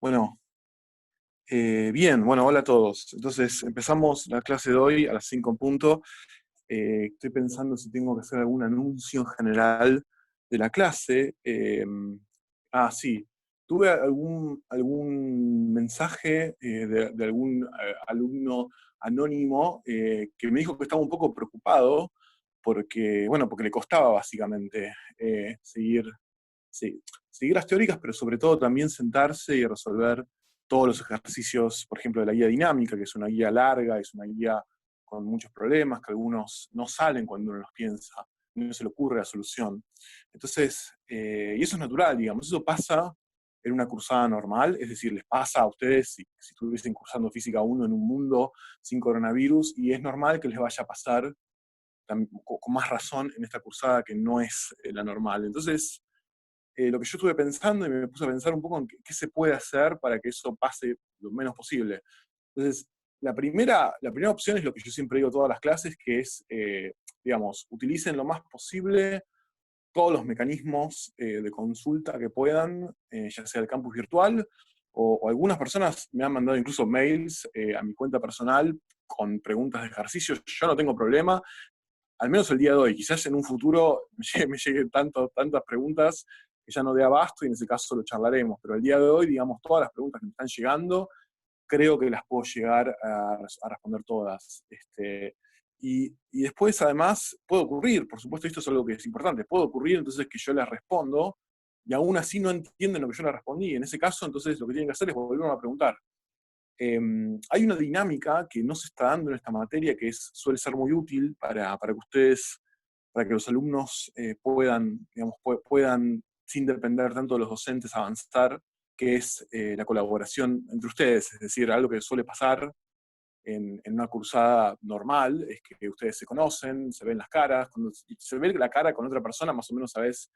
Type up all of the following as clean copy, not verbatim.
Bueno, bien, bueno, hola a todos. Entonces, empezamos la clase de hoy a las 5 en punto. Estoy pensando si tengo que hacer algún anuncio en general de la clase. Sí, tuve algún mensaje de algún alumno anónimo que me dijo que estaba un poco preocupado porque, bueno, porque le costaba básicamente sí, seguir las teóricas, pero sobre todo también sentarse y resolver todos los ejercicios, por ejemplo, de la guía dinámica, que es una guía larga, es una guía con muchos problemas, que algunos no salen cuando uno los piensa, no se le ocurre la solución. Entonces, y eso es natural, digamos, eso pasa en una cursada normal, es decir, les pasa a ustedes si estuviesen cursando Física 1 en un mundo sin coronavirus, y es normal que les vaya a pasar con más razón en esta cursada que no es la normal. Entonces, lo que yo estuve pensando y me puse a pensar un poco en qué se puede hacer para que eso pase lo menos posible. Entonces, la primera opción es lo que yo siempre digo a todas las clases, que es, digamos, utilicen lo más posible todos los mecanismos de consulta que puedan, ya sea el campus virtual, o algunas personas me han mandado incluso mails a mi cuenta personal con preguntas de ejercicios. Yo no tengo problema, al menos el día de hoy. Quizás en un futuro me lleguen tantas preguntas que ya no dé abasto y en ese caso lo charlaremos. Pero el día de hoy, digamos, todas las preguntas que me están llegando, creo que las puedo llegar a responder todas. Y después, además, puede ocurrir, por supuesto, esto es algo que es importante, puede ocurrir entonces que yo les respondo y aún así no entienden lo que yo les respondí. En ese caso, entonces, lo que tienen que hacer es volverme a preguntar. Hay una dinámica que no se está dando en esta materia que suele ser muy útil para que ustedes, para que los alumnos puedan, digamos, puedan, sin depender tanto de los docentes, avanzar, que es la colaboración entre ustedes. Es decir, algo que suele pasar en una cursada normal es que ustedes se conocen, se ven las caras, cuando se ve la cara con otra persona, más o menos sabes,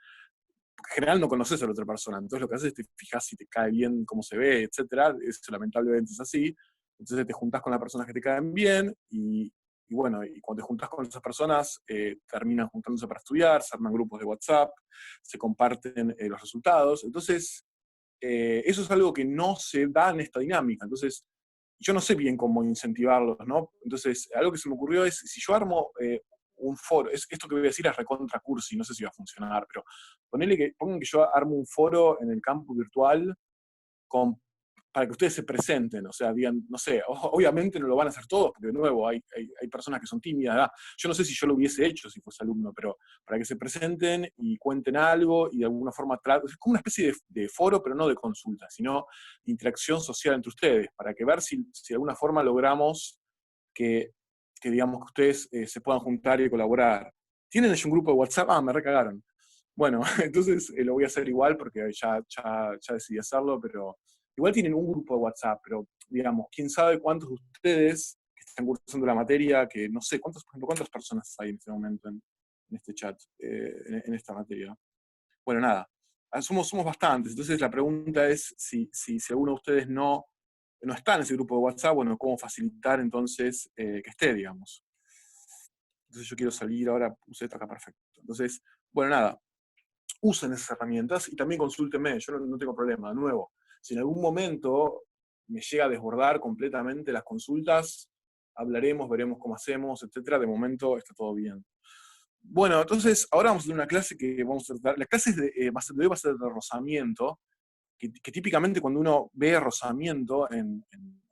porque en general no conoces a la otra persona, entonces lo que haces es te fijas si te cae bien, cómo se ve, etcétera. Eso lamentablemente es así. Entonces te juntás con las personas que te caen bien y bueno, y cuando te juntás con esas personas, terminan juntándose para estudiar, se arman grupos de WhatsApp, se comparten los resultados. Entonces, eso es algo que no se da en esta dinámica. Entonces, yo no sé bien cómo incentivarlos, ¿no? Entonces, algo que se me ocurrió es, si yo armo un foro, esto que voy a decir es recontra cursi, no sé si va a funcionar, pero pongan que yo armo un foro en el campus virtual con, para que ustedes se presenten, o sea, digan, no sé, obviamente no lo van a hacer todos, porque de nuevo hay personas que son tímidas. Yo no sé si yo lo hubiese hecho si fuese alumno, pero para que se presenten y cuenten algo y de alguna forma, es como una especie de foro, pero no de consulta, sino de interacción social entre ustedes, para que ver si de alguna forma logramos que, que digamos que ustedes se puedan juntar y colaborar. ¿Tienen un grupo de WhatsApp? Me recagaron. Bueno, entonces lo voy a hacer igual porque ya decidí hacerlo, pero igual tienen un grupo de WhatsApp, pero digamos, quién sabe cuántos de ustedes que están cursando la materia, que no sé, por ejemplo, cuántas personas hay en este momento en este chat, en esta materia. Bueno, nada, somos bastantes, entonces la pregunta es si alguno de ustedes no está en ese grupo de WhatsApp, bueno, cómo facilitar entonces que esté, digamos. Entonces yo quiero salir ahora, puse esto acá perfecto. Entonces, bueno, nada, usen esas herramientas y también consúltenme, yo no tengo problema. De nuevo, si en algún momento me llega a desbordar completamente las consultas, hablaremos, veremos cómo hacemos, etcétera. De momento está todo bien. Bueno, entonces ahora vamos a tener una clase que vamos a tratar. La clase de hoy va a ser de rozamiento, que típicamente cuando uno ve rozamiento en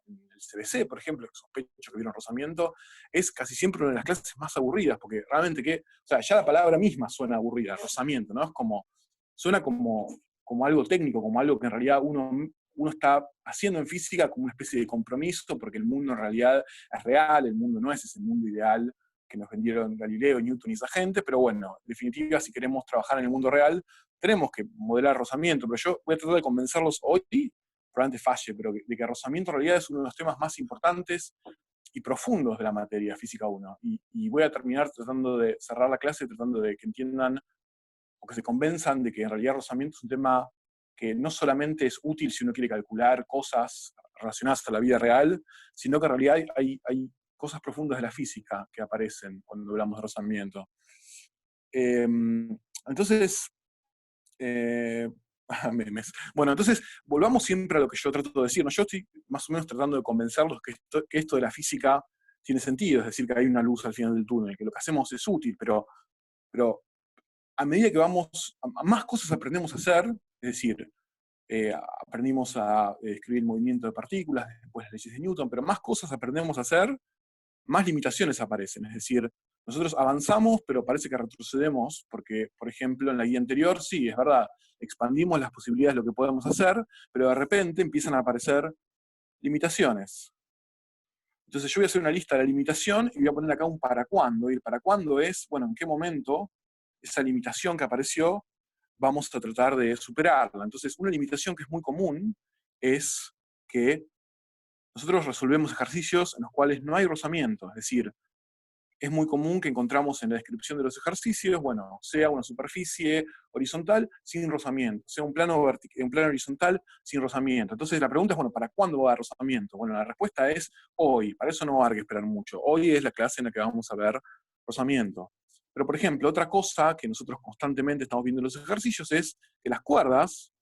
el CBC, por ejemplo, que sospecho que vieron rozamiento, es casi siempre una de las clases más aburridas, porque realmente o sea, ya la palabra misma suena aburrida, rozamiento, ¿no? Suena como algo técnico, como algo que en realidad uno está haciendo en física como una especie de compromiso, porque el mundo en realidad es real, el mundo no es ese mundo ideal que nos vendieron Galileo, Newton y esa gente, pero bueno, en definitiva, si queremos trabajar en el mundo real, tenemos que modelar rozamiento, pero yo voy a tratar de convencerlos hoy, probablemente falle, pero de que rozamiento en realidad es uno de los temas más importantes y profundos de la materia física 1. Y voy a terminar tratando de cerrar la clase, tratando de que entiendan o que se convenzan de que en realidad rozamiento es un tema que no solamente es útil si uno quiere calcular cosas relacionadas a la vida real, sino que en realidad hay cosas profundas de la física que aparecen cuando hablamos de rozamiento. Entonces, Memes. Bueno, entonces, volvamos siempre a lo que yo trato de decir, ¿no? Yo estoy más o menos tratando de convencerlos que esto de la física tiene sentido, es decir, que hay una luz al final del túnel, que lo que hacemos es útil, pero a medida que vamos, a más cosas aprendemos a hacer, es decir, aprendimos a escribir el movimiento de partículas, después las leyes de Newton, pero más cosas aprendemos a hacer, más limitaciones aparecen. Es decir, nosotros avanzamos, pero parece que retrocedemos, porque, por ejemplo, en la guía anterior, sí, es verdad, expandimos las posibilidades de lo que podemos hacer, pero de repente empiezan a aparecer limitaciones. Entonces yo voy a hacer una lista de la limitación y voy a poner acá un para cuándo. Y el para cuándo es, bueno, en qué momento esa limitación que apareció vamos a tratar de superarla. Entonces, una limitación que es muy común es que nosotros resolvemos ejercicios en los cuales no hay rozamiento, es decir, es muy común que encontramos en la descripción de los ejercicios, bueno, sea una superficie horizontal sin rozamiento, sea un plano horizontal sin rozamiento. Entonces la pregunta es, bueno, ¿para cuándo va a haber rozamiento? Bueno, la respuesta es hoy, para eso no va a haber que esperar mucho. Hoy es la clase en la que vamos a ver rozamiento. Pero, por ejemplo, otra cosa que nosotros constantemente estamos viendo en los ejercicios es que las cuerdas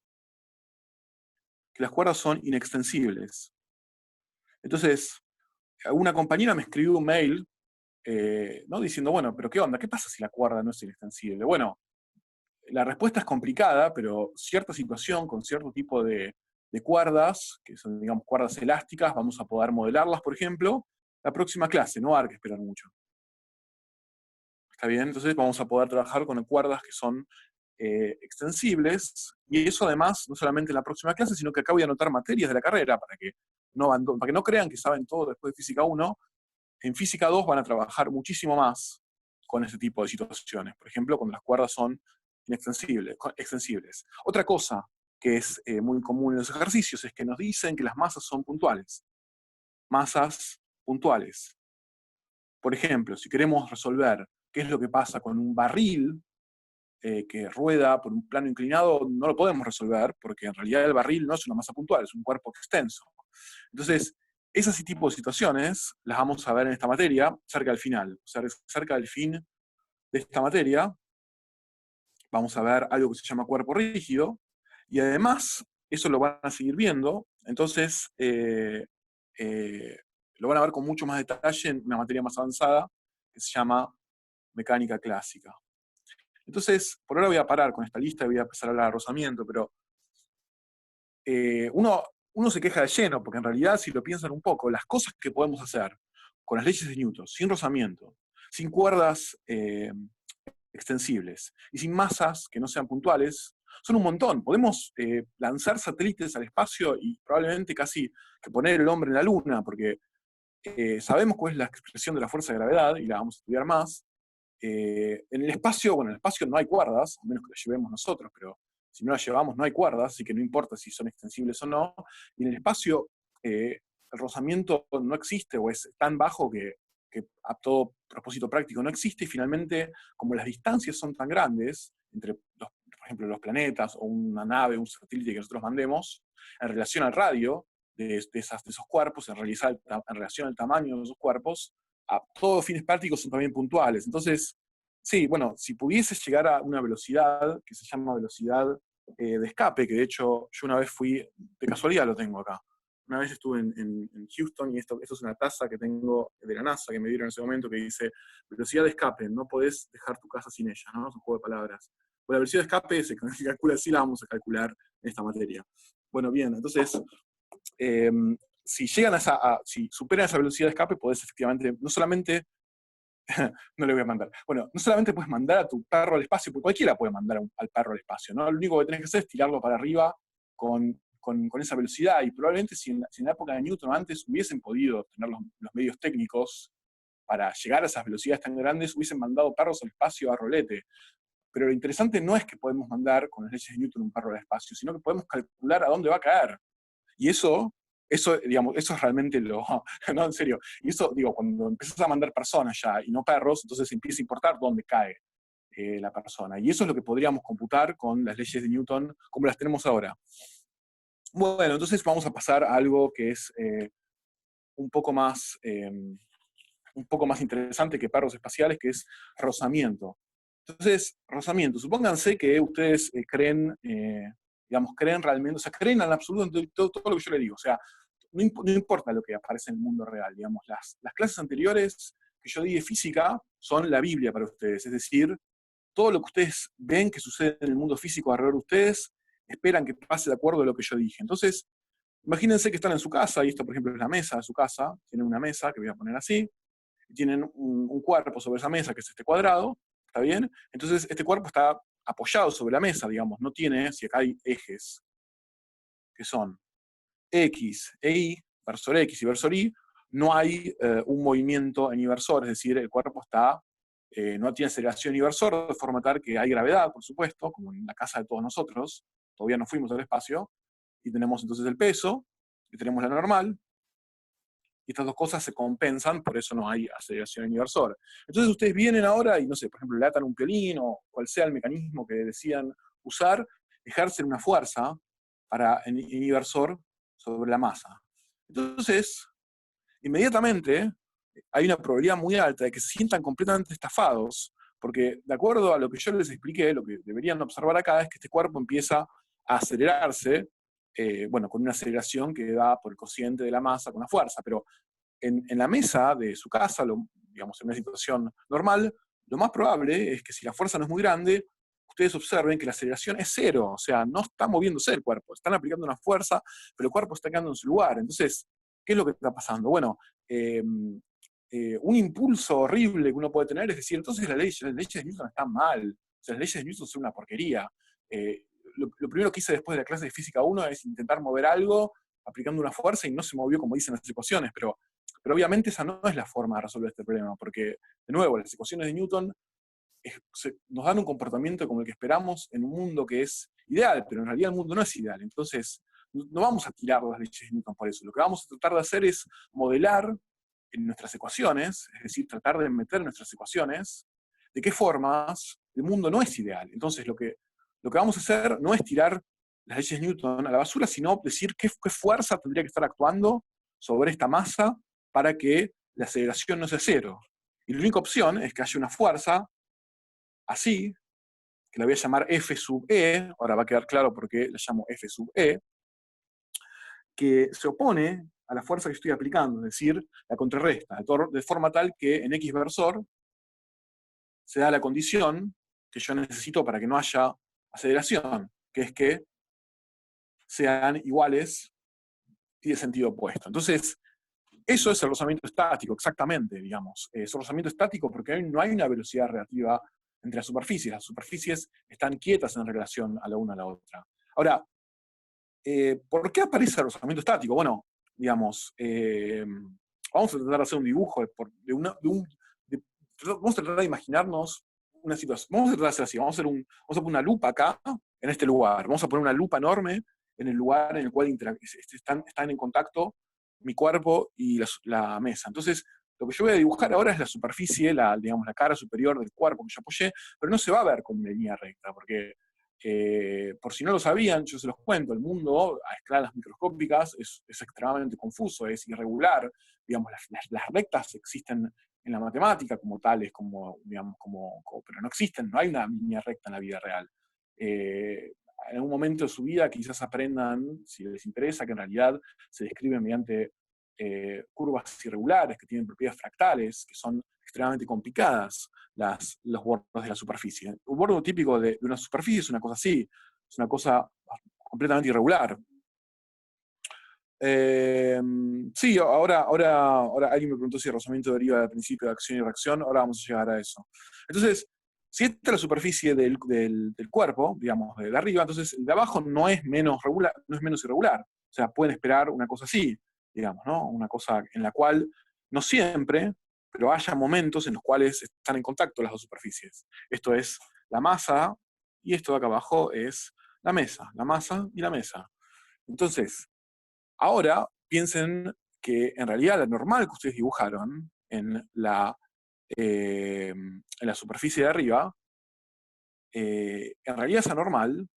son inextensibles. Entonces, una compañera me escribió un mail ¿no? Diciendo, bueno, pero ¿qué onda? ¿Qué pasa si la cuerda no es inextensible? Bueno, la respuesta es complicada, pero cierta situación con cierto tipo de cuerdas, que son, digamos, cuerdas elásticas, vamos a poder modelarlas, por ejemplo, la próxima clase, no va a haber que esperar mucho. ¿Está bien? Entonces vamos a poder trabajar con cuerdas que son extensibles, y eso además, no solamente en la próxima clase, sino que acá voy a anotar materias de la carrera para que no crean que saben todo después de Física 1. En Física 2 van a trabajar muchísimo más con ese tipo de situaciones. Por ejemplo, cuando las cuerdas son extensibles. Otra cosa que es muy común en los ejercicios es que nos dicen que las masas son puntuales. Masas puntuales. Por ejemplo, si queremos resolver qué es lo que pasa con un barril que rueda por un plano inclinado, no lo podemos resolver porque en realidad el barril no es una masa puntual, es un cuerpo extenso. Entonces, esas tipos de situaciones las vamos a ver en esta materia cerca del final. O sea, cerca del fin de esta materia vamos a ver algo que se llama cuerpo rígido, y además eso lo van a seguir viendo, entonces lo van a ver con mucho más detalle en una materia más avanzada que se llama mecánica clásica. Entonces, por ahora voy a parar con esta lista y voy a empezar a hablar de rozamiento, pero uno se queja de lleno, porque en realidad, si lo piensan un poco, las cosas que podemos hacer con las leyes de Newton, sin rozamiento, sin cuerdas extensibles y sin masas que no sean puntuales, son un montón. Podemos lanzar satélites al espacio y probablemente casi que poner el hombre en la luna, porque sabemos cuál es la expresión de la fuerza de gravedad y la vamos a estudiar más. En el espacio, bueno, en el espacio no hay cuerdas, a menos que las llevemos nosotros, pero si no las llevamos no hay cuerdas, así que no importa si son extensibles o no. Y en el espacio el rozamiento no existe o es tan bajo que a todo propósito práctico no existe, y finalmente, como las distancias son tan grandes entre, por ejemplo, los planetas o una nave, un satélite que nosotros mandemos, en relación al radio de esos cuerpos, en relación al tamaño de esos cuerpos, a todos fines prácticos son también puntuales. Entonces, sí, bueno, si pudieses llegar a una velocidad que se llama velocidad de escape, que de hecho yo una vez fui, de casualidad lo tengo acá, una vez estuve en Houston y esto es una taza que tengo de la NASA que me dieron en ese momento que dice velocidad de escape, no podés dejar tu casa sin ella, ¿no? Es un juego de palabras. Bueno, la velocidad de escape se calcula así, la vamos a calcular en esta materia. Bueno, bien, entonces, eh, si llegan si superan esa velocidad de escape, podés efectivamente, no solamente, no le voy a mandar, bueno, no solamente puedes mandar a tu perro al espacio, porque cualquiera puede mandar al perro al espacio, ¿no? Lo único que tenés que hacer es tirarlo para arriba con esa velocidad, y probablemente si en la época de Newton antes hubiesen podido tener los medios técnicos para llegar a esas velocidades tan grandes, hubiesen mandado perros al espacio a rolete. Pero lo interesante no es que podemos mandar con las leyes de Newton un perro al espacio, sino que podemos calcular a dónde va a caer. Y digamos, eso es realmente no, en serio. Y eso, digo, cuando empiezas a mandar personas ya y no perros, entonces empieza a importar dónde cae la persona. Y eso es lo que podríamos computar con las leyes de Newton como las tenemos ahora. Bueno, entonces vamos a pasar a algo que es un poco más interesante que perros espaciales, que es rozamiento. Entonces, rozamiento. Supónganse que ustedes creen digamos, creen realmente, o sea, creen en absoluto en todo lo que yo le digo. O sea, no importa lo que aparece en el mundo real, digamos. Las clases anteriores que yo di de física son la Biblia para ustedes, es decir, todo lo que ustedes ven que sucede en el mundo físico alrededor de ustedes, esperan que pase de acuerdo a lo que yo dije. Entonces, imagínense que están en su casa, y esto, por ejemplo, es la mesa de su casa, tienen una mesa que voy a poner así, y tienen un cuerpo sobre esa mesa, que es este cuadrado, ¿está bien? Entonces, este cuerpo está apoyado sobre la mesa, digamos, no tiene, si acá hay ejes, que son X e Y, versor X y versor Y, no hay un movimiento en inversor, es decir, el cuerpo está, no tiene aceleración inversor, de forma tal que hay gravedad, por supuesto, como en la casa de todos nosotros, todavía no fuimos al espacio, y tenemos entonces el peso, y tenemos la normal, y estas dos cosas se compensan, por eso no hay aceleración en inversor. Entonces ustedes vienen ahora y, no sé, por ejemplo, le atan un piolín o cual sea el mecanismo que decían usar, ejercen una fuerza para en inversor sobre la masa. Entonces, inmediatamente hay una probabilidad muy alta de que se sientan completamente estafados, porque de acuerdo a lo que yo les expliqué, lo que deberían observar acá es que este cuerpo empieza a acelerarse, bueno, con una aceleración que da por el cociente de la masa con una fuerza, pero en la mesa de su casa, digamos, en una situación normal, lo más probable es que si la fuerza no es muy grande, ustedes observen que la aceleración es cero, o sea, no está moviéndose el cuerpo, están aplicando una fuerza, pero el cuerpo está quedando en su lugar. Entonces, ¿qué es lo que está pasando? Bueno, un impulso horrible que uno puede tener es decir, entonces las leyes de Newton están mal, o sea, las leyes de Newton son una porquería. Lo primero que hice después de la clase de física 1 es intentar mover algo aplicando una fuerza y no se movió como dicen las ecuaciones, pero obviamente esa no es la forma de resolver este problema, porque, de nuevo, las ecuaciones de Newton nos dan un comportamiento como el que esperamos en un mundo que es ideal, pero en realidad el mundo no es ideal. Entonces, no vamos a tirar las leyes de Newton por eso. Lo que vamos a tratar de hacer es modelar en nuestras ecuaciones, es decir, tratar de meter en nuestras ecuaciones de qué formas el mundo no es ideal. Entonces, lo que vamos a hacer no es tirar las leyes de Newton a la basura, sino decir qué fuerza tendría que estar actuando sobre esta masa para que la aceleración no sea cero. Y la única opción es que haya una fuerza así, que la voy a llamar F sub E, ahora va a quedar claro por qué la llamo F sub E, que se opone a la fuerza que estoy aplicando, es decir, la contrarresta, de forma tal que en X versor se da la condición que yo necesito para que no haya aceleración, que es que sean iguales y de sentido opuesto. Entonces, eso es el rozamiento estático, exactamente, digamos. Es rozamiento estático porque no hay una velocidad relativa entre las superficies están quietas en relación a la una a la otra. Ahora, ¿por qué aparece el rozamiento estático? Bueno, digamos, vamos a tratar de hacer un dibujo vamos a tratar de imaginarnos una situación. Vamos a tratar de hacer así, vamos a poner una lupa acá, en este lugar. Vamos a poner una lupa enorme en el lugar en el cual están en contacto mi cuerpo y la mesa. Entonces, lo que yo voy a dibujar ahora es la superficie, digamos, la cara superior del cuerpo que yo apoyé, pero no se va a ver como una línea recta, porque por si no lo sabían, yo se los cuento, el mundo a escalas microscópicas es extremadamente confuso, es irregular, digamos, las rectas existen en la matemática como tales, digamos, pero no existen, no hay una línea recta en la vida real. En algún momento de su vida quizás aprendan, si les interesa, que en realidad se describen mediante curvas irregulares que tienen propiedades fractales, que son extremadamente complicadas los bordes de la superficie. Un borde típico de una superficie es una cosa así, es una cosa completamente irregular. Sí, ahora alguien me preguntó si el rozamiento deriva del principio de acción y reacción, ahora vamos a llegar a eso. Entonces, si esta es la superficie del cuerpo, digamos, de arriba, entonces el de abajo no es menos irregular. O sea, pueden esperar una cosa así, digamos, ¿no? Una cosa en la cual no siempre, pero haya momentos en los cuales están en contacto las dos superficies. Esto es la masa, y esto de acá abajo es la masa y la mesa. Entonces, ahora piensen que en realidad la normal que ustedes dibujaron en la superficie de arriba, en realidad esa normal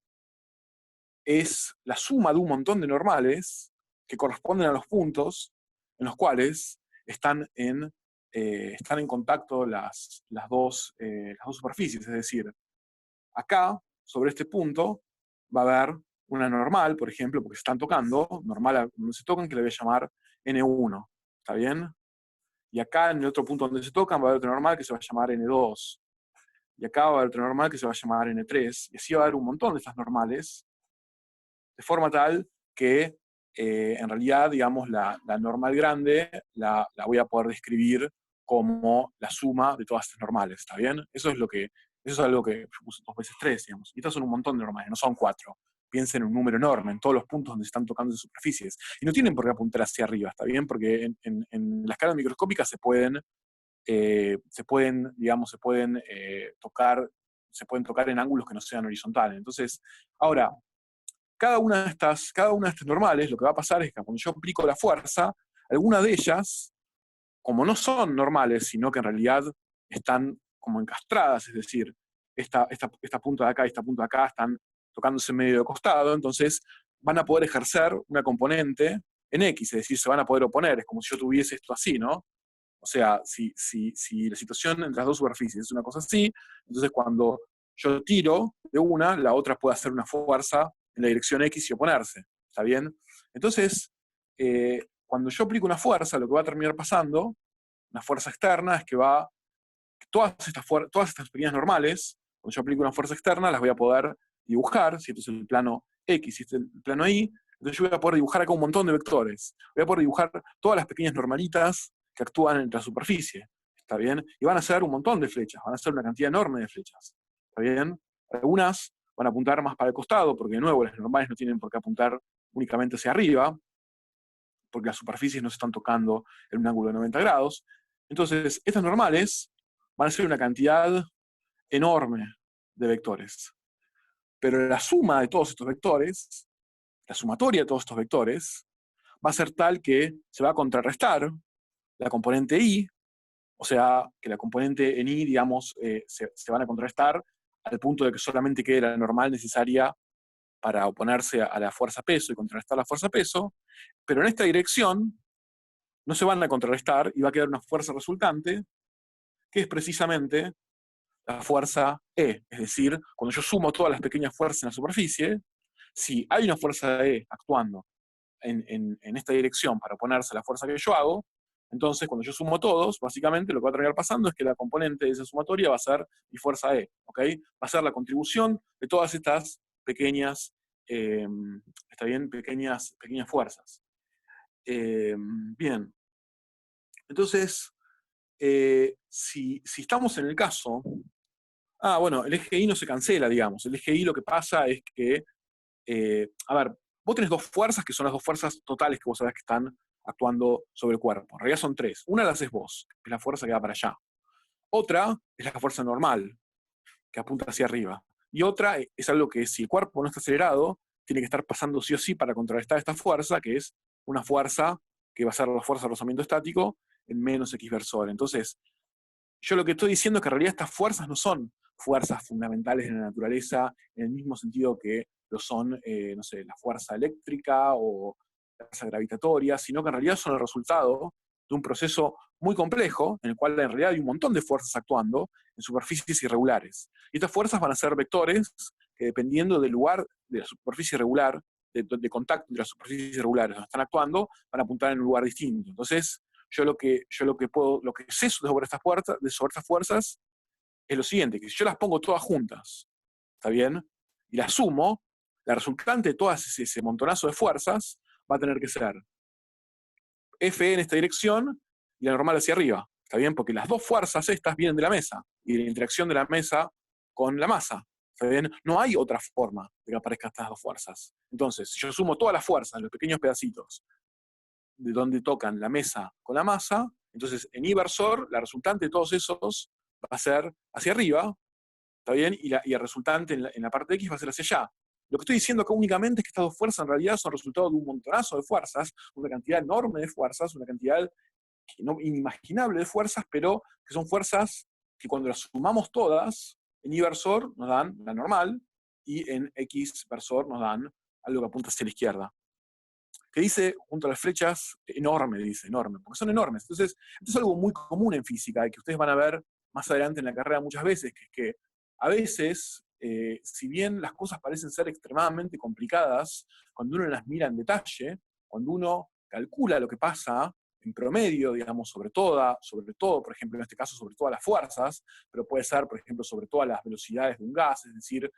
es la suma de un montón de normales que corresponden a los puntos en los cuales están en contacto las dos superficies. Es decir, acá, sobre este punto, va a haber una normal, por ejemplo, porque se están tocando, normal a donde se tocan, que le voy a llamar N1, ¿está bien? Y acá en el otro punto donde se tocan va a haber otro normal que se va a llamar N2, y acá va a haber otro normal que se va a llamar N3, y así va a haber un montón de estas normales, de forma tal que en realidad, digamos, la normal grande la voy a poder describir como la suma de todas estas normales, ¿está bien? Eso es algo que yo puse 2 veces 3, digamos. Y estas son un montón de normales, no son 4. Piensen en un número enorme, en todos los puntos donde se están tocando de superficies. Y no tienen por qué apuntar hacia arriba, ¿está bien? Porque en la escala microscópica digamos, se pueden tocar en ángulos que no sean horizontales. Entonces, ahora, cada una de estas normales, lo que va a pasar es que cuando yo aplico la fuerza, algunas de ellas, como no son normales, sino que en realidad están como encastradas, es decir, esta punta de acá y esta punta de acá están tocándose medio de costado, entonces van a poder ejercer una componente en X, es decir, se van a poder oponer, es como si yo tuviese esto así, ¿no? O sea, si la situación entre las dos superficies es una cosa así, entonces cuando yo tiro de una, la otra puede hacer una fuerza en la dirección X y oponerse. ¿Está bien? Entonces, cuando yo aplico una fuerza, lo que va a terminar pasando, una fuerza externa, es que todas estas pequeñas normales, cuando yo aplico una fuerza externa, las voy a poder dibujar, si esto es el plano X, si este es el plano Y, entonces yo voy a poder dibujar acá un montón de vectores. Voy a poder dibujar todas las pequeñas normalitas que actúan entre la superficie. ¿Está bien? Y van a ser un montón de flechas, van a ser una cantidad enorme de flechas. ¿Está bien? Algunas van a apuntar más para el costado, porque de nuevo las normales no tienen por qué apuntar únicamente hacia arriba, porque las superficies no se están tocando en un ángulo de 90 grados. Entonces, estas normales van a ser una cantidad enorme de vectores. Pero la suma de todos estos vectores, la sumatoria de todos estos vectores, va a ser tal que se va a contrarrestar la componente I, o sea, que la componente en I, digamos, se van a contrarrestar al punto de que solamente quede la normal necesaria para oponerse a la fuerza peso y contrarrestar la fuerza peso, pero en esta dirección no se van a contrarrestar y va a quedar una fuerza resultante, que es precisamente la fuerza E. Es decir, cuando yo sumo todas las pequeñas fuerzas en la superficie, si hay una fuerza E actuando en esta dirección para oponerse a la fuerza que yo hago, entonces cuando yo sumo todos, básicamente lo que va a terminar pasando es que la componente de esa sumatoria va a ser mi fuerza E. ¿Ok? Va a ser la contribución de todas estas pequeñas, está bien, pequeñas fuerzas. Bien, entonces, si estamos en el caso, bueno, el eje Y no se cancela, digamos. El eje Y lo que pasa es que, a ver, vos tenés dos fuerzas que son las dos fuerzas totales que vos sabés que están actuando sobre el cuerpo. En realidad son tres. Una la haces vos, que es la fuerza que va para allá. Otra es la fuerza normal, que apunta hacia arriba. Y otra es algo que si el cuerpo no está acelerado, tiene que estar pasando sí o sí para contrarrestar esta fuerza, que es una fuerza que va a ser la fuerza de rozamiento estático en menos X versor. Entonces, yo lo que estoy diciendo es que en realidad estas fuerzas no son fuerzas fundamentales de la naturaleza en el mismo sentido que lo son, no sé, la fuerza eléctrica o la fuerza gravitatoria, sino que en realidad son el resultado de un proceso muy complejo en el cual en realidad hay un montón de fuerzas actuando en superficies irregulares. Y estas fuerzas van a ser vectores que dependiendo del lugar de la superficie irregular, de contacto de las superficies irregulares donde están actuando, van a apuntar en un lugar distinto. Entonces, lo que sé sobre estas fuerzas es lo siguiente, que si yo las pongo todas juntas, ¿está bien? Y las sumo, la resultante de todas ese montonazo de fuerzas va a tener que ser Fe en esta dirección y la normal hacia arriba, ¿está bien? Porque las dos fuerzas estas vienen de la mesa y de la interacción de la mesa con la masa, ¿está bien? No hay otra forma de que aparezcan estas dos fuerzas. Entonces, si yo sumo todas las fuerzas, los pequeños pedacitos, de donde tocan la mesa con la masa, entonces en inversor la resultante de todos esos va a ser hacia arriba, ¿está bien? Y el resultante en la parte X va a ser hacia allá. Lo que estoy diciendo acá únicamente es que estas dos fuerzas en realidad son resultado de un montonazo de fuerzas, una cantidad enorme de fuerzas, una cantidad inimaginable de fuerzas, pero que son fuerzas que cuando las sumamos todas, en Y versor nos dan la normal, y en X versor nos dan algo que apunta hacia la izquierda. Que dice, junto a las flechas, enorme, dice, enorme, porque son enormes. Entonces, esto es algo muy común en física, y que ustedes van a ver más adelante en la carrera muchas veces, que es que a veces si bien las cosas parecen ser extremadamente complicadas, cuando uno las mira en detalle, cuando uno calcula lo que pasa en promedio, digamos, sobre todo, por ejemplo, en este caso, sobre todas las fuerzas, pero puede ser, por ejemplo, sobre todas las velocidades de un gas, es decir,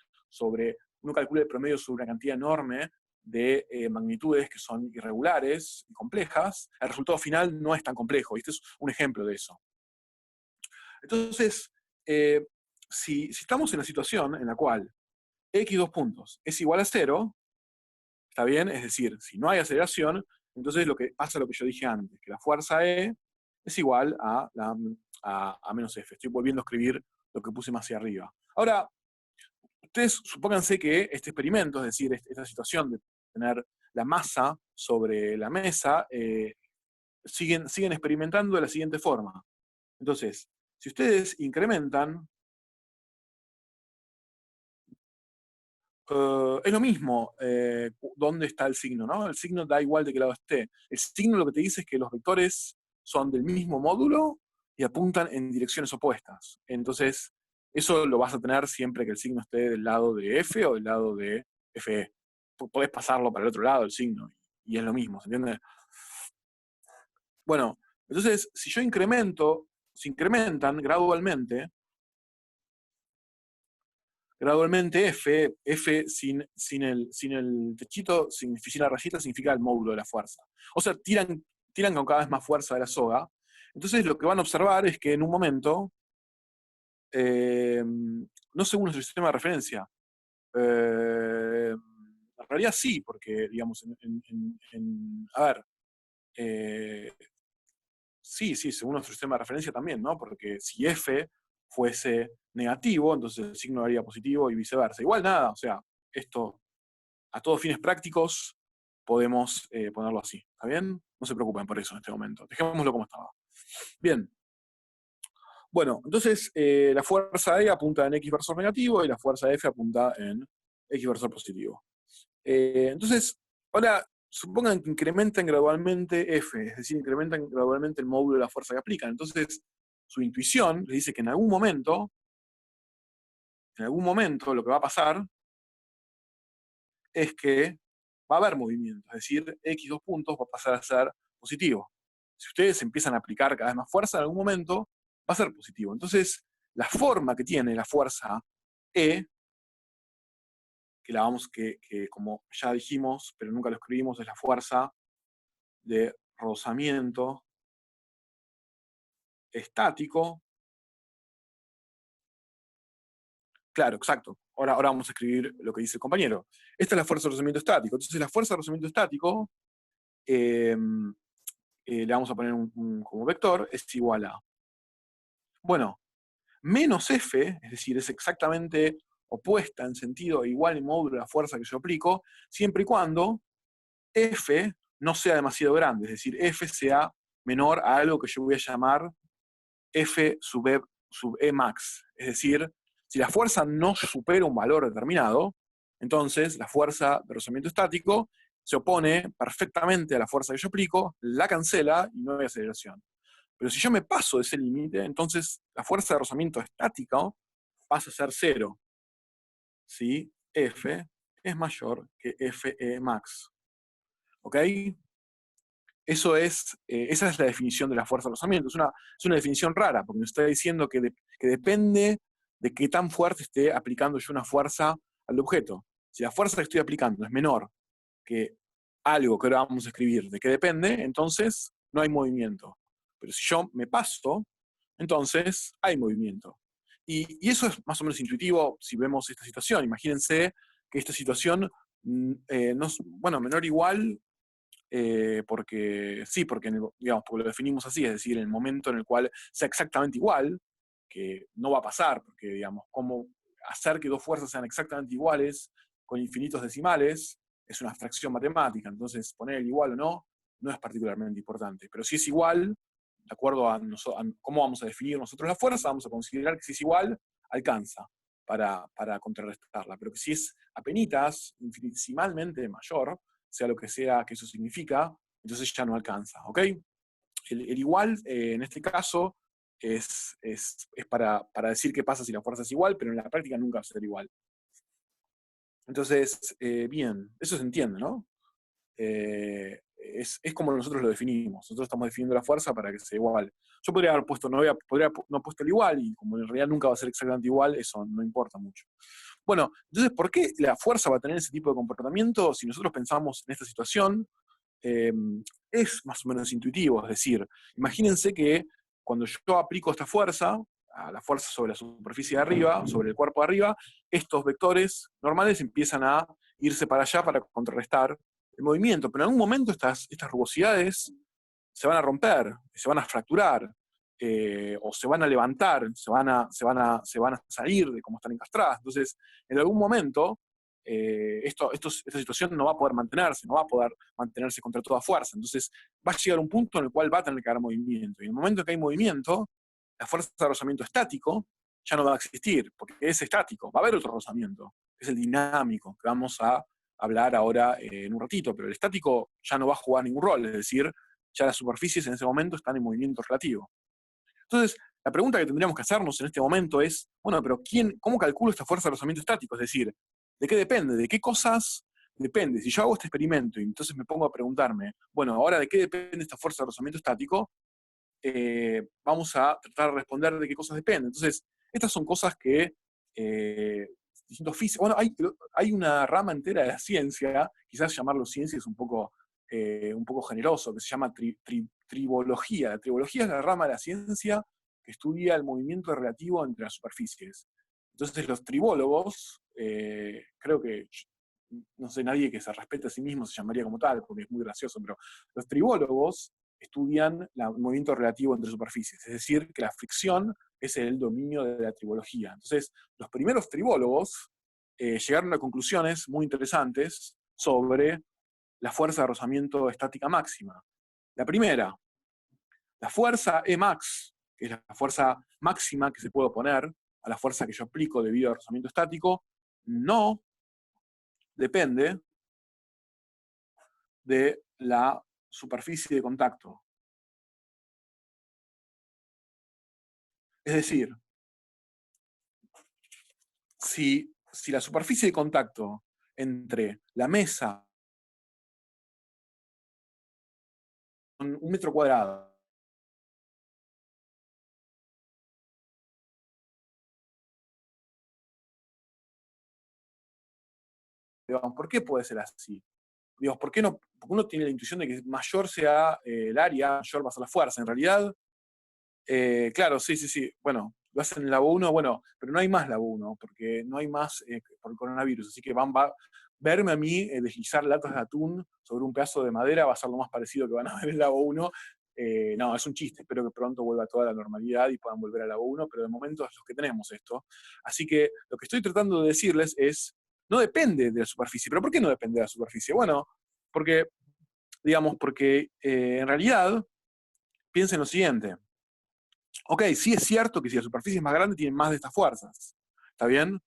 uno calcula el promedio sobre una cantidad enorme de magnitudes que son irregulares y complejas, el resultado final no es tan complejo, y este es un ejemplo de eso. Entonces, si estamos en una situación en la cual x dos puntos es igual a 0, ¿está bien? Es decir, si no hay aceleración, entonces lo que pasa lo que yo dije antes, que la fuerza E es igual a menos F. Estoy volviendo a escribir lo que puse más hacia arriba. Ahora, ustedes supónganse que este experimento, es decir, esta situación de tener la masa sobre la mesa, siguen experimentando de la siguiente forma. Entonces, si ustedes incrementan, es lo mismo dónde está el signo, ¿no? El signo da igual de qué lado esté. El signo lo que te dice es que los vectores son del mismo módulo y apuntan en direcciones opuestas. Entonces, eso lo vas a tener siempre que el signo esté del lado de F o del lado de FE. Podés pasarlo para el otro lado el signo y es lo mismo, ¿se entiende? Bueno, entonces, si yo se incrementan gradualmente F sin el techito, sin la rayita, significa el módulo de la fuerza. O sea, tiran con cada vez más fuerza de la soga. Entonces lo que van a observar es que en un momento, no según nuestro sistema de referencia, en realidad sí, porque, digamos, a ver, eh, sí, según nuestro sistema de referencia también, ¿no? Porque si F fuese negativo, entonces el signo daría positivo y viceversa. Igual nada, o sea, esto a todos fines prácticos podemos ponerlo así, ¿está bien? No se preocupen por eso en este momento. Dejémoslo como estaba. Bien. Bueno, entonces la fuerza E apunta en X versor negativo y la fuerza F apunta en X versor positivo. Entonces, ahora supongan que incrementan gradualmente F, es decir, incrementan gradualmente el módulo de la fuerza que aplican. Entonces, su intuición les dice que en algún momento lo que va a pasar es que va a haber movimiento, es decir, X dos puntos va a pasar a ser positivo. Si ustedes empiezan a aplicar cada vez más fuerza, en algún momento va a ser positivo. Entonces, la forma que tiene la fuerza E, que como ya dijimos, pero nunca lo escribimos, es la fuerza de rozamiento estático. Claro, exacto. Ahora vamos a escribir lo que dice el compañero. Esta es la fuerza de rozamiento estático. Entonces, la fuerza de rozamiento estático, le vamos a poner como vector, es igual a, bueno, menos F, es decir, es exactamente opuesta en sentido igual en módulo a la fuerza que yo aplico, siempre y cuando F no sea demasiado grande, es decir, F sea menor a algo que yo voy a llamar F sub E max. Es decir, si la fuerza no supera un valor determinado, entonces la fuerza de rozamiento estático se opone perfectamente a la fuerza que yo aplico, la cancela y no hay aceleración. Pero si yo me paso de ese límite, entonces la fuerza de rozamiento estático pasa a ser 0. Si F es mayor que Fe max. ¿Ok? Esa es la definición de la fuerza de rozamiento. Es una definición rara, porque nos está diciendo que depende de qué tan fuerte esté aplicando yo una fuerza al objeto. Si la fuerza que estoy aplicando es menor que algo que ahora vamos a escribir de qué depende, entonces no hay movimiento. Pero si yo me paso, entonces hay movimiento. Y eso es más o menos intuitivo si vemos esta situación. Imagínense que esta situación, menor o igual, porque sí, digamos, porque lo definimos así, es decir, en el momento en el cual sea exactamente igual, que no va a pasar, porque, digamos, cómo hacer que dos fuerzas sean exactamente iguales con infinitos decimales es una abstracción matemática, entonces poner el igual o no es particularmente importante, pero si es igual, de acuerdo a cómo vamos a definir nosotros la fuerza, vamos a considerar que si es igual, alcanza para contrarrestarla, pero que si es apenitas, infinitesimalmente mayor, sea lo que sea que eso significa, entonces ya no alcanza, ¿ok? El igual, en este caso, es para decir qué pasa si la fuerza es igual, pero en la práctica nunca va a ser igual. Entonces, bien, eso se entiende, ¿no? Es como nosotros lo definimos. Nosotros estamos definiendo la fuerza para que sea igual. Yo podría haber puesto, podría no haber puesto el igual, y como en realidad nunca va a ser exactamente igual, eso no importa mucho. Bueno, entonces, ¿por qué la fuerza va a tener ese tipo de comportamiento si nosotros pensamos en esta situación? eh, es más o menos intuitivo. Es decir, imagínense que cuando yo aplico esta fuerza, a la fuerza sobre la superficie de arriba, sobre el cuerpo de arriba, estos vectores normales empiezan a irse para allá para contrarrestar el movimiento, pero en algún momento estas rugosidades se van a romper, se van a fracturar, o se van a levantar, se van a salir de cómo están encastradas. Entonces, en algún momento, esta situación no va a poder mantenerse, no va a poder mantenerse contra toda fuerza. Entonces, va a llegar un punto en el cual va a tener que haber movimiento. Y en el momento que hay movimiento, la fuerza de rozamiento estático ya no va a existir, porque es estático. Va a haber otro rozamiento, que es el dinámico, que vamos a hablar ahora en un ratito, pero el estático ya no va a jugar ningún rol, es decir, ya las superficies en ese momento están en movimiento relativo. Entonces, la pregunta que tendríamos que hacernos en este momento es, bueno, pero ¿cómo calculo esta fuerza de rozamiento estático? Es decir, ¿de qué depende? ¿De qué cosas depende? Si yo hago este experimento y entonces me pongo a preguntarme, bueno, ahora ¿de qué depende esta fuerza de rozamiento estático? Vamos a tratar de responder de qué cosas depende. Entonces, estas son cosas que distintos físicos. Bueno, hay una rama entera de la ciencia, quizás llamarlo ciencia es un poco generoso, que se llama tribología. La tribología es la rama de la ciencia que estudia el movimiento relativo entre las superficies. Entonces, los tribólogos, creo que no sé, nadie que se respete a sí mismo se llamaría como tal, porque es muy gracioso, pero los tribólogos estudian el movimiento relativo entre superficies, es decir, que la fricción es el dominio de la tribología. Entonces, los primeros tribólogos llegaron a conclusiones muy interesantes sobre la fuerza de rozamiento estática máxima. La primera, la fuerza Emax, que es la fuerza máxima que se puede oponer a la fuerza que yo aplico debido al rozamiento estático, no depende de la superficie de contacto. Es decir, si la superficie de contacto entre la mesa, un metro cuadrado, digamos, ¿por qué puede ser así? Digamos, ¿por qué no? Porque uno tiene la intuición de que mayor sea el área, mayor va a ser la fuerza. En realidad, claro, sí, sí, sí. Bueno, lo hacen en Labo 1, bueno, pero no hay más Labo 1, porque no hay más por el coronavirus. Así que verme a mí deslizar latas de atún sobre un pedazo de madera va a ser lo más parecido que van a ver en Labo 1. No, es un chiste. Espero que pronto vuelva toda la normalidad y puedan volver a Labo 1, pero de momento es los que tenemos esto. Así que lo que estoy tratando de decirles es, no depende de la superficie. ¿Pero por qué no depende de la superficie? Bueno, porque, digamos, porque en realidad, piensen lo siguiente. Ok, sí es cierto que si la superficie es más grande, tienen más de estas fuerzas. ¿Está bien?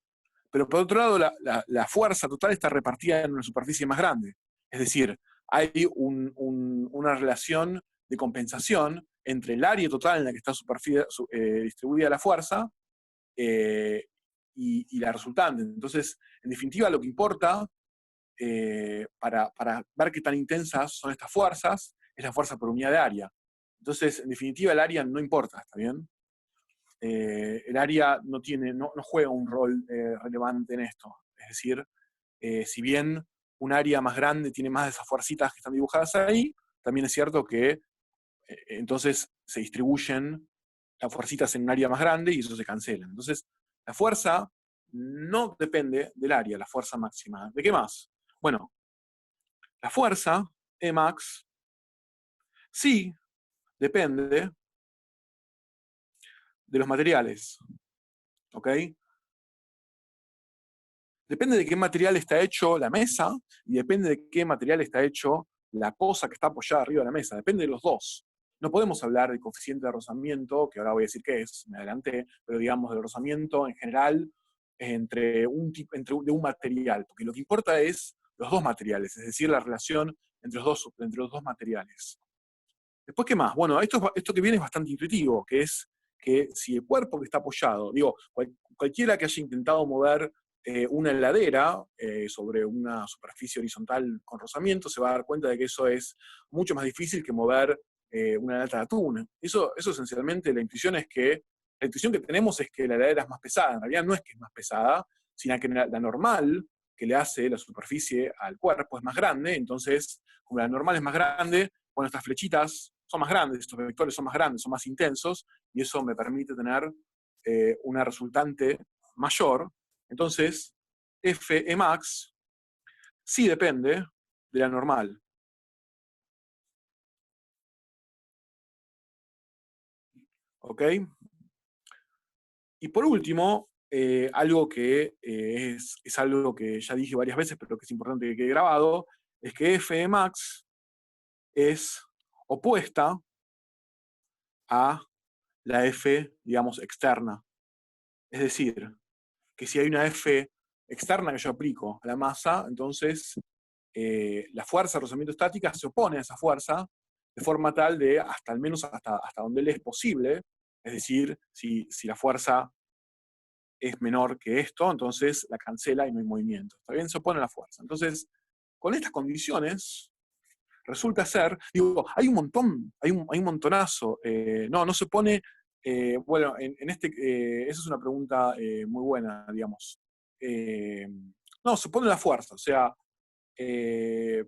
Pero por otro lado, la fuerza total está repartida en una superficie más grande. Es decir, hay una relación de compensación entre el área total en la que está distribuida la fuerza eh, y la resultante. Entonces, en definitiva, lo que importa para ver qué tan intensas son estas fuerzas es la fuerza por unidad de área. Entonces, en definitiva, el área no importa, ¿está bien? El área no juega un rol relevante en esto. Es decir, si bien un área más grande tiene más de esas fuercitas que están dibujadas ahí, también es cierto que entonces se distribuyen las fuercitas en un área más grande y eso se cancela. Entonces, la fuerza no depende del área, la fuerza máxima. ¿De qué más? Bueno, la fuerza, Emax, sí depende de los materiales. ¿Ok? Depende de qué material está hecho la mesa y depende de qué material está hecho la cosa que está apoyada arriba de la mesa. Depende de los dos. No podemos hablar del coeficiente de rozamiento, que ahora voy a decir qué es, me adelanté, pero digamos del rozamiento en general de un material, porque lo que importa es los dos materiales, es decir, la relación entre los dos materiales. Después, ¿qué más? Bueno, esto que viene es bastante intuitivo, que es que si el cuerpo que está apoyado, digo, cualquiera que haya intentado mover una heladera sobre una superficie horizontal con rozamiento, se va a dar cuenta de que eso es mucho más difícil que mover una lata de atún. Eso esencialmente, la intuición que tenemos es que la heladera es más pesada. En realidad no es que es más pesada, sino que la normal que le hace la superficie al cuerpo es más grande. Entonces, como la normal es más grande, bueno, estas flechitas son más grandes, estos vectores son más grandes, son más intensos, y eso me permite tener una resultante mayor. Entonces, Femax sí depende de la normal. ¿Ok? Y por último, algo que es algo que ya dije varias veces, pero que es importante que quede grabado, es que Fmax es opuesta a la F, digamos, externa. Es decir, que si hay una F externa que yo aplico a la masa, entonces la fuerza de rozamiento estática se opone a esa fuerza de forma tal de hasta al menos hasta donde le es posible, es decir, si la fuerza es menor que esto, entonces la cancela y no hay movimiento. ¿Está bien? Se opone a la fuerza. Entonces, con estas condiciones, resulta ser, digo, hay un montón, hay un montonazo. No se pone, bueno, esa es una pregunta muy buena, digamos. Eh, no, se pone la fuerza, o sea, eh,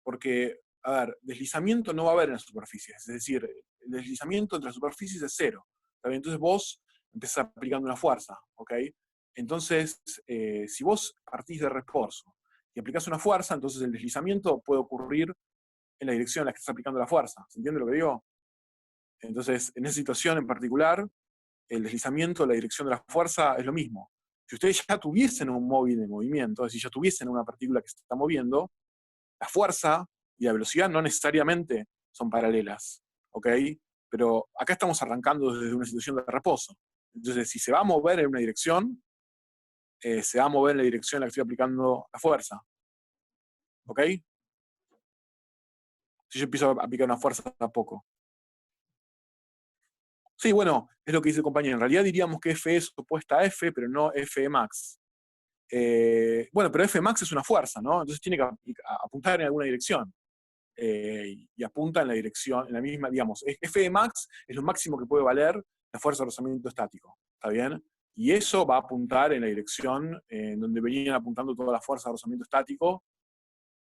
porque, a ver, deslizamiento no va a haber en las superficies, es decir, el deslizamiento entre las superficies es cero. ¿Está bien? Entonces vos empezás aplicando una fuerza, ¿ok? Entonces, si vos partís de reposo y aplicás una fuerza, entonces el deslizamiento puede ocurrir en la dirección en la que estás aplicando la fuerza. ¿Se entiende lo que digo? Entonces, en esa situación en particular, el deslizamiento, la dirección de la fuerza es lo mismo. Si ustedes ya tuviesen un móvil en movimiento, es decir, ya tuviesen una partícula que se está moviendo, la fuerza y la velocidad no necesariamente son paralelas, ¿ok? Pero acá estamos arrancando desde una situación de reposo. Entonces, si se va a mover en una dirección, se va a mover en la dirección en la que estoy aplicando la fuerza, ¿ok? Si yo empiezo a aplicar una fuerza tampoco. Sí, bueno, es lo que dice el compañero. En realidad diríamos que F es opuesta a F, pero no F max. Bueno, pero F max es una fuerza, ¿no? Entonces tiene que apuntar en alguna dirección. Y apunta en la dirección, en la misma, digamos, F de max es lo máximo que puede valer la fuerza de rozamiento estático, ¿está bien? Y eso va a apuntar en la dirección en donde venían apuntando toda la fuerza de rozamiento estático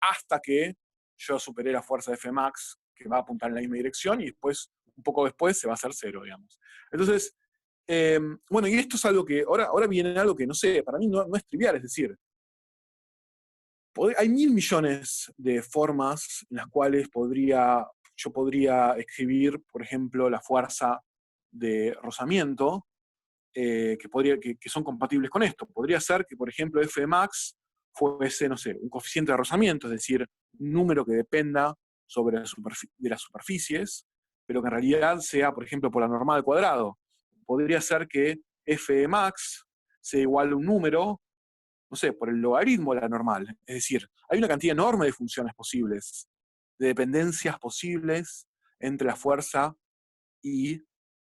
hasta que yo superé la fuerza de F max, que va a apuntar en la misma dirección, y después, un poco después, se va a hacer cero, digamos. Entonces, bueno, y esto es algo que, ahora viene algo que, no sé, para mí no es trivial, es decir, hay 1.000 millones de formas en las cuales yo podría escribir, por ejemplo, la fuerza de rozamiento, que son compatibles con esto. Podría ser que, por ejemplo, F max fuese, no sé, un coeficiente de rozamiento, es decir, un número que dependa de las superficies, pero que en realidad sea, por ejemplo, por la normal al cuadrado. Podría ser que F max sea igual a un número, no sé, por el logaritmo de la normal. Es decir, hay una cantidad enorme de funciones posibles, de dependencias posibles entre la fuerza y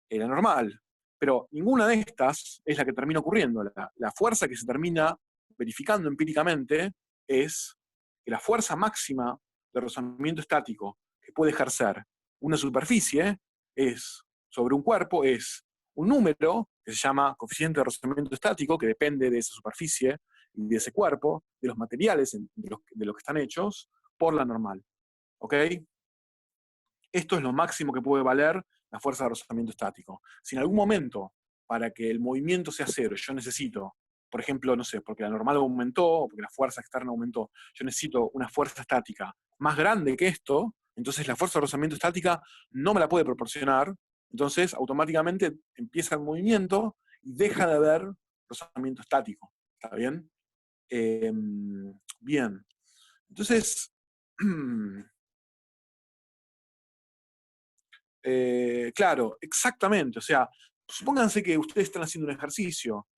la normal. Pero ninguna de estas es la que termina ocurriendo. La fuerza que se termina verificando empíricamente es que la fuerza máxima de rozamiento estático que puede ejercer una superficie sobre un cuerpo es un número que se llama coeficiente de rozamiento estático, que depende de esa superficie y de ese cuerpo, de los materiales de los que están hechos, por la normal. ¿Ok? Esto es lo máximo que puede valer la fuerza de rozamiento estático. Si en algún momento, para que el movimiento sea cero, yo necesito, por ejemplo, no sé, porque la normal aumentó, o porque la fuerza externa aumentó, yo necesito una fuerza estática más grande que esto, entonces la fuerza de rozamiento estática no me la puede proporcionar, entonces automáticamente empieza el movimiento y deja de haber rozamiento estático. ¿Está bien? Bien. Entonces, claro, exactamente. O sea, supónganse que ustedes están haciendo un ejercicio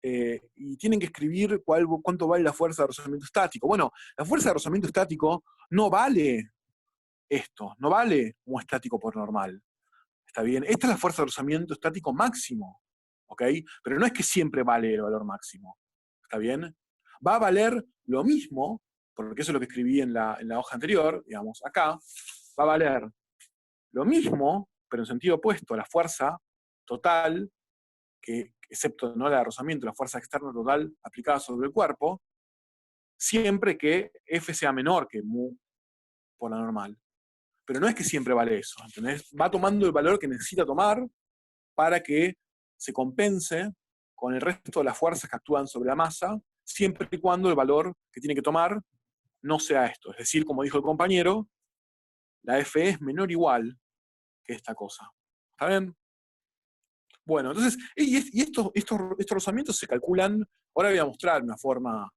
y tienen que escribir cuánto vale la fuerza de rozamiento estático. Bueno, la fuerza de rozamiento estático no vale esto, no vale un estático por normal. ¿Está bien? Esta es la fuerza de rozamiento estático máximo, ¿ok? Pero no es que siempre vale el valor máximo. ¿está bien? Va a valer lo mismo, porque eso es lo que escribí en la hoja anterior, digamos, acá, va a valer lo mismo, pero en sentido opuesto, la fuerza total, que, excepto no la de rozamiento, la fuerza externa total aplicada sobre el cuerpo, siempre que F sea menor que mu por la normal. Pero no es que siempre vale eso, ¿entendés? Va tomando el valor que necesita tomar para que se compense con el resto de las fuerzas que actúan sobre la masa, siempre y cuando el valor que tiene que tomar no sea esto. Es decir, como dijo el compañero, la F es menor o igual que esta cosa. ¿Está bien? Bueno, entonces, y estos rozamientos se calculan, ahora voy a mostrar una forma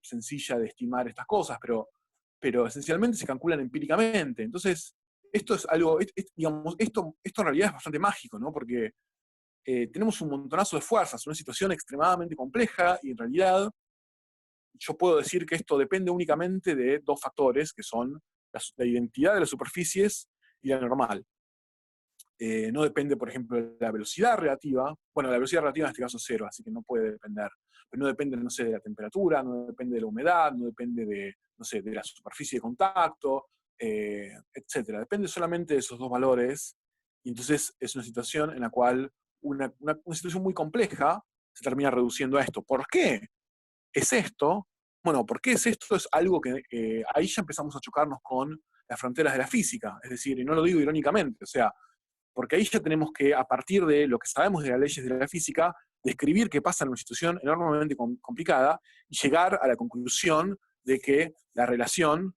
sencilla de estimar estas cosas, pero esencialmente se calculan empíricamente. Entonces, esto es algo, digamos, esto en realidad es bastante mágico, ¿no? Porque tenemos un montonazo de fuerzas, una situación extremadamente compleja, y en realidad yo puedo decir que esto depende únicamente de dos factores, que son la identidad de las superficies y la normal. No depende, por ejemplo, de la velocidad relativa. Bueno, la velocidad relativa en este caso es cero, así que no puede depender. Pero no depende, no sé, de la temperatura, no depende de la humedad, no depende de, no sé, de la superficie de contacto, etc. Depende solamente de esos dos valores. Y entonces es una situación en la cual una situación muy compleja se termina reduciendo a esto. ¿Por qué es esto? Bueno, ¿por qué es esto? Es algo que ahí ya empezamos a chocarnos con las fronteras de la física. Es decir, y no lo digo irónicamente, o sea, porque ahí ya tenemos que, a partir de lo que sabemos de las leyes de la física, describir qué pasa en una situación enormemente complicada y llegar a la conclusión de que la relación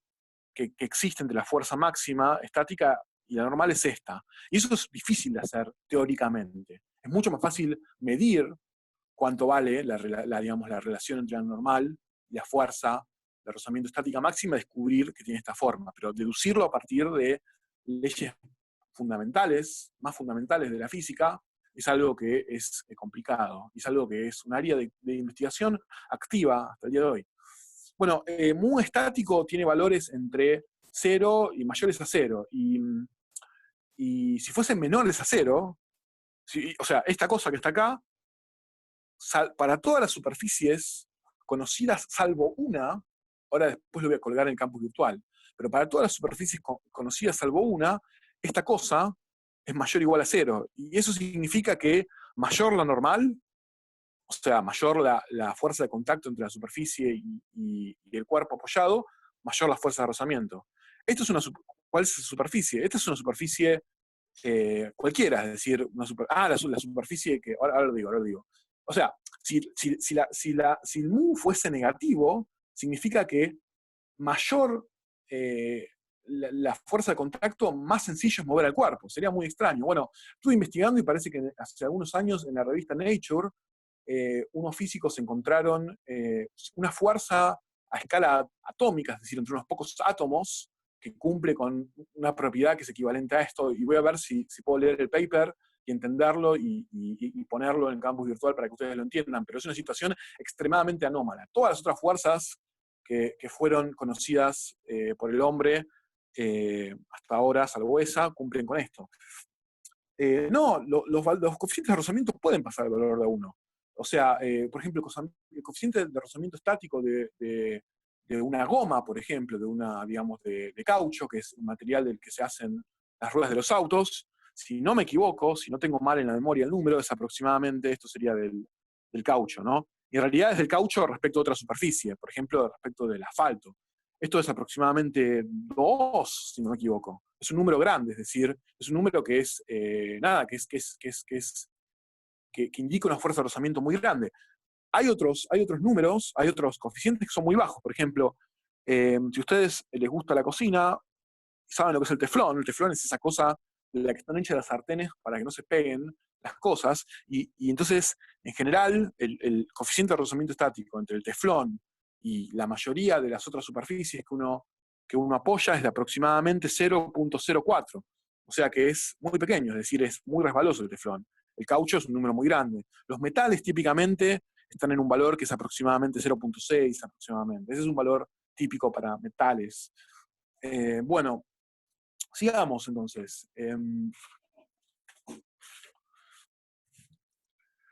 que existe entre la fuerza máxima estática y la normal es esta. Y eso es difícil de hacer teóricamente. Es mucho más fácil medir cuánto vale digamos, la relación entre la normal y la fuerza de rozamiento estática máxima, descubrir que tiene esta forma, pero deducirlo a partir de leyes fundamentales, más fundamentales de la física, es algo que es complicado, es algo que es un área de investigación activa hasta el día de hoy. Bueno, mu estático tiene valores entre 0 y mayores a 0, y si fuesen menores a 0, o sea, esta cosa que está acá, para todas las superficies conocidas salvo una, ahora después lo voy a colgar en el campus virtual, pero para todas las superficies conocidas salvo una, esta cosa es mayor o igual a 0. Y eso significa que mayor la normal, o sea, mayor la fuerza de contacto entre la superficie y el cuerpo apoyado, mayor la fuerza de rozamiento. Esto es ¿cuál es la superficie? Esta es una superficie cualquiera, es decir, la superficie que, ahora lo digo. O sea, si el mu fuese negativo, significa que mayor la fuerza de contacto, más sencillo es mover el cuerpo. Sería muy extraño. Bueno, estuve investigando y parece que hace algunos años en la revista Nature, unos físicos encontraron una fuerza a escala atómica, es decir, entre unos pocos átomos, que cumple con una propiedad que es equivalente a esto, y voy a ver si puedo leer el paper y entenderlo y ponerlo en el campus virtual para que ustedes lo entiendan, pero es una situación extremadamente anómala. Todas las otras fuerzas que fueron conocidas por el hombre hasta ahora, salvo esa, cumplen con esto. No, los coeficientes de rozamiento pueden pasar el valor de 1. O sea, por ejemplo, el coeficiente de rozamiento estático de una goma, por ejemplo, de una, digamos, de caucho, que es un material del que se hacen las ruedas de los autos, si no me equivoco, si no tengo mal en la memoria el número, es aproximadamente, esto sería del caucho, ¿no? Y en realidad es del caucho respecto a otra superficie, por ejemplo, respecto del asfalto. Esto es aproximadamente 2, si no me equivoco. Es un número grande, es decir, es un número que es, que indica una fuerza de rozamiento muy grande. Hay otros números, hay otros coeficientes que son muy bajos. Por ejemplo, si a ustedes les gusta la cocina, saben lo que es el teflón es esa cosa de la que están hechas las sartenes para que no se peguen las cosas, y entonces, en general, el coeficiente de rozamiento estático entre el teflón y la mayoría de las otras superficies que uno apoya es de aproximadamente 0.04, o sea que es muy pequeño, es decir, es muy resbaloso el teflón. El caucho es un número muy grande. Los metales típicamente están en un valor que es aproximadamente 0.6 aproximadamente. Ese es un valor típico para metales. Bueno, sigamos entonces.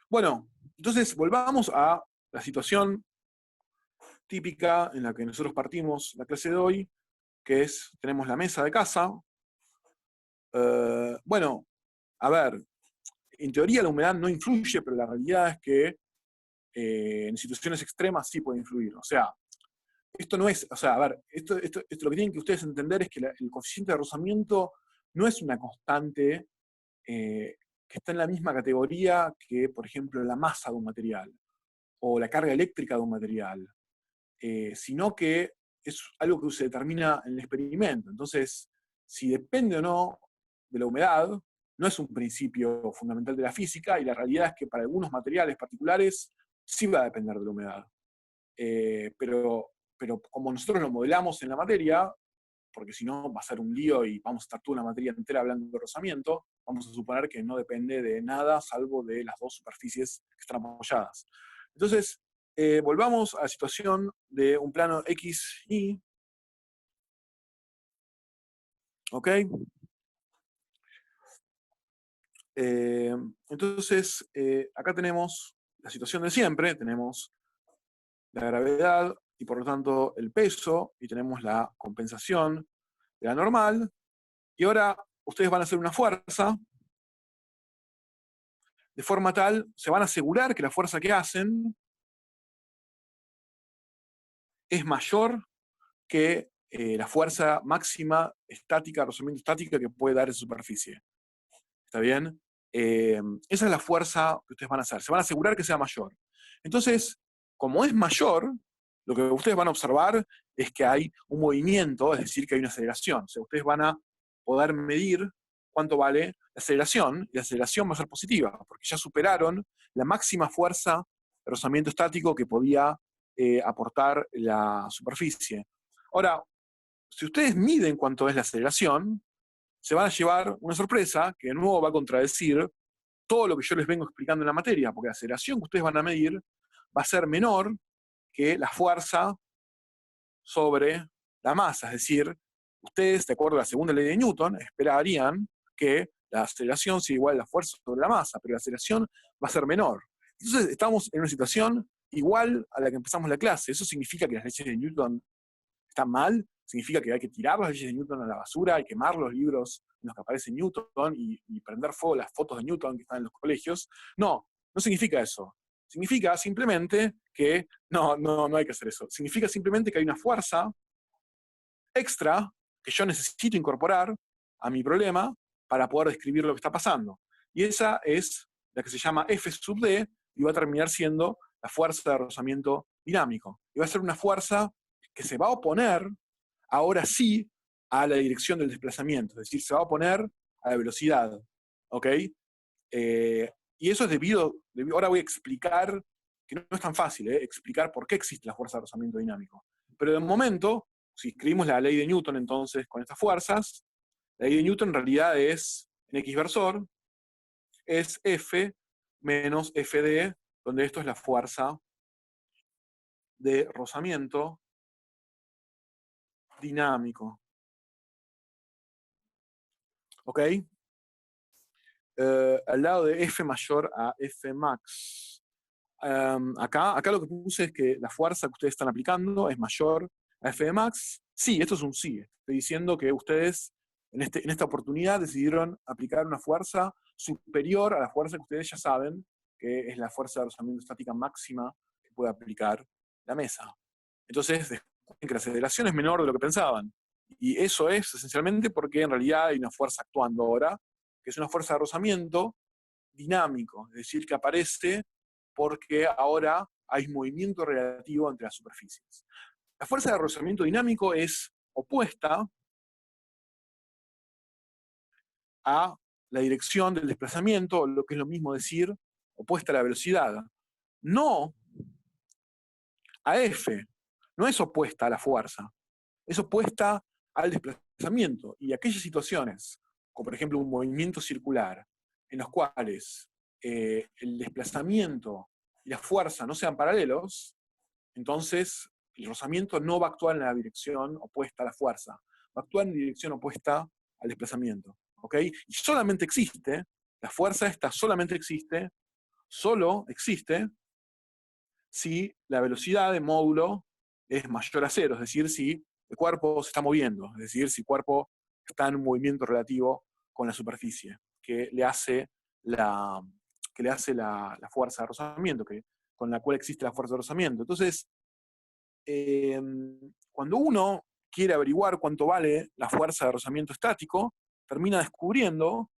Bueno, entonces volvamos a la situación típica en la que nosotros partimos la clase de hoy, que es, tenemos la mesa de casa. Bueno, a ver, en teoría la humedad no influye, pero la realidad es que en situaciones extremas sí puede influir. O sea, esto no es, o sea, a ver, esto lo que tienen que ustedes entender es que el coeficiente de rozamiento no es una constante que está en la misma categoría que, por ejemplo, la masa de un material o la carga eléctrica de un material, sino que es algo que se determina en el experimento. Entonces, si depende o no de la humedad, no es un principio fundamental de la física, y la realidad es que para algunos materiales particulares sí va a depender de la humedad. Pero como nosotros lo modelamos en la materia, porque si no va a ser un lío y vamos a estar toda una materia entera hablando de rozamiento, vamos a suponer que no depende de nada salvo de las dos superficies que están apoyadas. Entonces, volvamos a la situación de un plano XY, ¿ok? Entonces, acá tenemos la situación de siempre, tenemos la gravedad y por lo tanto el peso, y tenemos la compensación de la normal, y ahora ustedes van a hacer una fuerza, de forma tal, se van a asegurar que la fuerza que hacen es mayor que la fuerza máxima estática, rozamiento estática que puede dar esa superficie. ¿Está bien? Esa es la fuerza que ustedes van a hacer. Se van a asegurar que sea mayor. Entonces, como es mayor, lo que ustedes van a observar es que hay un movimiento, es decir, que hay una aceleración. O sea, ustedes van a poder medir cuánto vale la aceleración, y la aceleración va a ser positiva, porque ya superaron la máxima fuerza de rozamiento estático que podía aportar la superficie. Ahora, si ustedes miden cuánto es la aceleración, se van a llevar una sorpresa que de nuevo va a contradecir todo lo que yo les vengo explicando en la materia, porque la aceleración que ustedes van a medir va a ser menor que la fuerza sobre la masa. Es decir, ustedes, de acuerdo a la segunda ley de Newton, esperarían que la aceleración sea igual a la fuerza sobre la masa, pero la aceleración va a ser menor. Entonces estamos en una situación igual a la que empezamos la clase. Eso significa que las leyes de Newton están mal, significa que hay que tirar las leyes de Newton a la basura, hay que quemar los libros en los que aparece Newton y prender fuego las fotos de Newton que están en los colegios. No, no significa eso. Significa simplemente que no hay que hacer eso. Significa simplemente que hay una fuerza extra que yo necesito incorporar a mi problema para poder describir lo que está pasando. Y esa es la que se llama F sub D, y va a terminar siendo la fuerza de rozamiento dinámico. Y va a ser una fuerza que se va a oponer, ahora sí, a la dirección del desplazamiento. Es decir, se va a oponer a la velocidad. ¿Ok? Y eso es ahora voy a explicar, que no es tan fácil, explicar por qué existe la fuerza de rozamiento dinámico. Pero de momento, si escribimos la ley de Newton entonces con estas fuerzas, la ley de Newton en realidad es, en X versor, es F menos Fd, donde esto es la fuerza de rozamiento dinámico. ¿Ok? Al lado de F mayor a F max. Acá lo que puse es que la fuerza que ustedes están aplicando es mayor a F de max. Sí, esto es un sí. Estoy diciendo que ustedes en esta oportunidad decidieron aplicar una fuerza superior a la fuerza que ustedes ya saben, que es la fuerza de rozamiento estática máxima que puede aplicar la mesa. Entonces, descubren que la aceleración es menor de lo que pensaban. Y eso es esencialmente porque en realidad hay una fuerza actuando ahora, que es una fuerza de rozamiento dinámico, es decir, que aparece porque ahora hay movimiento relativo entre las superficies. La fuerza de rozamiento dinámico es opuesta a la dirección del desplazamiento, lo que es lo mismo decir, opuesta a la velocidad. No a F, no es opuesta a la fuerza, es opuesta al desplazamiento. Y aquellas situaciones, como por ejemplo un movimiento circular, en los cuales el desplazamiento y la fuerza no sean paralelos, entonces el rozamiento no va a actuar en la dirección opuesta a la fuerza, va a actuar en dirección opuesta al desplazamiento. ¿Ok? Y solamente existe, la fuerza esta solamente existe, solo existe si la velocidad de módulo es mayor a cero, es decir, si el cuerpo se está moviendo, es decir, si el cuerpo está en un movimiento relativo con la superficie, que le hace la, la fuerza de rozamiento, con la cual existe la fuerza de rozamiento. Entonces, eh, cuando uno quiere averiguar cuánto vale la fuerza de rozamiento estático, termina descubriendo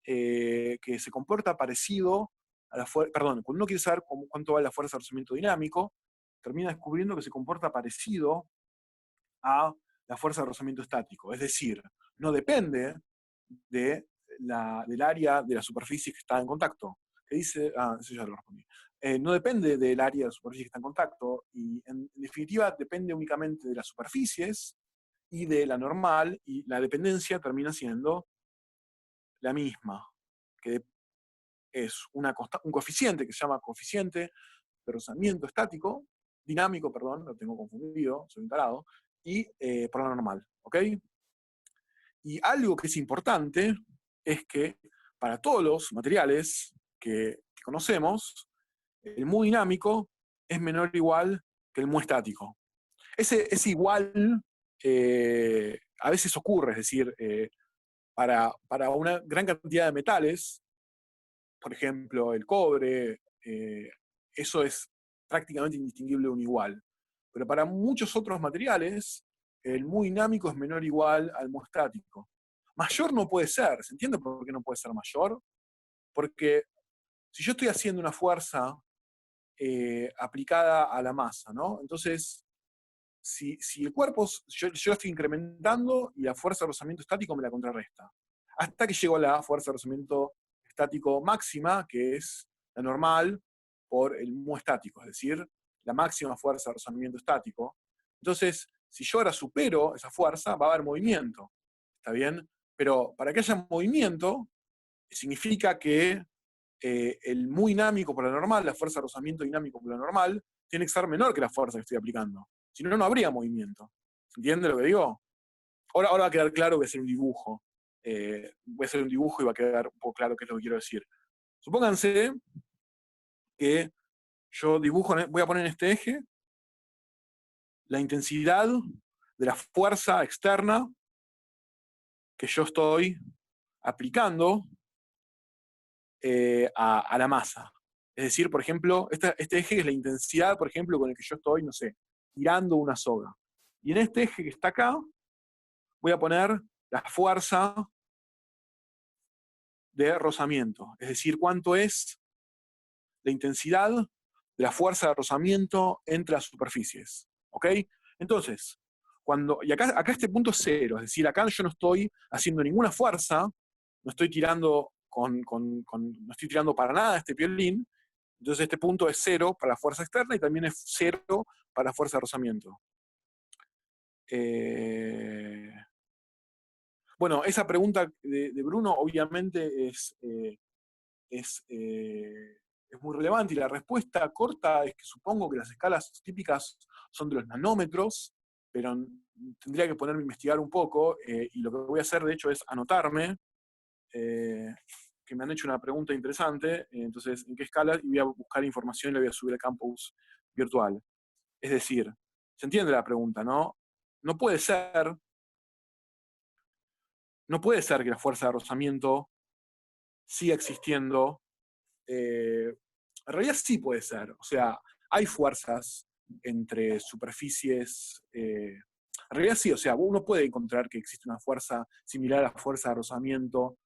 que se comporta parecido a la fuerza, perdón, cuando uno quiere saber cuánto vale la fuerza de rozamiento dinámico, termina descubriendo que se comporta parecido a la fuerza de rozamiento estático. Es decir, no depende del área de la superficie que está en contacto. Que dice, eso ya lo respondí. No depende del área de la superficie que está en contacto, y en definitiva depende únicamente de las superficies y de la normal, y la dependencia termina siendo la misma, que es un coeficiente que se llama coeficiente de rozamiento estático, dinámico, perdón, lo tengo confundido, soy un tarado, y por la normal, ¿ok? Y algo que es importante es que para todos los materiales que conocemos, el mu dinámico es menor o igual que el mu estático. Ese igual a veces ocurre, es decir, para una gran cantidad de metales, por ejemplo, el cobre, eso es prácticamente indistinguible de un igual. Pero para muchos otros materiales, el mu dinámico es menor o igual al mu estático. Mayor no puede ser. ¿Se entiende por qué no puede ser mayor? Porque si yo estoy haciendo una fuerza aplicada a la masa, ¿no? Entonces, si el cuerpo, yo estoy incrementando y la fuerza de rozamiento estático me la contrarresta. Hasta que llego a la fuerza de rozamiento estático máxima, que es la normal por el mu estático, es decir, la máxima fuerza de rozamiento estático. Entonces, si yo ahora supero esa fuerza, va a haber movimiento. ¿Está bien? Pero para que haya movimiento, significa que el mu dinámico por la normal, la fuerza de rozamiento dinámico por la normal, tiene que ser menor que la fuerza que estoy aplicando. Si no, no habría movimiento. ¿Se entiende lo que digo? Ahora va a quedar claro, voy a hacer un dibujo. Voy a hacer un dibujo y va a quedar un poco claro qué es lo que quiero decir. Supónganse que yo dibujo, voy a poner en este eje la intensidad de la fuerza externa que yo estoy aplicando a la masa. Es decir, por ejemplo, este eje es la intensidad, por ejemplo, con el que yo estoy, no sé, tirando una soga. Y en este eje que está acá, voy a poner la fuerza de rozamiento. Es decir, cuánto es la intensidad de la fuerza de rozamiento entre las superficies. ¿Ok? Entonces, y acá este punto es cero, es decir, acá yo no estoy haciendo ninguna fuerza, no estoy tirando no estoy tirando para nada este violín, entonces este punto es cero para la fuerza externa y también es cero para la fuerza de rozamiento. Bueno, esa pregunta de Bruno obviamente es, es muy relevante, y la respuesta corta es que supongo que las escalas típicas son de los nanómetros, pero tendría que ponerme a investigar un poco, y lo que voy a hacer de hecho es anotarme, que me han hecho una pregunta interesante, entonces en qué escala, y voy a buscar información y la voy a subir al campus virtual. Es decir, se entiende la pregunta, ¿no? No puede ser, no puede ser que la fuerza de rozamiento siga existiendo. En realidad sí puede ser. O sea, hay fuerzas entre superficies. En realidad sí, o sea, uno puede encontrar que existe una fuerza similar a la fuerza de rozamiento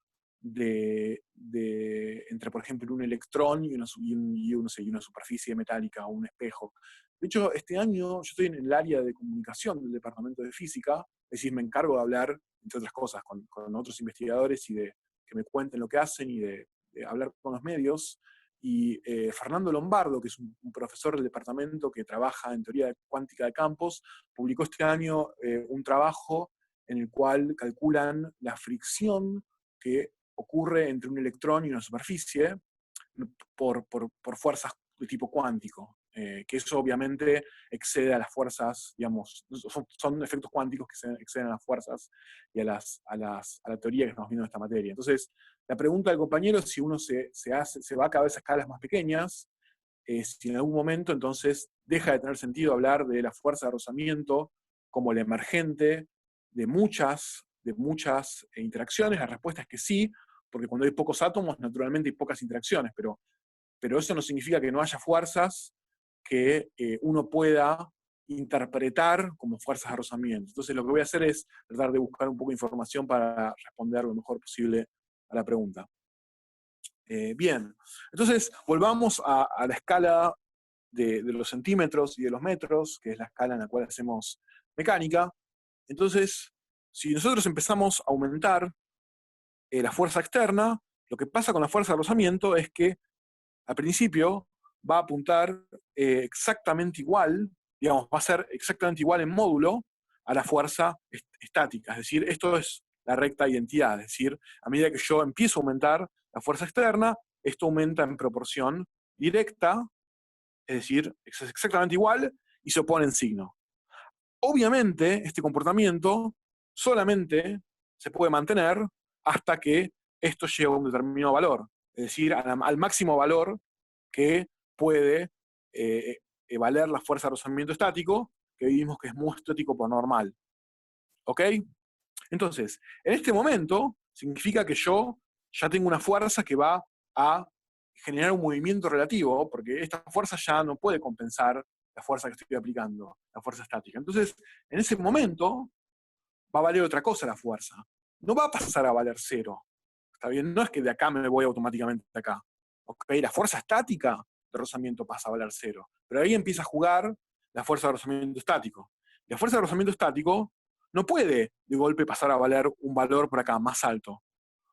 entre, por ejemplo, un electrón y una superficie metálica o un espejo. De hecho, este año yo estoy en el área de comunicación del Departamento de Física, es decir, me encargo de hablar, entre otras cosas, con otros investigadores y de que me cuenten lo que hacen y de hablar con los medios. Y Fernando Lombardo, que es un profesor del departamento que trabaja en teoría cuántica de campos, publicó este año un trabajo en el cual calculan la fricción que ocurre entre un electrón y una superficie por fuerzas de tipo cuántico, que eso obviamente excede a las fuerzas, digamos, son efectos cuánticos que exceden a las fuerzas y a la teoría que estamos viendo en esta materia. Entonces, la pregunta del compañero es si uno se va cada vez a escalas más pequeñas, si en algún momento entonces deja de tener sentido hablar de la fuerza de rozamiento como la emergente de muchas interacciones. La respuesta es que sí, porque cuando hay pocos átomos, naturalmente hay pocas interacciones, pero eso no significa que no haya fuerzas que uno pueda interpretar como fuerzas de rozamiento. Entonces lo que voy a hacer es tratar de buscar un poco de información para responder lo mejor posible a la pregunta. Bien, entonces volvamos a la escala de los centímetros y de los metros, que es la escala en la cual hacemos mecánica. Entonces, si nosotros empezamos a aumentar la fuerza externa, lo que pasa con la fuerza de rozamiento es que al principio va a apuntar exactamente igual, digamos, va a ser exactamente igual en módulo a la fuerza estática. Es decir, esto es la recta identidad. Es decir, a medida que yo empiezo a aumentar la fuerza externa, esto aumenta en proporción directa, es decir, es exactamente igual y se opone en signo. Obviamente, este comportamiento solamente se puede mantener hasta que esto llegue a un determinado valor, es decir, al máximo valor que puede valer la fuerza de rozamiento estático, que vimos que es mu estático por normal. ¿Ok? Entonces, en este momento, significa que yo ya tengo una fuerza que va a generar un movimiento relativo, porque esta fuerza ya no puede compensar la fuerza que estoy aplicando, la fuerza estática. Entonces, en ese momento, va a valer otra cosa la fuerza. No va a pasar a valer cero. ¿Está bien? No es que de acá me voy automáticamente de acá. Okay, la fuerza estática de rozamiento pasa a valer cero. Pero ahí empieza a jugar la fuerza de rozamiento estático. La fuerza de rozamiento estático no puede de golpe pasar a valer un valor por acá más alto.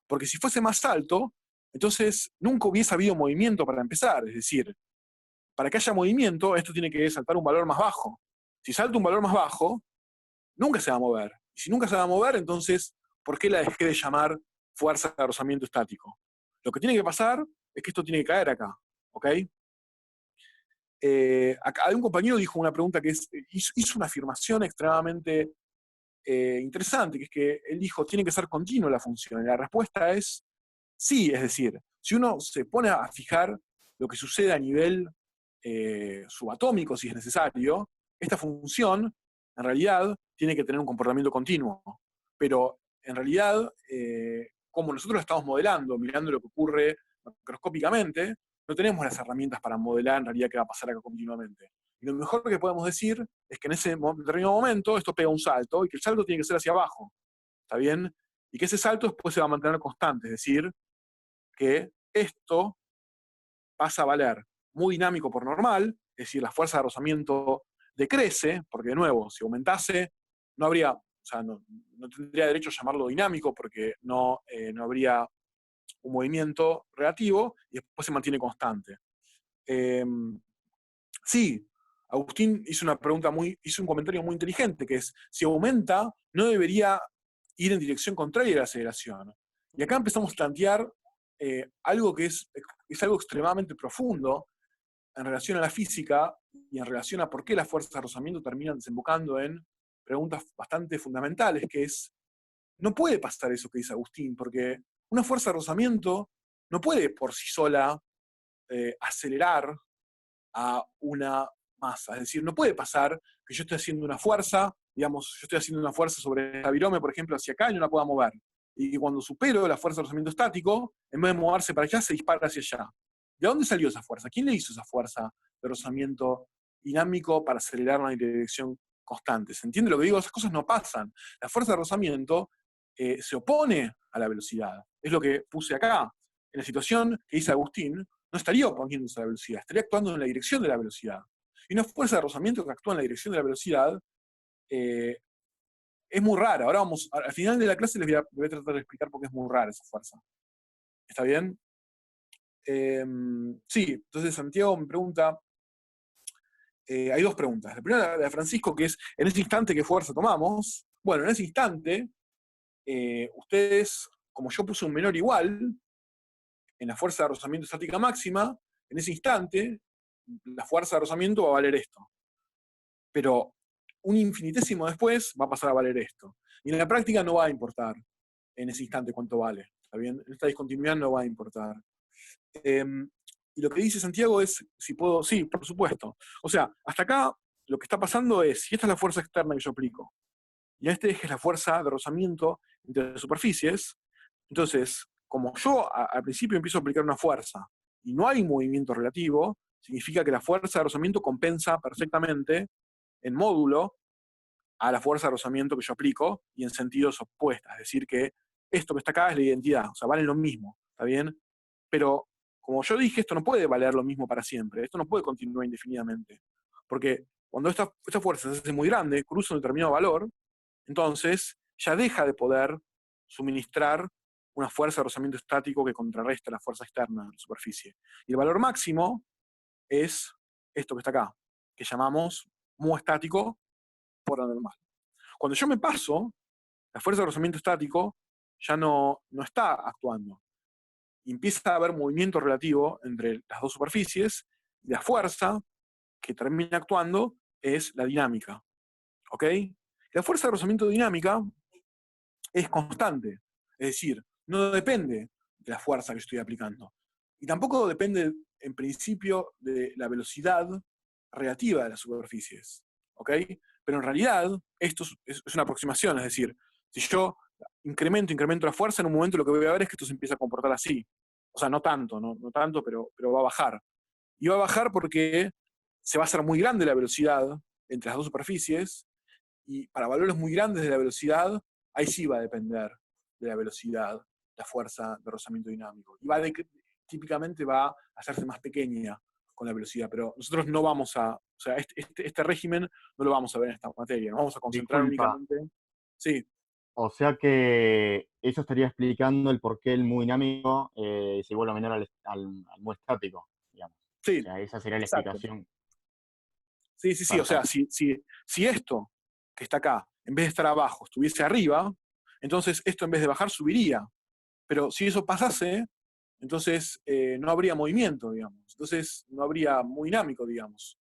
Porque si fuese más alto, entonces nunca hubiese habido movimiento para empezar. Es decir, para que haya movimiento, esto tiene que saltar un valor más bajo. Si salta un valor más bajo, nunca se va a mover. Y si nunca se va a mover, entonces, ¿por qué la dejé de llamar fuerza de rozamiento estático? Lo que tiene que pasar es que esto tiene que caer acá. ¿Ok? Acá un compañero dijo una pregunta que hizo una afirmación extremadamente interesante, que es que él dijo, tiene que ser continua la función. Y la respuesta es sí, es decir, si uno se pone a fijar lo que sucede a nivel subatómico, si es necesario, esta función, en realidad, tiene que tener un comportamiento continuo. Pero, en realidad, como nosotros lo estamos modelando, mirando lo que ocurre macroscópicamente, no tenemos las herramientas para modelar en realidad qué va a pasar acá continuamente. Y lo mejor que podemos decir es que en ese determinado momento esto pega un salto y que el salto tiene que ser hacia abajo. ¿Está bien? Y que ese salto después se va a mantener constante, es decir, que esto pasa a valer muy dinámico por normal, es decir, la fuerza de rozamiento decrece, porque de nuevo, si aumentase, no habría, o sea, no tendría derecho a llamarlo dinámico, porque no habría un movimiento relativo, y después se mantiene constante. Sí, Agustín hizo un comentario muy inteligente, que es, si aumenta, no debería ir en dirección contraria a la aceleración. Y acá empezamos a plantear algo que es algo extremadamente profundo en relación a la física y en relación a por qué las fuerzas de rozamiento terminan desembocando en preguntas bastante fundamentales, que es, no puede pasar eso que dice Agustín, porque una fuerza de rozamiento no puede por sí sola acelerar a una masa. Es decir, no puede pasar que yo esté haciendo una fuerza, digamos, yo estoy haciendo una fuerza sobre el virome, por ejemplo, hacia acá y no la pueda mover. Y cuando supero la fuerza de rozamiento estático, en vez de moverse para allá, se dispara hacia allá. ¿De dónde salió esa fuerza? ¿Quién le hizo esa fuerza de rozamiento dinámico para acelerar una dirección constante? ¿Se entiende lo que digo? Esas cosas no pasan. La fuerza de rozamiento se opone a la velocidad. Es lo que puse acá. En la situación que dice Agustín, no estaría oponiéndose a la velocidad, estaría actuando en la dirección de la velocidad. Y una fuerza de rozamiento que actúa en la dirección de la velocidad es muy rara. Ahora al final de la clase voy a tratar de explicar por qué es muy rara esa fuerza. ¿Está bien? Sí, entonces Santiago me pregunta, hay dos preguntas. La primera, la de Francisco, que es, en ese instante, ¿qué fuerza tomamos? Bueno, en ese instante, ustedes, como yo puse un menor igual, en la fuerza de rozamiento estática máxima, en ese instante, la fuerza de rozamiento va a valer esto. Pero un infinitésimo después va a pasar a valer esto. Y en la práctica no va a importar en ese instante cuánto vale. ¿Está bien? En esta discontinuidad no va a importar. Y lo que dice Santiago es, si puedo, sí, por supuesto. O sea, hasta acá lo que está pasando es, si esta es la fuerza externa que yo aplico, y este eje es la fuerza de rozamiento entre las superficies, entonces, como yo al principio empiezo a aplicar una fuerza y no hay movimiento relativo, significa que la fuerza de rozamiento compensa perfectamente en módulo a la fuerza de rozamiento que yo aplico y en sentidos opuestos. Es decir, que esto que está acá es la identidad, o sea, valen lo mismo, ¿está bien? Pero, como yo dije, esto no puede valer lo mismo para siempre, esto no puede continuar indefinidamente. Porque cuando esta fuerza se hace muy grande, cruza un determinado valor, entonces ya deja de poder suministrar una fuerza de rozamiento estático que contrarresta la fuerza externa de la superficie. Y el valor máximo es esto que está acá, que llamamos mu estático por anormal. Cuando yo me paso, la fuerza de rozamiento estático ya no está actuando. Y empieza a haber movimiento relativo entre las dos superficies, y la fuerza que termina actuando es la dinámica. ¿Ok? La fuerza de rozamiento dinámica es constante. Es decir, no depende de la fuerza que estoy aplicando. Y tampoco depende, en principio, de la velocidad relativa de las superficies. ¿Ok? Pero en realidad, esto es una aproximación. Es decir, si yo incremento la fuerza, en un momento lo que voy a ver es que esto se empieza a comportar así. O sea, no tanto, no tanto, pero va a bajar. Y va a bajar porque se va a hacer muy grande la velocidad entre las dos superficies, y para valores muy grandes de la velocidad, ahí sí va a depender de la velocidad, la fuerza de rozamiento dinámico. Y típicamente va a hacerse más pequeña con la velocidad, pero nosotros no vamos a, o sea, este régimen no lo vamos a ver en esta materia, nos vamos a concentrar Disculpa, únicamente. Sí, o sea que eso estaría explicando el por qué el muy dinámico es igual o menor al muy estático, digamos. O sí, sea, esa sería la exacto. explicación Sí, o sea, perfecta. si esto que está acá, en vez de estar abajo, estuviese arriba, entonces esto en vez de bajar subiría. Pero si eso pasase, entonces no habría movimiento, digamos. Entonces no habría muy dinámico, digamos.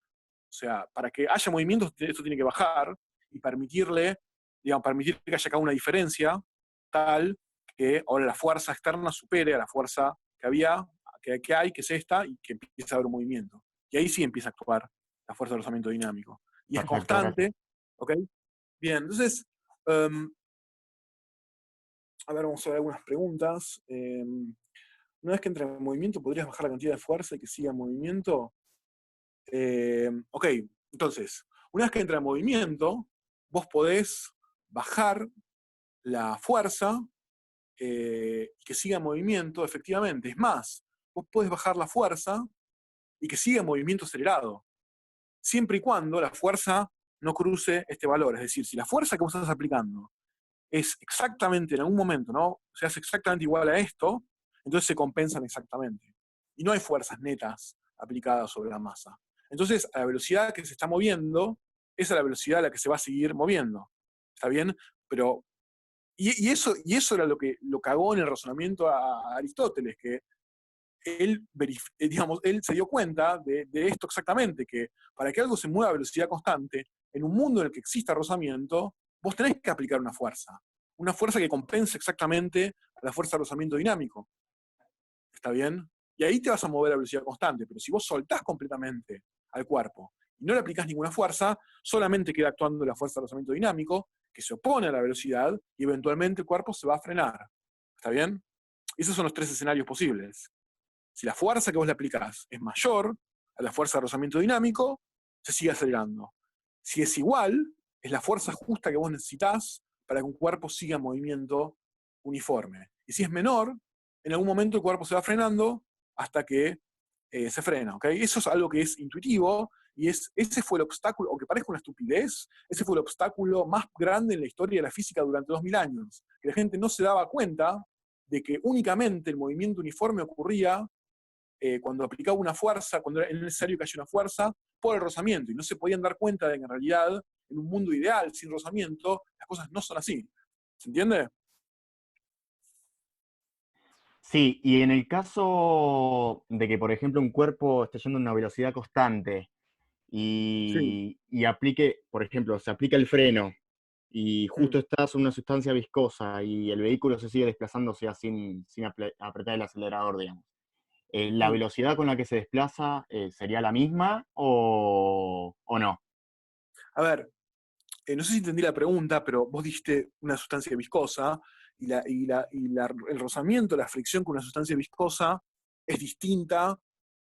O sea, para que haya movimiento, esto tiene que bajar y permitir que haya acá una diferencia tal que ahora la fuerza externa supere a la fuerza que había, que hay, que es esta, y que empieza a haber un movimiento. Y ahí sí empieza a actuar la fuerza de rozamiento dinámico. Y es Perfecto, gracias. constante, ¿ok? Bien, entonces, um, a ver, vamos a ver algunas preguntas. Una vez que entra en movimiento, ¿podrías bajar la cantidad de fuerza y que siga en movimiento? Ok, entonces, una vez que entra en movimiento, vos podés bajar la fuerza y que siga en movimiento, efectivamente. Es más, vos podés bajar la fuerza y que siga en movimiento acelerado, siempre y cuando la fuerza no cruce este valor. Es decir, si la fuerza que vos estás aplicando es exactamente en algún momento, ¿no? Se hace exactamente igual a esto, entonces se compensan exactamente. Y no hay fuerzas netas aplicadas sobre la masa. Entonces, a la velocidad que se está moviendo, esa es la velocidad a la que se va a seguir moviendo. ¿Está bien? Pero, y eso era lo cagó en el razonamiento a Aristóteles, que él se dio cuenta de esto exactamente, que para que algo se mueva a velocidad constante, en un mundo en el que exista rozamiento, vos tenés que aplicar una fuerza que compense exactamente a la fuerza de rozamiento dinámico. ¿Está bien? Y ahí te vas a mover a velocidad constante, pero si vos soltás completamente al cuerpo y no le aplicás ninguna fuerza, solamente queda actuando la fuerza de rozamiento dinámico, que se opone a la velocidad, y eventualmente el cuerpo se va a frenar. ¿Está bien? Esos son los tres escenarios posibles. Si la fuerza que vos le aplicás es mayor a la fuerza de rozamiento dinámico, se sigue acelerando. Si es igual, es la fuerza justa que vos necesitas para que un cuerpo siga en movimiento uniforme. Y si es menor, en algún momento el cuerpo se va frenando hasta que se frena. ¿Okay? Eso es algo que es intuitivo, y ese fue el obstáculo, aunque parezca una estupidez, ese fue el obstáculo más grande en la historia de la física durante 2000 años. Que la gente no se daba cuenta de que únicamente el movimiento uniforme ocurría cuando aplicaba una fuerza, cuando era necesario que haya una fuerza, por el rozamiento, y no se podían dar cuenta de que en realidad, en un mundo ideal, sin rozamiento, las cosas no son así. ¿Se entiende? Sí, y en el caso de que, por ejemplo, un cuerpo esté yendo a una velocidad constante Sí. y aplique, por ejemplo, se aplica el freno y Mm. justo estás en una sustancia viscosa y el vehículo se sigue desplazándose sin apretar el acelerador, digamos. ¿La Mm. velocidad con la que se desplaza sería la misma o no? A ver, no sé si entendí la pregunta, pero vos dijiste una sustancia viscosa el rozamiento, la fricción con una sustancia viscosa es distinta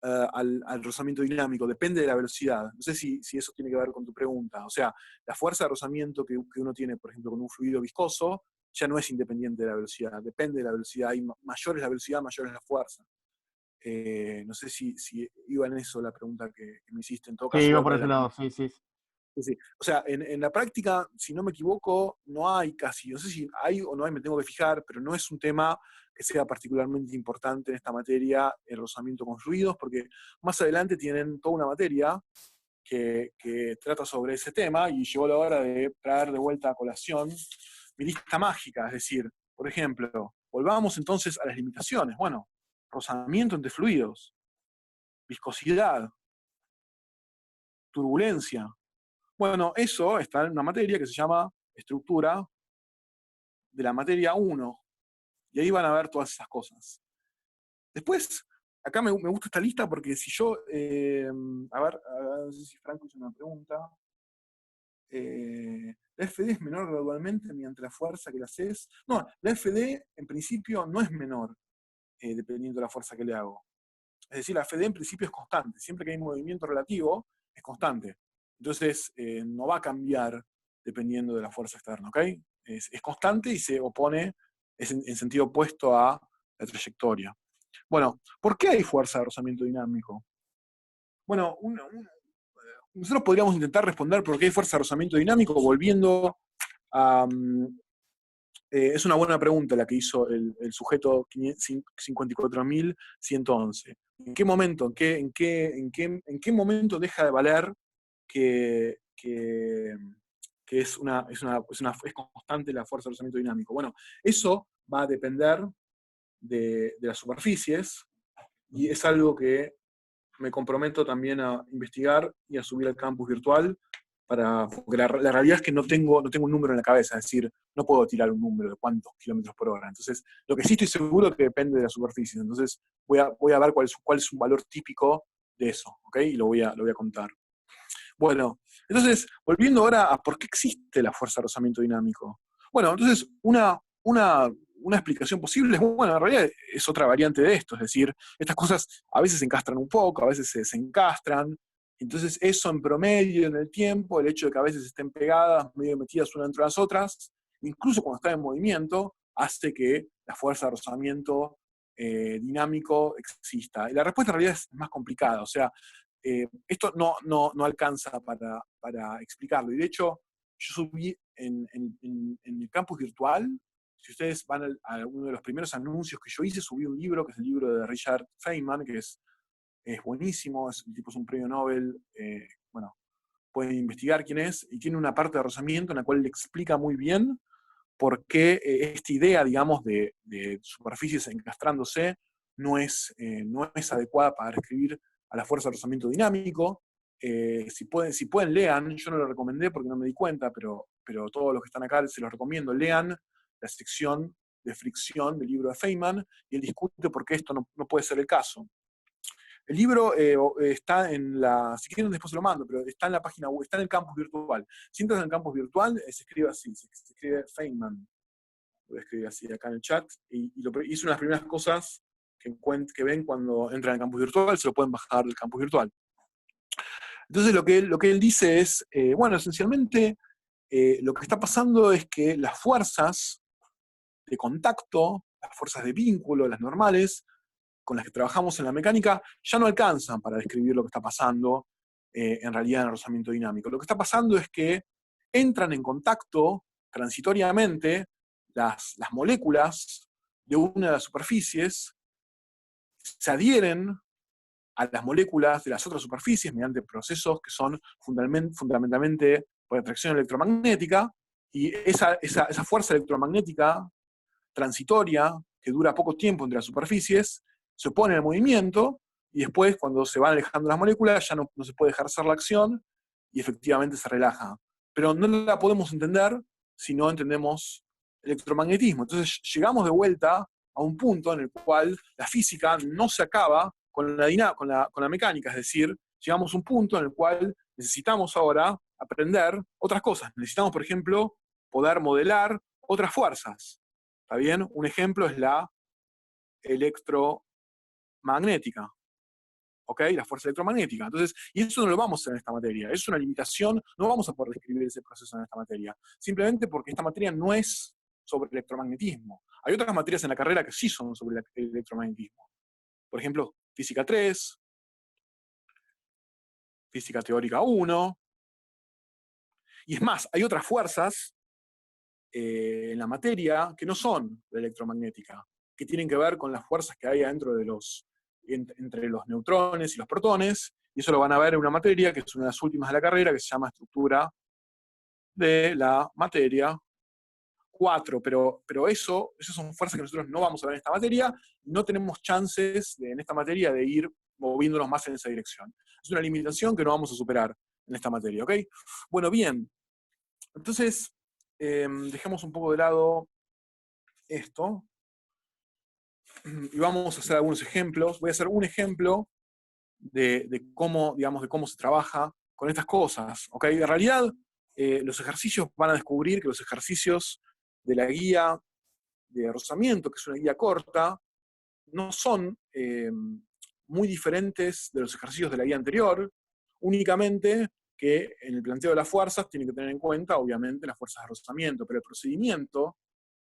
al rozamiento dinámico, depende de la velocidad. No sé si eso tiene que ver con tu pregunta. O sea, la fuerza de rozamiento que uno tiene, por ejemplo, con un fluido viscoso, ya no es independiente de la velocidad, depende de la velocidad. Y mayor es la velocidad, mayor es la fuerza. No sé si iba en eso la pregunta que me hiciste. En todo Sí, caso, iba igual por vale ese la lado, pena. sí, sí. Sí, sí. O sea, en la práctica, si no me equivoco, no hay casi, no sé si hay o no hay, me tengo que fijar, pero no es un tema que sea particularmente importante en esta materia, el rozamiento con fluidos, porque más adelante tienen toda una materia que trata sobre ese tema y llegó la hora de traer de vuelta a colación mi lista mágica, es decir, por ejemplo, volvamos entonces a las limitaciones. Bueno, rozamiento entre fluidos, viscosidad, turbulencia. Bueno, eso está en una materia que se llama estructura de la materia 1, y ahí van a ver todas esas cosas. Después, acá me gusta esta lista porque si yo, a ver, no sé si Franco hizo una pregunta. La FD es menor gradualmente mediante la fuerza que le haces. No, la FD en principio no es menor dependiendo de la fuerza que le hago. Es decir, la FD en principio es constante. Siempre que hay movimiento relativo, es constante. Entonces, no va a cambiar dependiendo de la fuerza externa, ¿ok? Es constante y se opone, es en sentido opuesto a la trayectoria. Bueno, ¿por qué hay fuerza de rozamiento dinámico? Bueno, nosotros podríamos intentar responder por qué hay fuerza de rozamiento dinámico volviendo a... es una buena pregunta la que hizo el sujeto 54.111. ¿En qué momento, en qué momento deja de valer que, que, que es constante la fuerza de rozamiento dinámico? Bueno, eso va a depender de las superficies y es algo que me comprometo también a investigar y a subir al campus virtual, porque la realidad es que no tengo un número en la cabeza, es decir, no puedo tirar un número de cuántos kilómetros por hora. Entonces, lo que sí estoy seguro es que depende de la superficie. Entonces, voy a ver cuál es un valor típico de eso, ¿ok? Y lo voy a contar. Bueno, entonces, volviendo ahora a por qué existe la fuerza de rozamiento dinámico. Bueno, entonces, una explicación posible es, bueno, en realidad es otra variante de esto, es decir, estas cosas a veces se encastran un poco, a veces se desencastran, entonces eso en promedio en el tiempo, el hecho de que a veces estén pegadas, medio metidas una entre las otras, incluso cuando están en movimiento, hace que la fuerza de rozamiento dinámico exista. Y la respuesta en realidad es más complicada, o sea, esto no alcanza para explicarlo. Y de hecho, yo subí en el campus virtual, si ustedes van a uno de los primeros anuncios que yo hice, subí un libro, que es el libro de Richard Feynman, que es buenísimo, el tipo es un premio Nobel, bueno, pueden investigar quién es, y tiene una parte de rozamiento en la cual le explica muy bien por qué esta idea, digamos, de superficies encastrándose no es adecuada para describir a la fuerza de rozamiento dinámico. Si pueden, lean, yo no lo recomendé porque no me di cuenta, pero todos los que están acá se los recomiendo, lean la sección de fricción del libro de Feynman, y él discute por qué esto no puede ser el caso. El libro está si quieren después se lo mando, pero está en la página web, está en el campus virtual. Si entras en el campus virtual, se escribe así, se escribe Feynman, lo escribí así acá en el chat, y es una de las primeras cosas que ven cuando entran al campus virtual, se lo pueden bajar del campus virtual. Entonces lo que él dice es, bueno, esencialmente lo que está pasando es que las fuerzas de contacto, las fuerzas de vínculo, las normales, con las que trabajamos en la mecánica, ya no alcanzan para describir lo que está pasando en realidad en el rozamiento dinámico. Lo que está pasando es que entran en contacto transitoriamente las moléculas de una de las superficies, se adhieren a las moléculas de las otras superficies mediante procesos que son fundamentalmente por atracción electromagnética, y esa fuerza electromagnética transitoria, que dura poco tiempo entre las superficies, se opone al movimiento, y después, cuando se van alejando las moléculas, ya no se puede ejercer la acción, y efectivamente se relaja. Pero no la podemos entender si no entendemos electromagnetismo. Entonces llegamos de vuelta a un punto en el cual la física no se acaba con la mecánica, es decir, llegamos a un punto en el cual necesitamos ahora aprender otras cosas. Necesitamos, por ejemplo, poder modelar otras fuerzas. ¿Está bien? Un ejemplo es la electromagnética. ¿Ok? La fuerza electromagnética. Entonces, y eso no lo vamos a hacer en esta materia. Es una limitación, no vamos a poder describir ese proceso en esta materia. Simplemente porque esta materia no es sobre electromagnetismo. Hay otras materias en la carrera que sí son sobre el electromagnetismo. Por ejemplo, física 3, física teórica 1. Y es más, hay otras fuerzas en la materia que no son la electromagnética, que tienen que ver con las fuerzas que hay adentro de entre los neutrones y los protones, y eso lo van a ver en una materia que es una de las últimas de la carrera, que se llama estructura de la materia 4, pero esas son fuerzas que nosotros no vamos a ver en esta materia, no tenemos chances en esta materia de ir moviéndonos más en esa dirección. Es una limitación que no vamos a superar en esta materia, ¿ok? Bueno, bien, entonces dejemos un poco de lado esto, y vamos a hacer algunos ejemplos. Voy a hacer un ejemplo de cómo, digamos, de cómo se trabaja con estas cosas. ¿Okay? En realidad, los ejercicios van a descubrir que los ejercicios de la guía de rozamiento, que es una guía corta, no son muy diferentes de los ejercicios de la guía anterior, únicamente que en el planteo de las fuerzas tienen que tener en cuenta, obviamente, las fuerzas de rozamiento, pero el procedimiento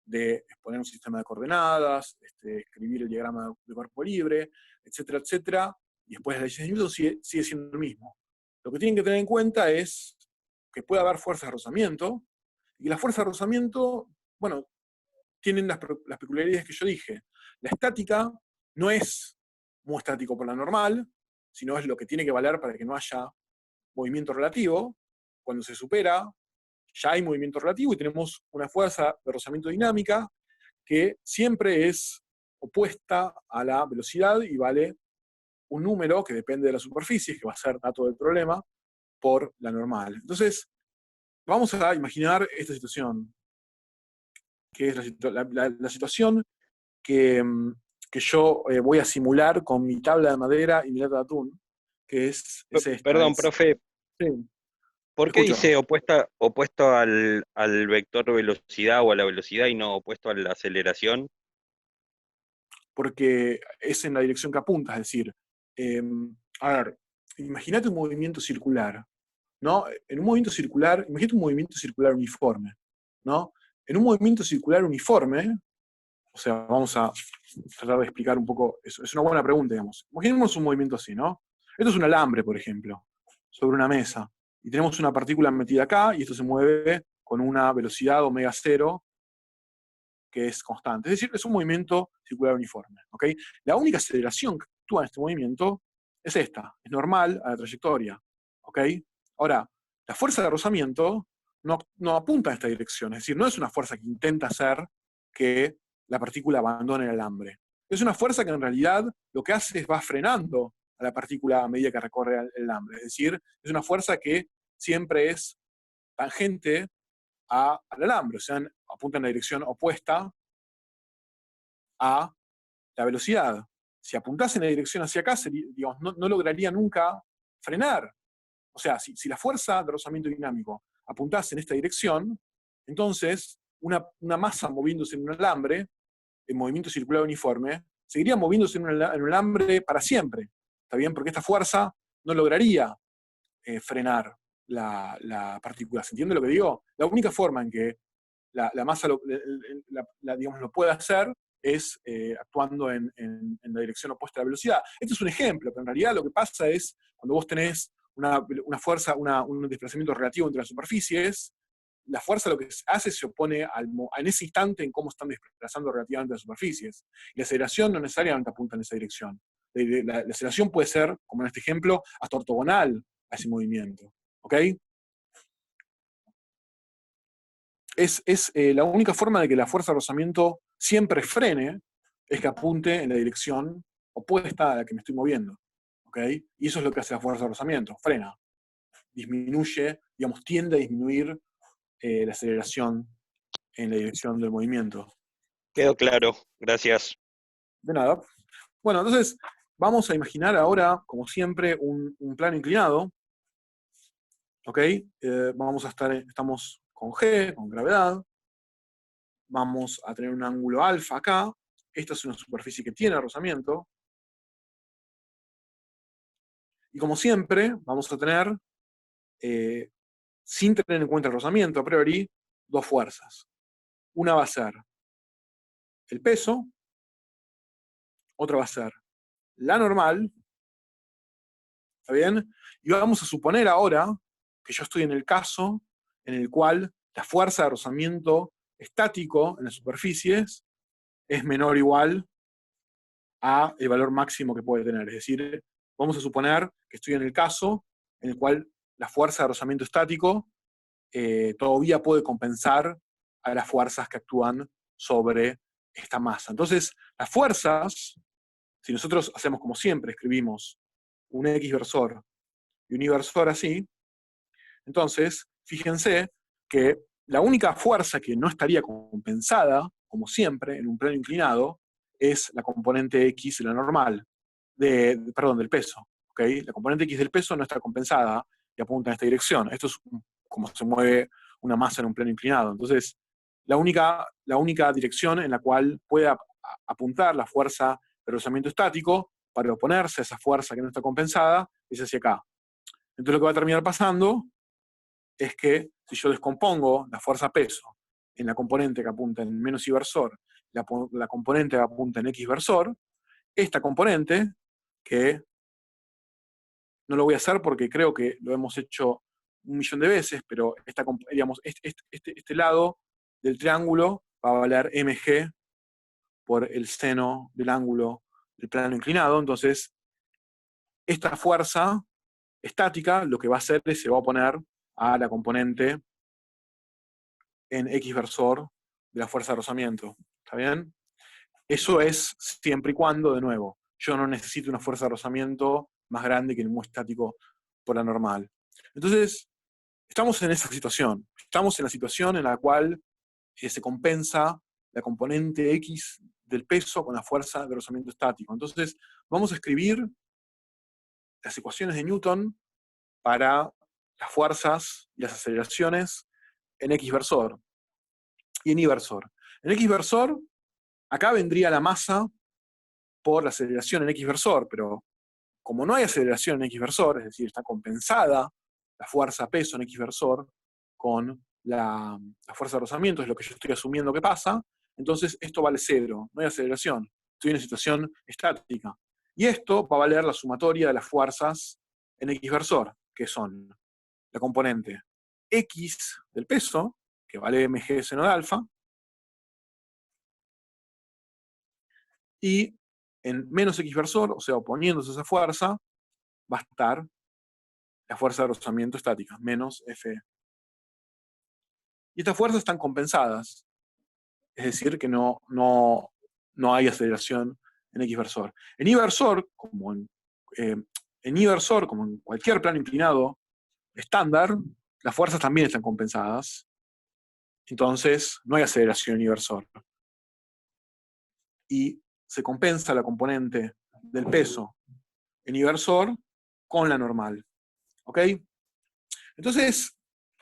de exponer un sistema de coordenadas, escribir el diagrama de cuerpo libre, etcétera, etcétera, y después la ley de Newton sigue siendo el mismo. Lo que tienen que tener en cuenta es que puede haber fuerzas de rozamiento, y las fuerzas de rozamiento, bueno, tienen las peculiaridades que yo dije. La estática no es muy estático por la normal, sino es lo que tiene que valer para que no haya movimiento relativo. Cuando se supera, ya hay movimiento relativo y tenemos una fuerza de rozamiento dinámica que siempre es opuesta a la velocidad y vale un número que depende de la superficie, que va a ser dato del problema, por la normal. Entonces, vamos a imaginar esta situación, que es la situación que, que yo voy a simular con mi tabla de madera y mi lata de atún, que es esta. Perdón, profe, Sí, te ¿por qué escucho. dice opuesto al vector velocidad o a la velocidad y no opuesto a la aceleración? Porque es en la dirección que apunta, es decir, a ver, imagínate un movimiento circular, ¿no? En un movimiento circular, imagínate un movimiento circular uniforme, ¿no? En un movimiento circular uniforme, o sea, vamos a tratar de explicar un poco, es una buena pregunta, digamos. Imaginemos un movimiento así, ¿no? Esto es un alambre, por ejemplo, sobre una mesa, y tenemos una partícula metida acá, y esto se mueve con una velocidad omega cero, que es constante. Es decir, es un movimiento circular uniforme. ¿Okay? La única aceleración que actúa en este movimiento es esta, es normal a la trayectoria. ¿Okay? Ahora, la fuerza de rozamiento no apunta en esta dirección, es decir, no es una fuerza que intenta hacer que la partícula abandone el alambre. Es una fuerza que en realidad lo que hace es va frenando a la partícula a medida que recorre el alambre. Es decir, es una fuerza que siempre es tangente al alambre, o sea, apunta en la dirección opuesta a la velocidad. Si apuntase en la dirección hacia acá, digamos, no lograría nunca frenar. O sea, si la fuerza de rozamiento dinámico apuntase en esta dirección, entonces una masa moviéndose en un alambre, en movimiento circular uniforme, seguiría moviéndose en un alambre para siempre. ¿Está bien? Porque esta fuerza no lograría frenar la partícula. ¿Se entiende lo que digo? La única forma en que la masa digamos, lo puede hacer es actuando en la dirección opuesta a la velocidad. Este es un ejemplo, pero en realidad lo que pasa es, cuando vos tenés una fuerza, un desplazamiento relativo entre las superficies, la fuerza lo que hace se opone en ese instante en cómo están desplazando relativamente las superficies. Y la aceleración no necesariamente apunta en esa dirección. La aceleración puede ser, como en este ejemplo, hasta ortogonal a ese movimiento. ¿Ok? La única forma de que la fuerza de rozamiento siempre frene es que apunte en la dirección opuesta a la que me estoy moviendo. ¿Okay? Y eso es lo que hace la fuerza de rozamiento, frena, disminuye, digamos, tiende a disminuir la aceleración en la dirección del movimiento. Quedó claro, gracias. De nada. Bueno, entonces vamos a imaginar ahora, como siempre, un plano inclinado. ¿Ok? Estamos con G, con gravedad. Vamos a tener un ángulo alfa acá. Esta es una superficie que tiene rozamiento. Y como siempre, vamos a tener, sin tener en cuenta el rozamiento a priori, dos fuerzas. Una va a ser el peso, otra va a ser la normal, ¿está bien? Y vamos a suponer ahora que yo estoy en el caso en el cual la fuerza de rozamiento estático en las superficies es menor o igual a el valor máximo que puede tener. Es decir, vamos a suponer que estoy en el caso en el cual la fuerza de rozamiento estático todavía puede compensar a las fuerzas que actúan sobre esta masa. Entonces, las fuerzas, si nosotros hacemos como siempre, escribimos un X versor y un Y versor así, entonces, fíjense que la única fuerza que no estaría compensada, como siempre, en un plano inclinado, es la componente X, la normal, del peso. ¿Okay? La componente X del peso no está compensada y apunta en esta dirección. Esto es como se mueve una masa en un plano inclinado. Entonces, la única dirección en la cual puede apuntar la fuerza de rozamiento estático para oponerse a esa fuerza que no está compensada es hacia acá. Entonces, lo que va a terminar pasando es que si yo descompongo la fuerza peso en la componente que apunta en menos y versor, la componente que apunta en X versor, esta componente, que no lo voy a hacer porque creo que lo hemos hecho 1.000.000 de veces, pero digamos, este lado del triángulo va a valer mg por el seno del ángulo del plano inclinado. Entonces, esta fuerza estática lo que va a hacer es se va a oponer a la componente en X versor de la fuerza de rozamiento. ¿Está bien? Eso es siempre y cuando, de nuevo, yo no necesito una fuerza de rozamiento más grande que el mu estático por la normal. Entonces, estamos en esa situación. Estamos en la situación en la cual se compensa la componente X del peso con la fuerza de rozamiento estático. Entonces, vamos a escribir las ecuaciones de Newton para las fuerzas y las aceleraciones en X versor y en Y versor. En X versor, acá vendría la masa por la aceleración en X versor, pero como no hay aceleración en X versor, es decir, está compensada la fuerza peso en X versor con la fuerza de rozamiento, es lo que yo estoy asumiendo que pasa, entonces esto vale cero, no hay aceleración, estoy en una situación estática. Y esto va a valer la sumatoria de las fuerzas en X versor, que son la componente X del peso, que vale mg seno de alfa, y en menos X versor, o sea, oponiéndose a esa fuerza, va a estar la fuerza de rozamiento estática, menos F. Y estas fuerzas están compensadas, es decir, que no hay aceleración en X versor. En Y versor, en Y versor, como en cualquier plano inclinado estándar, las fuerzas también están compensadas. Entonces, no hay aceleración en Y versor. Y se compensa la componente del peso en Y versor con la normal. ¿Ok? Entonces,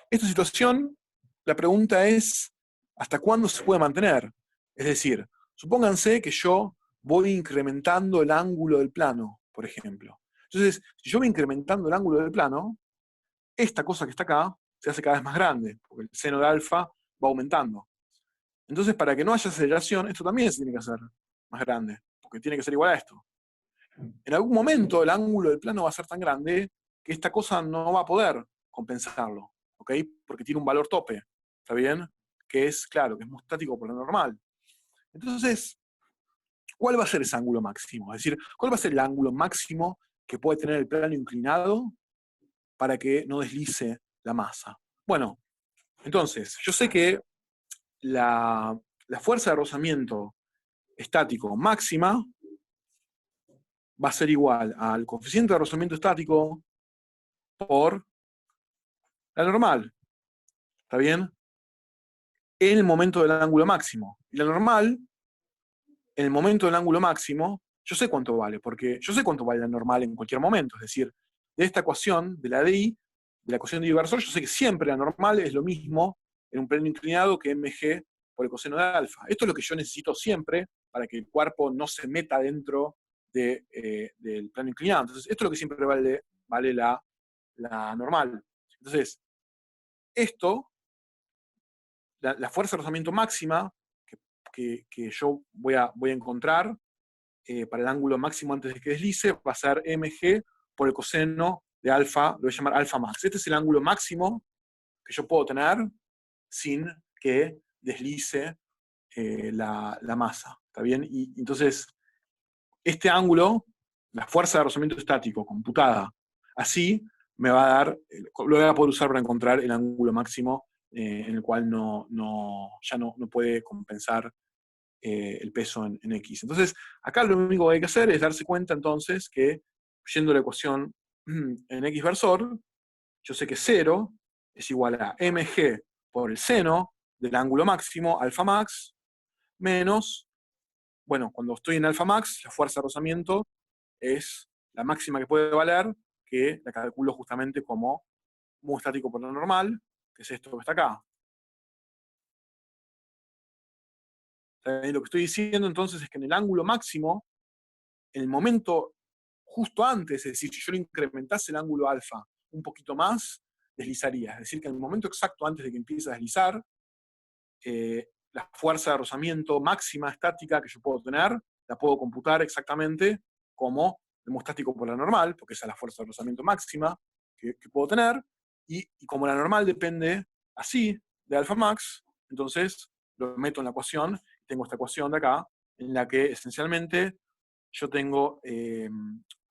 esta situación, la pregunta es, ¿hasta cuándo se puede mantener? Es decir, supónganse que yo voy incrementando el ángulo del plano, por ejemplo. Entonces, si yo voy incrementando el ángulo del plano, esta cosa que está acá se hace cada vez más grande, porque el seno de alfa va aumentando. Entonces, para que no haya aceleración, esto también se tiene que hacer más grande, porque tiene que ser igual a esto. En algún momento el ángulo del plano va a ser tan grande que esta cosa no va a poder compensarlo, ¿ok? Porque tiene un valor tope, ¿está bien? Que es, claro, que es muy estático por lo normal. Entonces, ¿cuál va a ser ese ángulo máximo? Es decir, ¿cuál va a ser el ángulo máximo que puede tener el plano inclinado para que no deslice la masa? Bueno, entonces, yo sé que la fuerza de rozamiento estático máxima va a ser igual al coeficiente de rozamiento estático por la normal, ¿está bien? En el momento del ángulo máximo. Y la normal en el momento del ángulo máximo, yo sé cuánto vale, porque yo sé cuánto vale la normal en cualquier momento. Es decir, de esta ecuación, de la DI, de la ecuación de inversor, yo sé que siempre la normal es lo mismo en un plano inclinado que mg por el coseno de alfa. Esto es lo que yo necesito siempre para que el cuerpo no se meta dentro del plano inclinado. Entonces, esto es lo que siempre vale la normal. Entonces, esto, la fuerza de rozamiento máxima que yo voy a encontrar para el ángulo máximo antes de que deslice, va a ser mg por el coseno de alfa, lo voy a llamar alfa max. Este es el ángulo máximo que yo puedo tener sin que deslice la masa. ¿Está bien? Y entonces, este ángulo, la fuerza de rozamiento estático computada así, me va a dar, lo voy a poder usar para encontrar el ángulo máximo en el cual ya no puede compensar el peso en X. Entonces, acá lo único que hay que hacer es darse cuenta entonces que, yendo a la ecuación en X versor, yo sé que 0 es igual a mg por el seno del ángulo máximo, alfa max, menos, bueno, cuando estoy en alfa max, la fuerza de rozamiento es la máxima que puede valer, que la calculo justamente como mu estático por la normal, que es esto que está acá. Lo que estoy diciendo entonces es que en el ángulo máximo, en el momento justo antes, es decir, si yo le incrementase el ángulo alfa un poquito más, deslizaría. Es decir, que en el momento exacto antes de que empiece a deslizar, la fuerza de rozamiento máxima estática que yo puedo tener, la puedo computar exactamente como hemostático por la normal, porque esa es la fuerza de rozamiento máxima que puedo tener, y como la normal depende así de alfa max, entonces lo meto en la ecuación, tengo esta ecuación de acá, en la que esencialmente yo tengo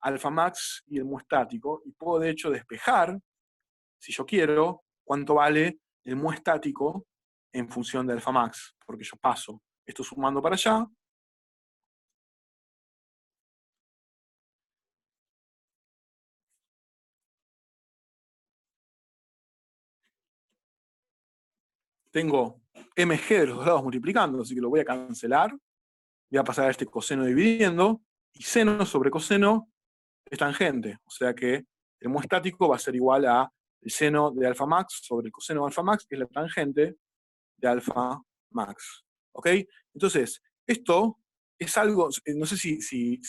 alfa max y el mu estático, y puedo de hecho despejar, si yo quiero, cuánto vale el mu estático en función de alfa max, porque yo paso esto sumando para allá, tengo mg de los dos lados multiplicando, así que lo voy a cancelar, voy a pasar a este coseno dividiendo, y seno sobre coseno es tangente, o sea que el mu estático va a ser igual a el seno de alfa max sobre el coseno de alfa max, que es la tangente de alfa max. ¿Ok? Entonces, esto es algo, no sé si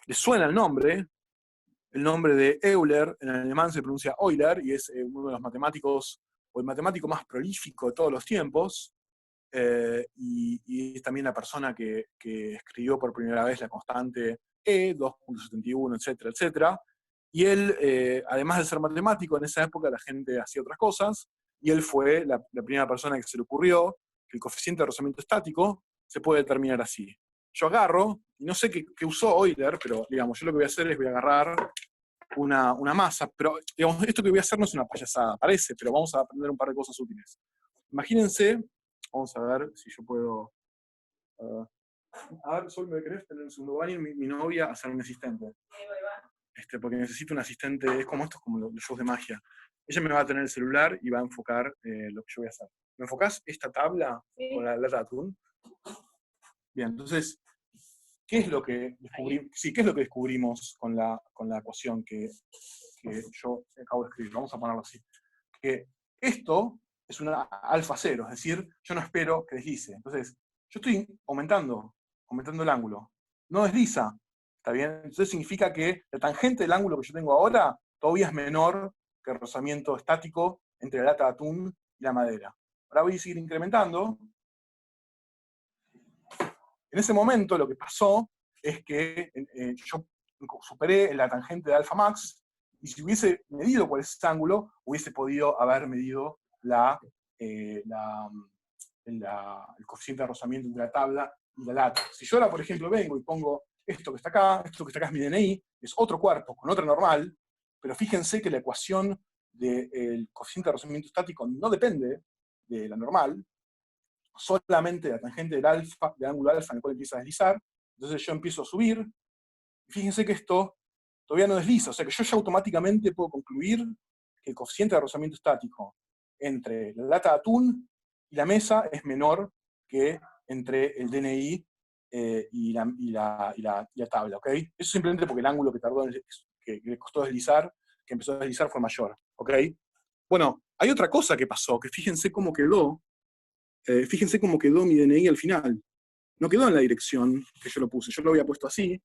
les suena el nombre de Euler, en alemán se pronuncia Euler, y es uno de los matemáticos, o el matemático más prolífico de todos los tiempos, y es también la persona que escribió por primera vez la constante E, 2.71, etcétera, etcétera. Y él, además de ser matemático, en esa época la gente hacía otras cosas, y él fue la primera persona que se le ocurrió que el coeficiente de rozamiento estático se puede determinar así. Yo agarro, y no sé qué usó Euler, pero digamos, yo lo que voy a hacer es voy a agarrar una masa, pero digamos, esto que voy a hacer no es una payasada, parece, pero vamos a aprender un par de cosas útiles. Imagínense, vamos a ver si yo puedo. A ver, Sol, ¿me querés tener un segundo? Va a ir mi novia a ser mi asistente. Porque necesito un asistente, es como esto, es como los shows de magia. Ella me va a tener el celular y va a enfocar lo que yo voy a hacer. ¿Me enfocás esta tabla con la lata de atún? Bien, entonces, ¿qué es lo que descubrimos con la ecuación que yo acabo de escribir? Vamos a ponerlo así. Que esto es una alfa cero, es decir, yo no espero que deslice. Entonces, yo estoy aumentando el ángulo. No desliza, ¿está bien? Entonces significa que la tangente del ángulo que yo tengo ahora todavía es menor que el rozamiento estático entre la lata de atún y la madera. Ahora voy a seguir incrementando. En ese momento lo que pasó es que yo superé la tangente de alfa max, y si hubiese medido cuál es ese ángulo, hubiese podido haber medido el coeficiente de rozamiento entre la tabla y la lata. Si yo ahora, por ejemplo, vengo y pongo esto que está acá es mi DNI, es otro cuerpo con otra normal, pero fíjense que la ecuación del coeficiente de rozamiento estático no depende de la normal, solamente la tangente del ángulo alfa en el cual empieza a deslizar. Entonces yo empiezo a subir, y fíjense que esto todavía no desliza, o sea que yo ya automáticamente puedo concluir que el coeficiente de rozamiento estático entre la lata de atún y la mesa es menor que entre el DNI y la tabla, ¿ok? Eso simplemente porque el ángulo que le costó deslizar, que empezó a deslizar fue mayor, ¿ok? Bueno, hay otra cosa que pasó, que fíjense cómo quedó mi DNI al final. No quedó en la dirección que yo lo puse, yo lo había puesto así,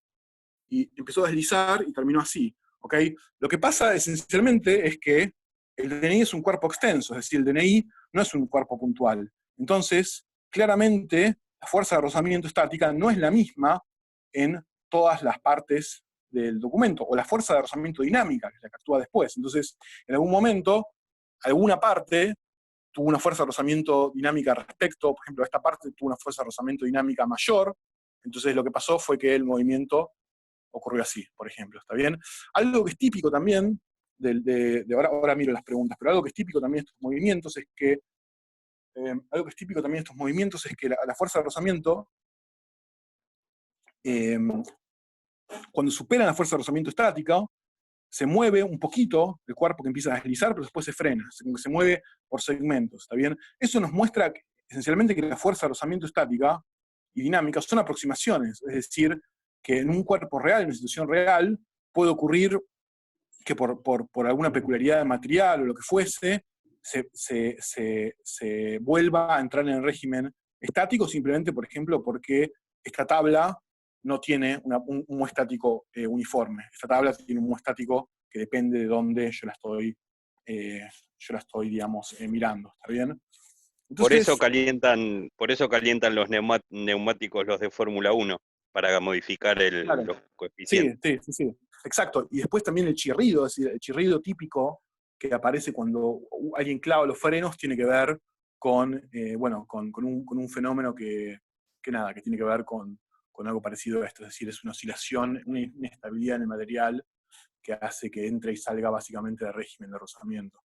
y empezó a deslizar y terminó así, ¿ok? Lo que pasa esencialmente es que el DNI es un cuerpo extenso, es decir, el DNI no es un cuerpo puntual. Entonces, claramente, la fuerza de rozamiento estática no es la misma en todas las partes del documento, o la fuerza de rozamiento dinámica, que es la que actúa después. Entonces, en algún momento, alguna parte tuvo una fuerza de rozamiento dinámica respecto, por ejemplo, esta parte tuvo una fuerza de rozamiento dinámica mayor, entonces lo que pasó fue que el movimiento ocurrió así, por ejemplo, ¿está bien? Algo que es típico también, ahora miro las preguntas, pero algo que es típico también de estos movimientos es que, la fuerza de rozamiento, eh, cuando superan la fuerza de rozamiento estática, se mueve un poquito el cuerpo que empieza a deslizar, pero después se frena, se mueve por segmentos, ¿está bien? Eso nos muestra esencialmente que la fuerza de rozamiento estática y dinámica son aproximaciones, es decir, que en un cuerpo real, en una situación real, puede ocurrir que por alguna peculiaridad de material o lo que fuese, se vuelva a entrar en el régimen estático, simplemente, por ejemplo, porque esta tabla no tiene un muestático uniforme. Esta tabla tiene un muestático que depende de dónde yo la estoy digamos, mirando, ¿está bien? Entonces, Por eso calientan los neumáticos los de Fórmula 1, para modificar claro, los sí, coeficientes. sí, exacto. Y después también el chirrido, es decir, el chirrido típico que aparece cuando alguien clava los frenos tiene que ver con, con un fenómeno que tiene que ver con algo parecido a esto, es decir, es una oscilación, una inestabilidad en el material que hace que entre y salga básicamente del régimen de rozamiento.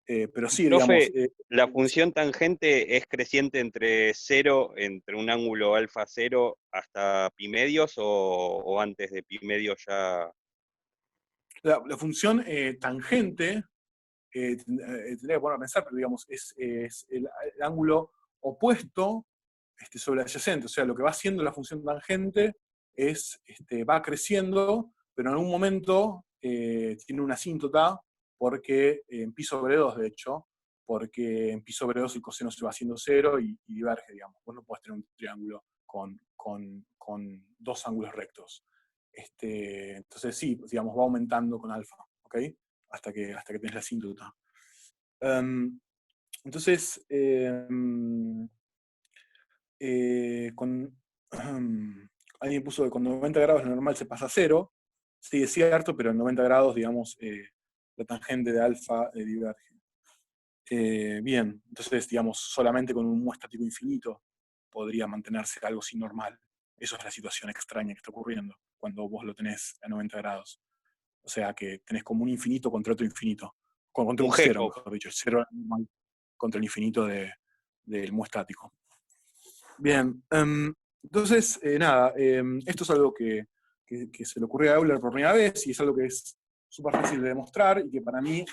Pero sí, digamos... Profe, la función tangente es creciente entre un ángulo alfa 0 hasta pi medios, o antes de pi medios ya. la función tangente, tendría que poner a pensar, pero digamos, es el ángulo opuesto sobre el adyacente. O sea, lo que va haciendo la función tangente es, va creciendo, pero en algún momento tiene una asíntota, porque en pi sobre 2, de hecho, porque en pi sobre 2 el coseno se va haciendo 0 y diverge, digamos. Vos no podés tener un triángulo con dos ángulos rectos. Entonces sí, digamos, va aumentando con alfa, ¿ok? Hasta que tenés la asíntota. Entonces, alguien puso que con 90 grados lo normal se pasa a 0. Sí, es cierto, pero en 90 grados, digamos, la tangente de alfa diverge. Bien, entonces, digamos, solamente con un estático infinito podría mantenerse algo sin normal. Eso es la situación extraña que está ocurriendo cuando vos lo tenés a 90 grados. O sea, que tenés como un infinito contra otro infinito. Contra Un un cero, GECO. mejor dicho. El cero normal contra el infinito del mu estático. Bien, entonces, nada, esto es algo que se le ocurrió a Euler por primera vez, y es algo que es súper fácil de demostrar, y que para mí,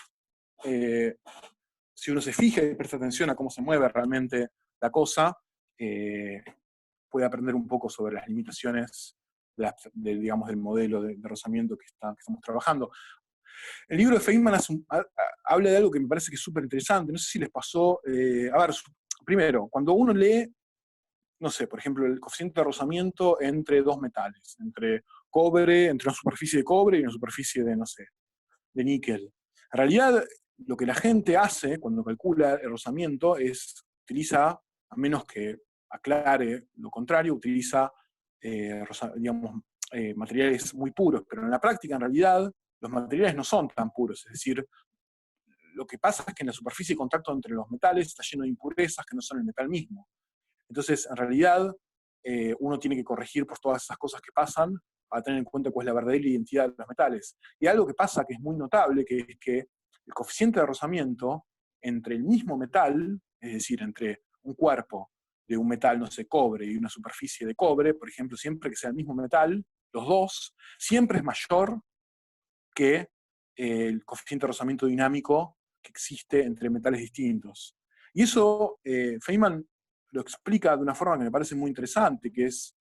si uno se fija y presta atención a cómo se mueve realmente la cosa, puede aprender un poco sobre las limitaciones digamos, del modelo de rozamiento que estamos trabajando. El libro de Feynman habla de algo que me parece que es súper interesante. No sé si les pasó. A ver, primero, cuando uno lee, no sé, por ejemplo, el coeficiente de rozamiento entre dos metales, entre una superficie de cobre y una superficie de, no sé, de níquel. En realidad, lo que la gente hace cuando calcula el rozamiento es, utiliza, a menos que aclare lo contrario, utiliza, digamos, materiales muy puros, pero en la práctica, en realidad, los materiales no son tan puros, es decir, lo que pasa es que en la superficie de contacto entre los metales está lleno de impurezas que no son el metal mismo. Entonces, en realidad, uno tiene que corregir por todas esas cosas que pasan para tener en cuenta cuál es la verdadera identidad de los metales. Y algo que pasa que es muy notable, que es que el coeficiente de rozamiento entre el mismo metal, es decir, entre un cuerpo de un metal, no sé, cobre, y una superficie de cobre, por ejemplo, siempre que sea el mismo metal, los dos, siempre es mayor que el coeficiente de rozamiento dinámico que existe entre metales distintos. Y eso Feynman lo explica de una forma que me parece muy interesante, que es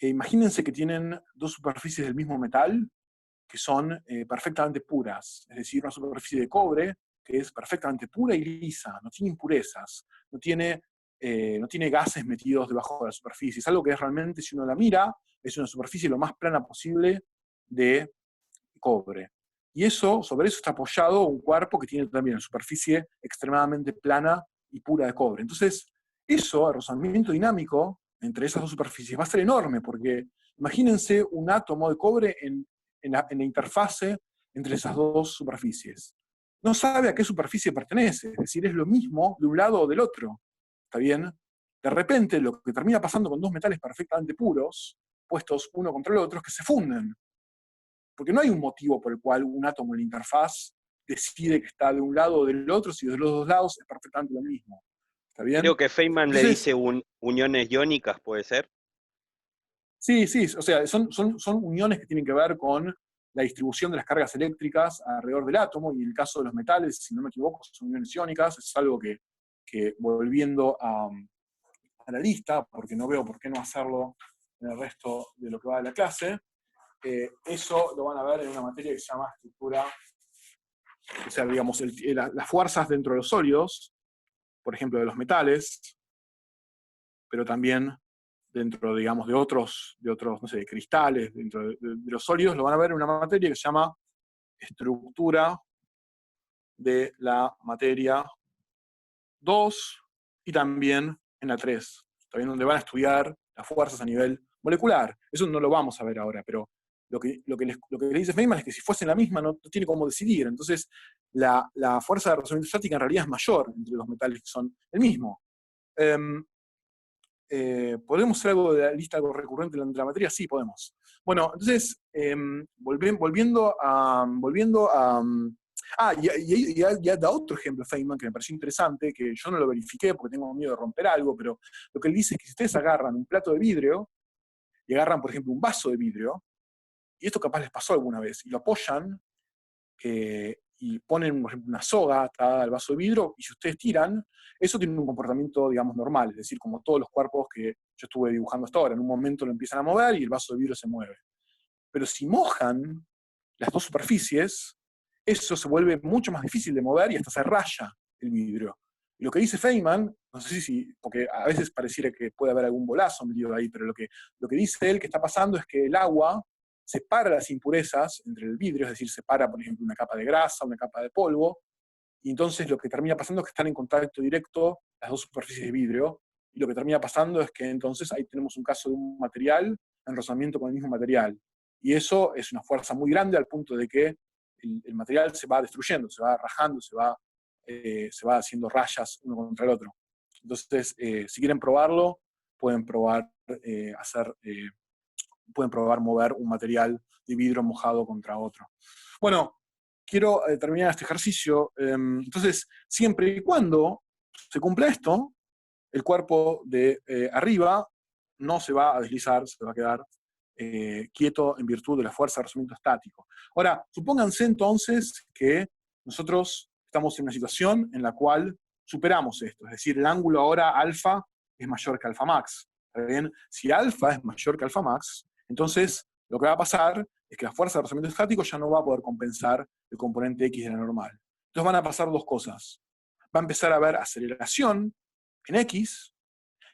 imagínense que tienen dos superficies del mismo metal que son perfectamente puras, es decir, una superficie de cobre que es perfectamente pura y lisa, no tiene impurezas, no tiene gases metidos debajo de la superficie, es algo que es realmente, si uno la mira, es una superficie lo más plana posible de cobre. Y sobre eso está apoyado un cuerpo que tiene también una superficie extremadamente plana y pura de cobre. Entonces, eso, el rozamiento dinámico entre esas dos superficies va a ser enorme, porque imagínense un átomo de cobre en la interfase entre esas dos superficies. No sabe a qué superficie pertenece, es decir, es lo mismo de un lado o del otro. ¿Está bien? De repente, lo que termina pasando con dos metales perfectamente puros, puestos uno contra el otro, es que se funden. Porque no hay un motivo por el cual un átomo en la interfaz decide que está de un lado o del otro, si de los dos lados es perfectamente lo mismo. ¿Está bien? Creo que Feynman le Entonces, dice uniones iónicas, ¿puede ser? sí, o sea, son uniones que tienen que ver con la distribución de las cargas eléctricas alrededor del átomo, y en el caso de los metales, si no me equivoco, son uniones iónicas. Es algo que volviendo a la lista, porque no veo por qué no hacerlo en el resto de lo que va de la clase, eso lo van a ver en una materia que se llama estructura, o sea, digamos, las fuerzas dentro de los sólidos, por ejemplo, de los metales, pero también dentro, digamos, de otros, no sé, de cristales, dentro de los sólidos, lo van a ver en una materia que se llama estructura de la materia 2 y también en la 3, también donde van a estudiar las fuerzas a nivel molecular. Eso no lo vamos a ver ahora, pero lo que le dice Feynman es que si fuesen la misma no tiene cómo decidir. Entonces, la fuerza de rozamiento estática en realidad es mayor entre los metales que son el mismo. ¿Podemos hacer algo de la lista, algo recurrente de la materia? Sí, podemos. Bueno, entonces, volviendo a... y da otro ejemplo Feynman que me pareció interesante, que yo no lo verifiqué porque tengo miedo de romper algo, pero lo que él dice es que si ustedes agarran un plato de vidrio y agarran, por ejemplo, un vaso de vidrio, y esto capaz les pasó alguna vez, y lo apoyan y ponen, por ejemplo, una soga atada al vaso de vidrio, y si ustedes tiran, eso tiene un comportamiento, digamos, normal, es decir, como todos los cuerpos que yo estuve dibujando hasta ahora, en un momento lo empiezan a mover y el vaso de vidrio se mueve. Pero si mojan las dos superficies, eso se vuelve mucho más difícil de mover y hasta se raya el vidrio. Y lo que dice Feynman, no sé si, porque a veces pareciera que puede haber algún bolazo metido ahí, pero lo que dice él que está pasando es que el agua separa las impurezas entre el vidrio, es decir, separa, por ejemplo, una capa de grasa, una capa de polvo, y entonces lo que termina pasando es que están en contacto directo las dos superficies de vidrio, y lo que termina pasando es que entonces ahí tenemos un caso de un material en rozamiento con el mismo material. Y eso es una fuerza muy grande al punto de que el material se va destruyendo, se va rajando, se va haciendo rayas uno contra el otro. Entonces, si quieren probarlo, pueden probar pueden probar mover un material de vidrio mojado contra otro. Bueno, quiero terminar este ejercicio. Entonces, siempre y cuando se cumpla esto, el cuerpo de arriba no se va a deslizar, se va a quedar quieto en virtud de la fuerza de rozamiento estático. Ahora, supónganse entonces que nosotros estamos en una situación en la cual superamos esto, es decir, el ángulo ahora alfa es mayor que alfa max. ¿Está bien? Si alfa es mayor que alfa max, entonces lo que va a pasar es que la fuerza de rozamiento estático ya no va a poder compensar el componente X de la normal. Entonces van a pasar dos cosas. Va a empezar a haber aceleración en X,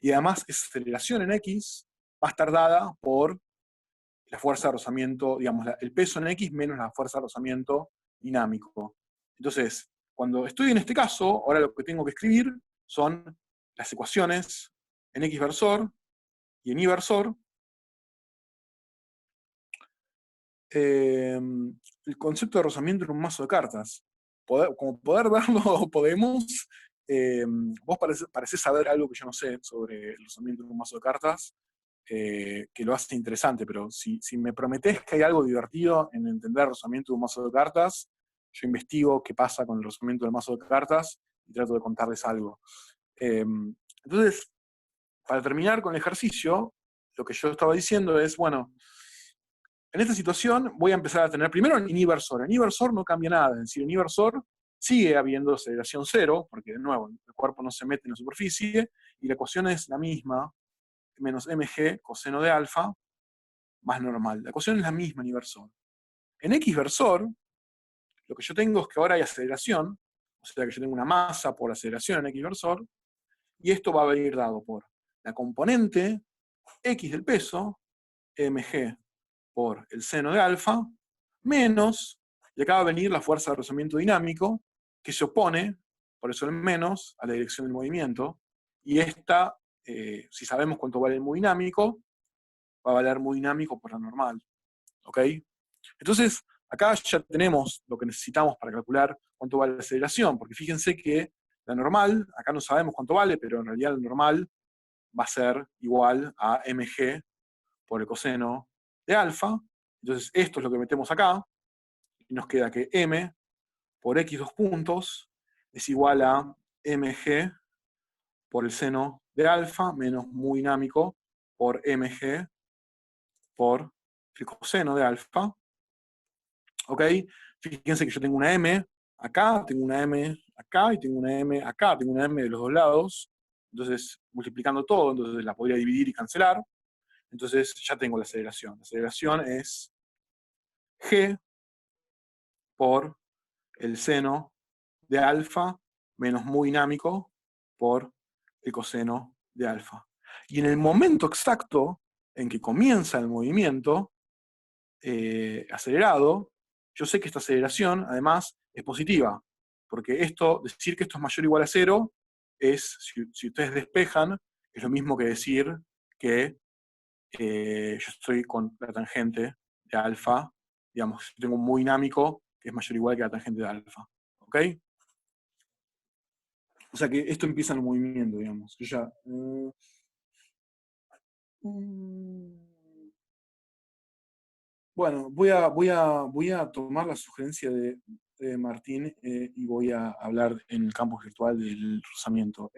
y además esa aceleración en X va a estar dada por la fuerza de rozamiento, digamos, el peso en X menos la fuerza de rozamiento dinámico. Entonces, cuando estoy en este caso, ahora lo que tengo que escribir son las ecuaciones en X versor y en Y versor. El concepto de rozamiento en un mazo de cartas. Como poder verlo, podemos. Vos parecés saber algo que yo no sé sobre el rozamiento en un mazo de cartas, que lo hace interesante, pero si me prometés que hay algo divertido en entender el rozamiento de un mazo de cartas, yo investigo qué pasa con el rozamiento del mazo de cartas y trato de contarles algo. Entonces, para terminar con el ejercicio, lo que yo estaba diciendo es, bueno, en esta situación voy a empezar a tener primero en inversor. En inversor no cambia nada, es decir, en inversor sigue habiendo aceleración cero, porque de nuevo el cuerpo no se mete en la superficie, y la ecuación es la misma, menos mg coseno de alfa, más normal. La ecuación es la misma en Y versor. En X versor, lo que yo tengo es que ahora hay aceleración, o sea que yo tengo una masa por aceleración en X versor, y esto va a venir dado por la componente X del peso, mg por el seno de alfa, menos, y acá va a venir la fuerza de rozamiento dinámico, que se opone, por eso el menos, a la dirección del movimiento, y esta, si sabemos cuánto vale el muy dinámico, va a valer muy dinámico por la normal. ¿Ok? Entonces, acá ya tenemos lo que necesitamos para calcular cuánto vale la aceleración, porque fíjense que la normal, acá no sabemos cuánto vale, pero en realidad la normal va a ser igual a mg por el coseno de alfa. Entonces, esto es lo que metemos acá, y nos queda que m por x dos puntos es igual a mg por el seno de alfa menos muy dinámico por mg por el coseno de alfa. ¿Ok? Fíjense que yo tengo una m acá, tengo una m acá, y tengo una m acá, tengo una m de los dos lados. Entonces, multiplicando todo, entonces la podría dividir y cancelar. Entonces, ya tengo la aceleración. La aceleración es g por el seno de alfa menos muy dinámico por el coseno de alfa. Y en el momento exacto en que comienza el movimiento acelerado, yo sé que esta aceleración, además, es positiva, porque decir que esto es mayor o igual a 0, si ustedes despejan, es lo mismo que decir que yo estoy con la tangente de alfa, digamos, yo tengo un muy dinámico que es mayor o igual que la tangente de alfa. ¿Ok? O sea que esto empieza en el movimiento, digamos. Yo ya... Bueno, voy a tomar la sugerencia de Martín y voy a hablar en el campo virtual del rozamiento.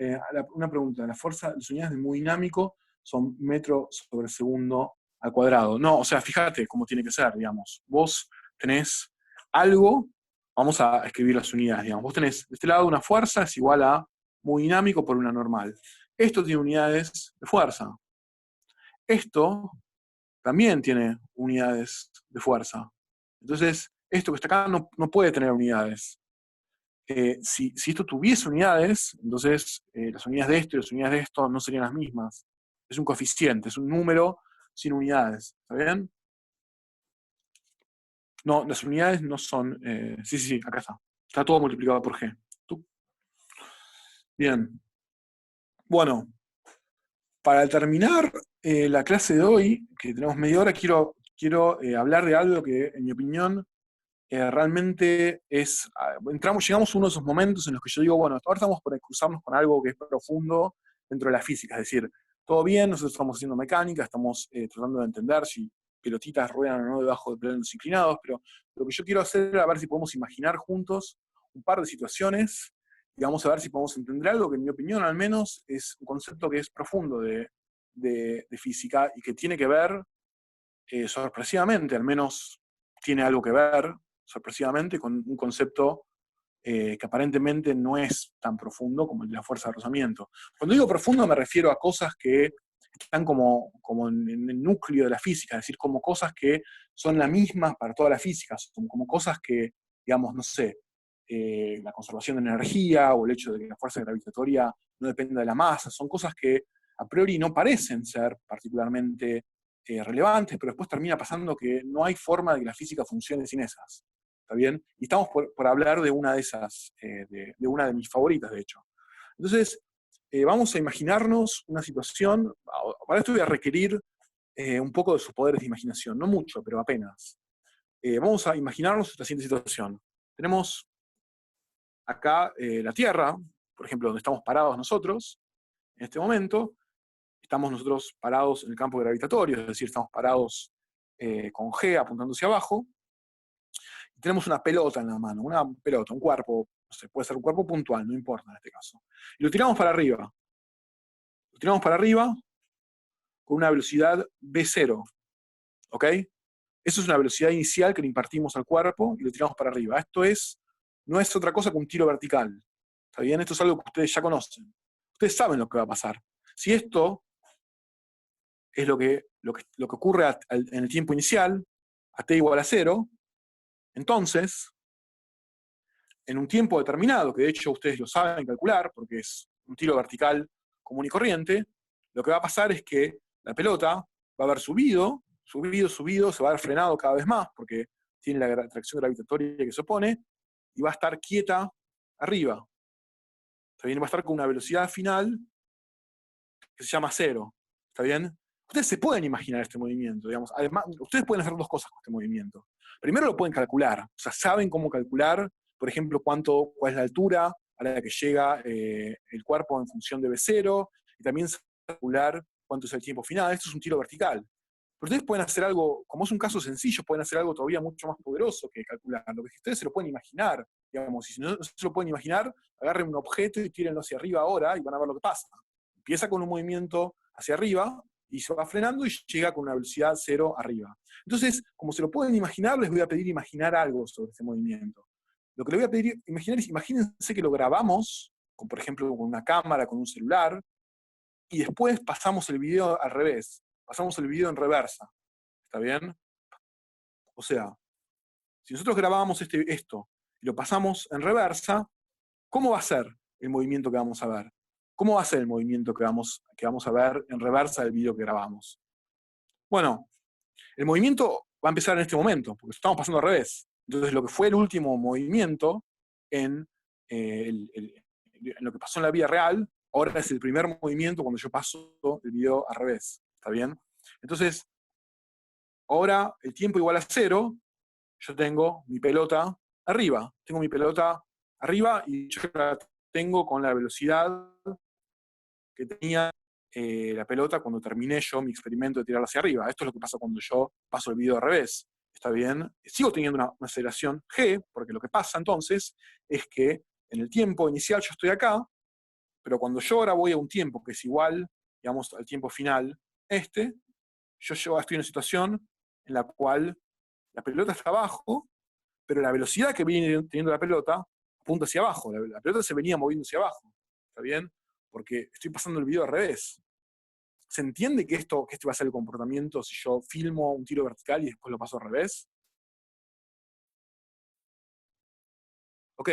Una pregunta, las unidades de muy dinámico son metro sobre segundo al cuadrado. No, o sea, fíjate cómo tiene que ser, digamos. Vos tenés algo, vamos a escribir las unidades, digamos. Vos tenés de este lado una fuerza es igual a muy dinámico por una normal. Esto tiene unidades de fuerza. Esto también tiene unidades de fuerza. Entonces, esto que está acá no puede tener unidades. Si esto tuviese unidades, entonces las unidades de esto y las unidades de esto no serían las mismas. Es un coeficiente, es un número sin unidades. ¿Está bien? No, las unidades no son... sí, acá está. Está todo multiplicado por g. Bien. Bueno, para terminar la clase de hoy, que tenemos media hora, quiero hablar de algo que, en mi opinión, realmente llegamos a uno de esos momentos en los que yo digo, bueno, ahora estamos por cruzarnos con algo que es profundo dentro de la física, es decir, todo bien, nosotros estamos haciendo mecánica, estamos tratando de entender si pelotitas ruedan o no debajo de planos inclinados, pero lo que yo quiero hacer es a ver si podemos imaginar juntos un par de situaciones y vamos a ver si podemos entender algo que, en mi opinión, al menos, es un concepto que es profundo de física y que tiene que ver, sorpresivamente, al menos tiene algo que ver, sorpresivamente, con un concepto que aparentemente no es tan profundo como el de la fuerza de rozamiento. Cuando digo profundo me refiero a cosas que están como en el núcleo de la física, es decir, como cosas que son las mismas para toda la física, como cosas que, digamos, no sé, la conservación de energía o el hecho de que la fuerza gravitatoria no dependa de la masa, son cosas que a priori no parecen ser particularmente relevantes, pero después termina pasando que no hay forma de que la física funcione sin esas. ¿Está bien? Y estamos por hablar de una de esas, de una de mis favoritas, de hecho. Entonces, vamos a imaginarnos una situación, para esto voy a requerir un poco de sus poderes de imaginación, no mucho, pero apenas. Vamos a imaginarnos la siguiente situación. Tenemos acá la Tierra, por ejemplo, donde estamos parados nosotros, en este momento, estamos nosotros parados en el campo gravitatorio, es decir, estamos parados con G apuntando hacia abajo, y tenemos una pelota en la mano, una pelota, un cuerpo, no sé, puede ser un cuerpo puntual, no importa en este caso. Y lo tiramos para arriba. Lo tiramos para arriba con una velocidad V0, ¿ok? Eso es una velocidad inicial que le impartimos al cuerpo y lo tiramos para arriba. Esto no es otra cosa que un tiro vertical. ¿Está bien? Esto es algo que ustedes ya conocen. Ustedes saben lo que va a pasar. Si esto es lo que lo que ocurre en el tiempo inicial, a t igual a 0, entonces, en un tiempo determinado, que de hecho ustedes lo saben calcular, porque es un tiro vertical común y corriente, lo que va a pasar es que la pelota va a haber subido, se va a haber frenado cada vez más, porque tiene la atracción gravitatoria que se opone, y va a estar quieta arriba. ¿Está bien? Va a estar con una velocidad final que se llama 0. ¿Está bien? Ustedes se pueden imaginar este movimiento, digamos. Además, ustedes pueden hacer dos cosas con este movimiento. Primero lo pueden calcular, o sea, saben cómo calcular, por ejemplo, cuál es la altura a la que llega el cuerpo en función de B0, y también calcular cuánto es el tiempo final. Esto es un tiro vertical. Pero ustedes pueden hacer algo, como es un caso sencillo, pueden hacer algo todavía mucho más poderoso que calcular. Lo que ustedes se lo pueden imaginar, digamos, y si no se lo pueden imaginar, agarren un objeto y tírenlo hacia arriba ahora y van a ver lo que pasa. Empieza con un movimiento hacia arriba y se va frenando y llega con una velocidad 0 arriba. Entonces, como se lo pueden imaginar, les voy a pedir imaginar algo sobre este movimiento. Lo que les voy a pedir imaginar es, imagínense que lo grabamos, por ejemplo, con una cámara, con un celular, y después pasamos el video al revés. Pasamos el video en reversa. ¿Está bien? O sea, si nosotros grabamos esto y lo pasamos en reversa, ¿cómo va a ser el movimiento que vamos a ver? ¿Cómo va a ser el movimiento que vamos a ver en reversa del video que grabamos? Bueno, el movimiento va a empezar en este momento, porque estamos pasando al revés. Entonces, lo que fue el último movimiento en lo que pasó en la vida real, ahora es el primer movimiento cuando yo paso el video al revés. ¿Está bien? Entonces, ahora el tiempo igual a 0, yo tengo mi pelota arriba. Tengo mi pelota arriba y yo la tengo con la velocidad que tenía la pelota cuando terminé yo mi experimento de tirarla hacia arriba. Esto es lo que pasa cuando yo paso el video al revés. ¿Está bien? Sigo teniendo una aceleración g, porque lo que pasa entonces es que en el tiempo inicial yo estoy acá, pero cuando yo ahora voy a un tiempo que es igual, digamos, al tiempo final, yo estoy en una situación en la cual la pelota está abajo, pero la velocidad que viene teniendo la pelota apunta hacia abajo. La pelota se venía moviendo hacia abajo. ¿Está bien? Porque estoy pasando el video al revés. ¿Se entiende que este va a ser el comportamiento si yo filmo un tiro vertical y después lo paso al revés? Ok.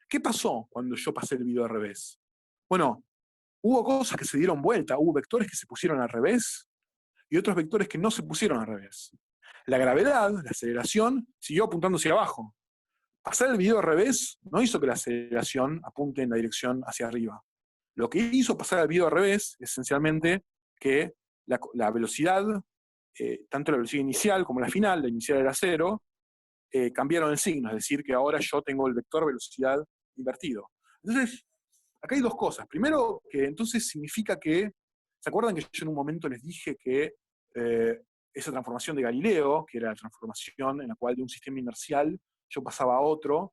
¿Qué pasó cuando yo pasé el video al revés? Bueno, hubo cosas que se dieron vuelta, hubo vectores que se pusieron al revés y otros vectores que no se pusieron al revés. La gravedad, la aceleración, siguió apuntando hacia abajo. Pasar el video al revés no hizo que la aceleración apunte en la dirección hacia arriba. Lo que hizo pasar el video al revés, esencialmente, que la velocidad, tanto la velocidad inicial como la final, la inicial era 0, cambiaron el signo, es decir, que ahora yo tengo el vector velocidad invertido. Entonces, acá hay dos cosas. Primero, que entonces significa que, ¿se acuerdan que yo en un momento les dije que esa transformación de Galileo, que era la transformación en la cual de un sistema inercial yo pasaba a otro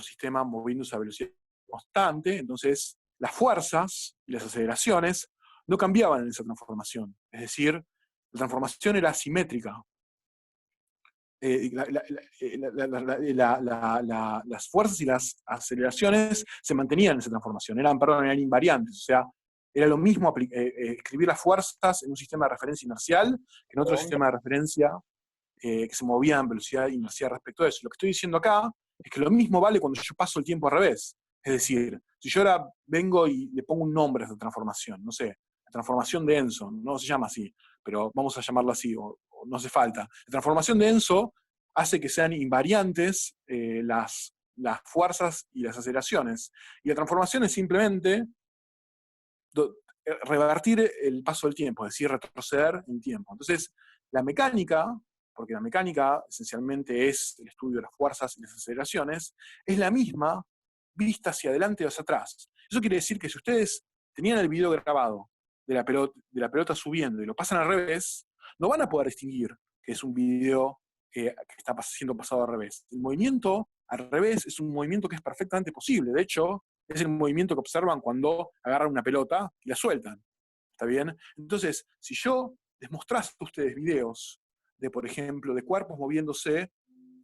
sistema moviéndose a velocidad constante, entonces las fuerzas y las aceleraciones no cambiaban en esa transformación. Es decir, la transformación era asimétrica. Las fuerzas y las aceleraciones se mantenían en esa transformación, eran invariantes, o sea, era lo mismo escribir las fuerzas en un sistema de referencia inercial que en otro sistema de referencia que se movía en velocidad inercial respecto a eso. Lo que estoy diciendo acá es que lo mismo vale cuando yo paso el tiempo al revés. Es decir, si yo ahora vengo y le pongo un nombre a esta transformación, no sé, la transformación de Enzo, no se llama así, pero vamos a llamarla así, o no hace falta. La transformación de Enzo hace que sean invariantes las fuerzas y las aceleraciones. Y la transformación es simplemente revertir el paso del tiempo, es decir, retroceder en tiempo. Entonces, la mecánica, porque la mecánica esencialmente es el estudio de las fuerzas y las aceleraciones, es la misma vista hacia adelante o hacia atrás. Eso quiere decir que si ustedes tenían el video grabado de la pelota subiendo y lo pasan al revés, no van a poder distinguir que es un video que está siendo pasado al revés. El movimiento al revés es un movimiento que es perfectamente posible. De hecho, es el movimiento que observan cuando agarran una pelota y la sueltan. ¿Está bien? Entonces, si yo les mostrase a ustedes videos de, por ejemplo, de cuerpos moviéndose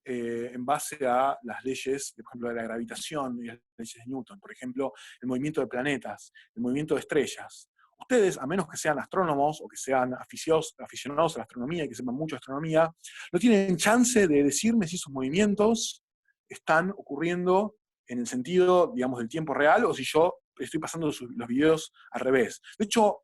en base a las leyes, por ejemplo, de la gravitación y las leyes de Newton, por ejemplo, el movimiento de planetas, el movimiento de estrellas, ustedes, a menos que sean astrónomos o que sean aficionados a la astronomía y que sepan mucho de astronomía, no tienen chance de decirme si esos movimientos están ocurriendo en el sentido, digamos, del tiempo real o si yo estoy pasando los videos al revés. De hecho,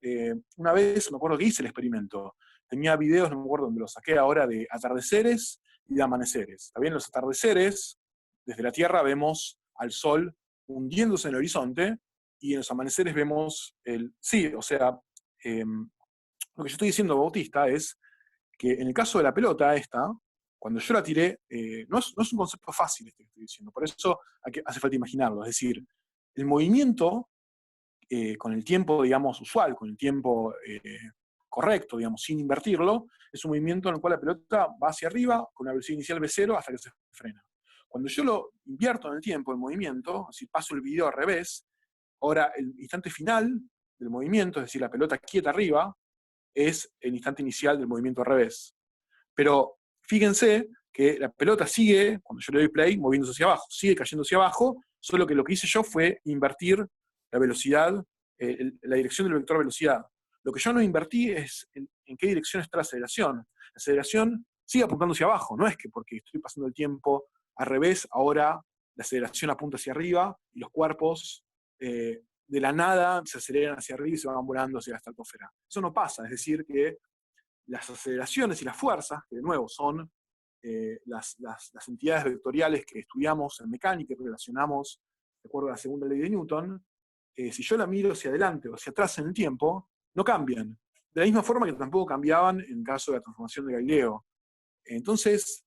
una vez me acuerdo que hice el experimento. Tenía videos, no me acuerdo dónde los saqué ahora, de atardeceres y de amaneceres. También los atardeceres, desde la Tierra vemos al Sol hundiéndose en el horizonte, y en los amaneceres vemos sí, o sea, lo que yo estoy diciendo, Bautista, es que en el caso de la pelota esta, cuando yo la tiré, no es un concepto fácil este que estoy diciendo, por eso hace falta imaginarlo. Es decir, el movimiento con el tiempo, digamos, usual, con el tiempo correcto, digamos, sin invertirlo, es un movimiento en el cual la pelota va hacia arriba con una velocidad inicial v0 hasta que se frena. Cuando yo lo invierto en el tiempo, el movimiento, si paso el video al revés, ahora el instante final del movimiento, es decir, la pelota quieta arriba, es el instante inicial del movimiento al revés. Pero fíjense que la pelota sigue, cuando yo le doy play, moviéndose hacia abajo, sigue cayendo hacia abajo, solo que lo que hice yo fue invertir la velocidad, la dirección del vector velocidad. Lo que yo no invertí es en qué dirección está la aceleración. La aceleración sigue apuntando hacia abajo, no es que porque estoy pasando el tiempo al revés, ahora la aceleración apunta hacia arriba y los cuerpos de la nada se aceleran hacia arriba y se van volando hacia la estratosfera. Eso no pasa, es decir, que las aceleraciones y las fuerzas, que de nuevo son las entidades vectoriales que estudiamos en mecánica y relacionamos de acuerdo a la segunda ley de Newton, si yo la miro hacia adelante o hacia atrás en el tiempo, no cambian. De la misma forma que tampoco cambiaban en caso de la transformación de Galileo. Entonces,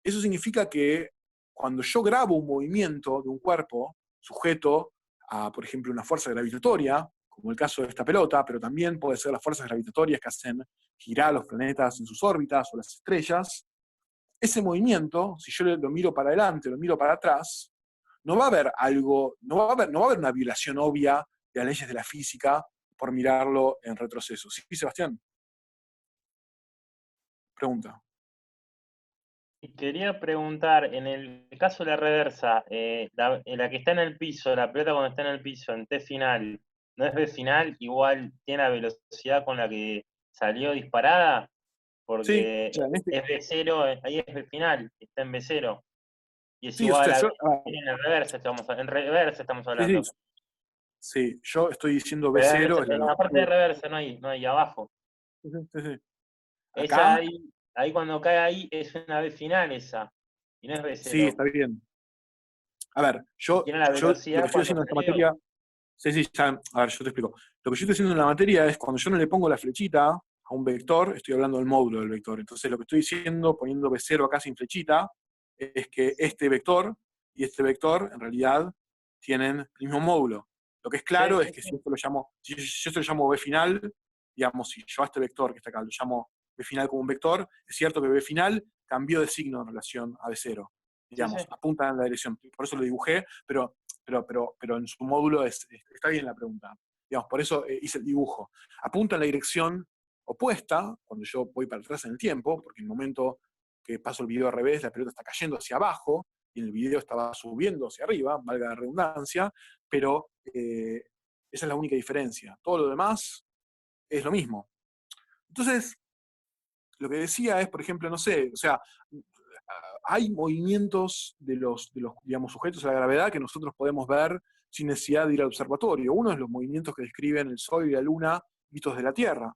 eso significa que cuando yo grabo un movimiento de un cuerpo sujeto a, por ejemplo, una fuerza gravitatoria, como el caso de esta pelota, pero también puede ser las fuerzas gravitatorias que hacen girar los planetas en sus órbitas o las estrellas, ese movimiento, si yo lo miro para adelante, lo miro para atrás, no va a haber algo, no va a haber una violación obvia de las leyes de la física por mirarlo en retroceso. ¿Sí, Sebastián? Pregunta. Y quería preguntar, en el caso de la reversa, la que está en el piso, la pelota cuando está en el piso, en T final, ¿no es B final? Igual tiene la velocidad con la que salió disparada, porque Sí, o sea, es B0, ahí es B final, está en B0. Y es sí, igual a yo, en el reversa, en reversa estamos hablando. sí, yo estoy diciendo Pero B0 es la en la parte de longitud. reversa no hay abajo. Sí. Esa Acá, ahí cuando cae ahí es una B final esa, y no es sí, B0. está bien. A ver, Y tiene la lo que velocidad estoy cuando haciendo en esta salió. materia, sí, a ver, yo te explico. Lo que yo estoy haciendo en la materia es cuando yo no le pongo la flechita a un vector, estoy hablando del módulo del vector. Entonces lo que estoy diciendo, poniendo B0 acá sin flechita, es que este vector y este vector en realidad tienen el mismo módulo. Lo que es claro es que si esto lo llamo, si yo esto lo llamo B final, digamos, si yo a este vector que está acá lo llamo B final como un vector, es cierto que B final cambió de signo en relación a B0. Digamos, apunta en la dirección. Por eso lo dibujé, pero en su módulo está bien la pregunta. Digamos, por eso hice el dibujo. Apunta en la dirección opuesta, cuando yo voy para atrás en el tiempo, porque en el momento que paso el video al revés, la pelota está cayendo hacia abajo, y en el video estaba subiendo hacia arriba, valga la redundancia, pero esa es la única diferencia. Todo lo demás es lo mismo. Entonces, lo que decía es, por ejemplo, no sé, o sea, hay movimientos de los digamos, sujetos a la gravedad que nosotros podemos ver sin necesidad de ir al observatorio. Uno es los movimientos que describen el Sol y la Luna vistos de la Tierra.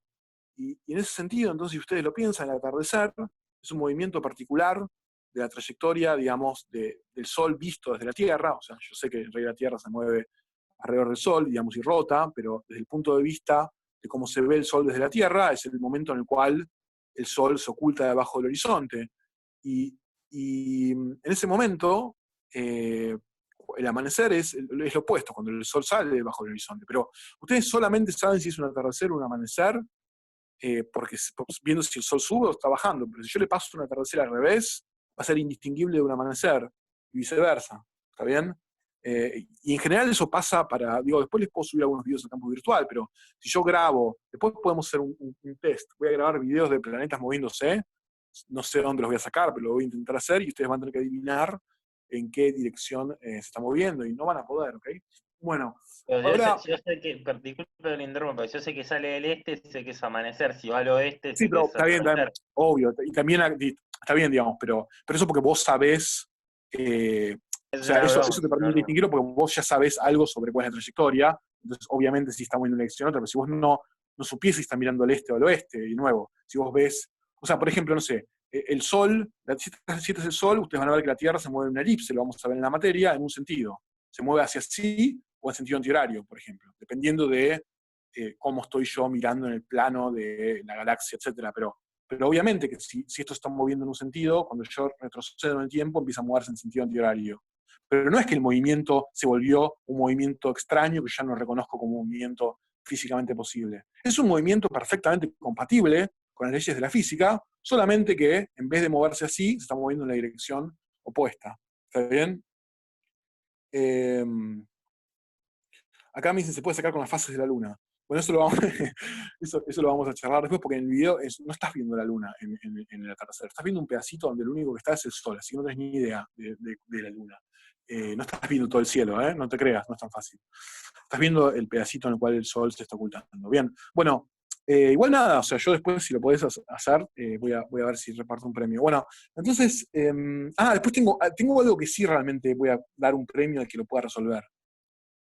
Y en ese sentido, entonces, si ustedes lo piensan, el atardecer es un movimiento particular de la trayectoria, digamos, del Sol visto desde la Tierra. O sea, yo sé que en realidad la Tierra se mueve alrededor del Sol, digamos, y rota, pero desde el punto de vista de cómo se ve el Sol desde la Tierra, es el momento en el cual el Sol se oculta debajo del horizonte. Y en ese momento, el amanecer es lo opuesto, cuando el sol sale debajo del horizonte. Pero ustedes solamente saben si es un atardecer o un amanecer, porque viendo si el sol sube o está bajando. Pero si yo le paso un atardecer al revés, va a ser indistinguible de un amanecer, y viceversa. ¿Está bien? Y en general eso pasa después les puedo subir algunos videos al campo virtual, pero si yo grabo, después podemos hacer un test. Voy a grabar videos de planetas moviéndose, no sé dónde los voy a sacar, pero lo voy a intentar hacer y ustedes van a tener que adivinar en qué dirección se está moviendo y no van a poder, ¿ok? Bueno, Pero Ahora, yo sé que, disculpe que lo interrumpa, yo sé que sale del este, sé que es amanecer, si va al oeste, sí, sé que pero es está bien, atardecer. obvio, y también está bien, digamos, pero eso porque vos sabés, o Es sea, una broma, eso te es una permite broma. distinguirlo porque vos ya sabés algo sobre cuál es la trayectoria, entonces obviamente sí estamos en una dirección u otra, pero si vos no supieses si estás mirando al este o al oeste, de nuevo, si vos ves, o sea, por ejemplo, no sé, el Sol, si este es el Sol, ustedes van a ver que la Tierra se mueve en una elipse, lo vamos a ver en la materia, en un sentido. Se mueve hacia sí o en sentido antihorario, por ejemplo, dependiendo de cómo estoy yo mirando en el plano de la galaxia, etcétera. Pero obviamente que si esto se está moviendo en un sentido, cuando yo retrocedo en el tiempo, empieza a moverse en sentido antihorario. Pero no es que el movimiento se volvió un movimiento extraño que ya no reconozco como un movimiento físicamente posible. Es un movimiento perfectamente compatible con las leyes de la física, solamente que en vez de moverse así, se está moviendo en la dirección opuesta. ¿Está bien? Eh, Acá me dicen se puede sacar con las fases de la luna. Bueno, eso lo vamos, eso lo vamos a charlar después, porque en el video no estás viendo la luna en el atardecer, estás viendo un pedacito donde lo único que está es el sol, así que no tenés ni idea de la luna. No estás viendo todo el cielo, no te creas, no es tan fácil. Estás viendo el pedacito en el cual el sol se está ocultando. Bien, bueno, igual nada, o sea, yo después, si lo podés hacer, voy a ver si reparto un premio. Bueno, entonces, después tengo algo que sí realmente voy a dar un premio al que lo pueda resolver.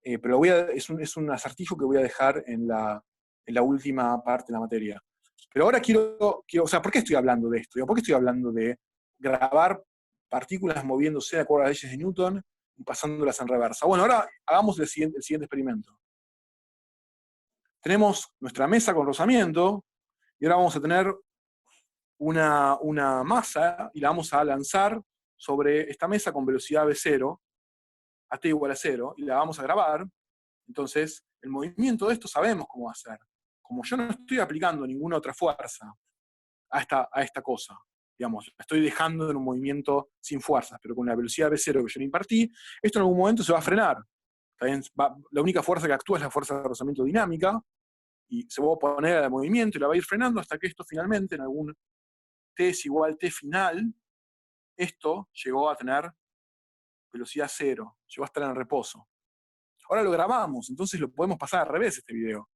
Pero es un acertijo que voy a dejar en la última parte de la materia. Pero ahora quiero, o sea, ¿por qué estoy hablando de esto? ¿Por qué estoy hablando de grabar partículas moviéndose de acuerdo a las leyes de Newton y pasándolas en reversa? Bueno, ahora hagamos el siguiente experimento. Tenemos nuestra mesa con rozamiento y ahora vamos a tener una masa y la vamos a lanzar sobre esta mesa con velocidad v0 a t igual a 0 y la vamos a grabar. Entonces, el movimiento de esto sabemos cómo va a ser. Como yo no estoy aplicando ninguna otra fuerza a esta cosa, digamos, la estoy dejando en un movimiento sin fuerzas, pero con la velocidad v0 que yo le impartí, esto en algún momento se va a frenar. La única fuerza que actúa es la fuerza de rozamiento dinámica, y se va a oponer al movimiento y la va a ir frenando hasta que esto finalmente, en algún t es igual t final, esto llegó a tener velocidad 0, llegó a estar en reposo. Ahora lo grabamos, entonces lo podemos pasar al revés este video.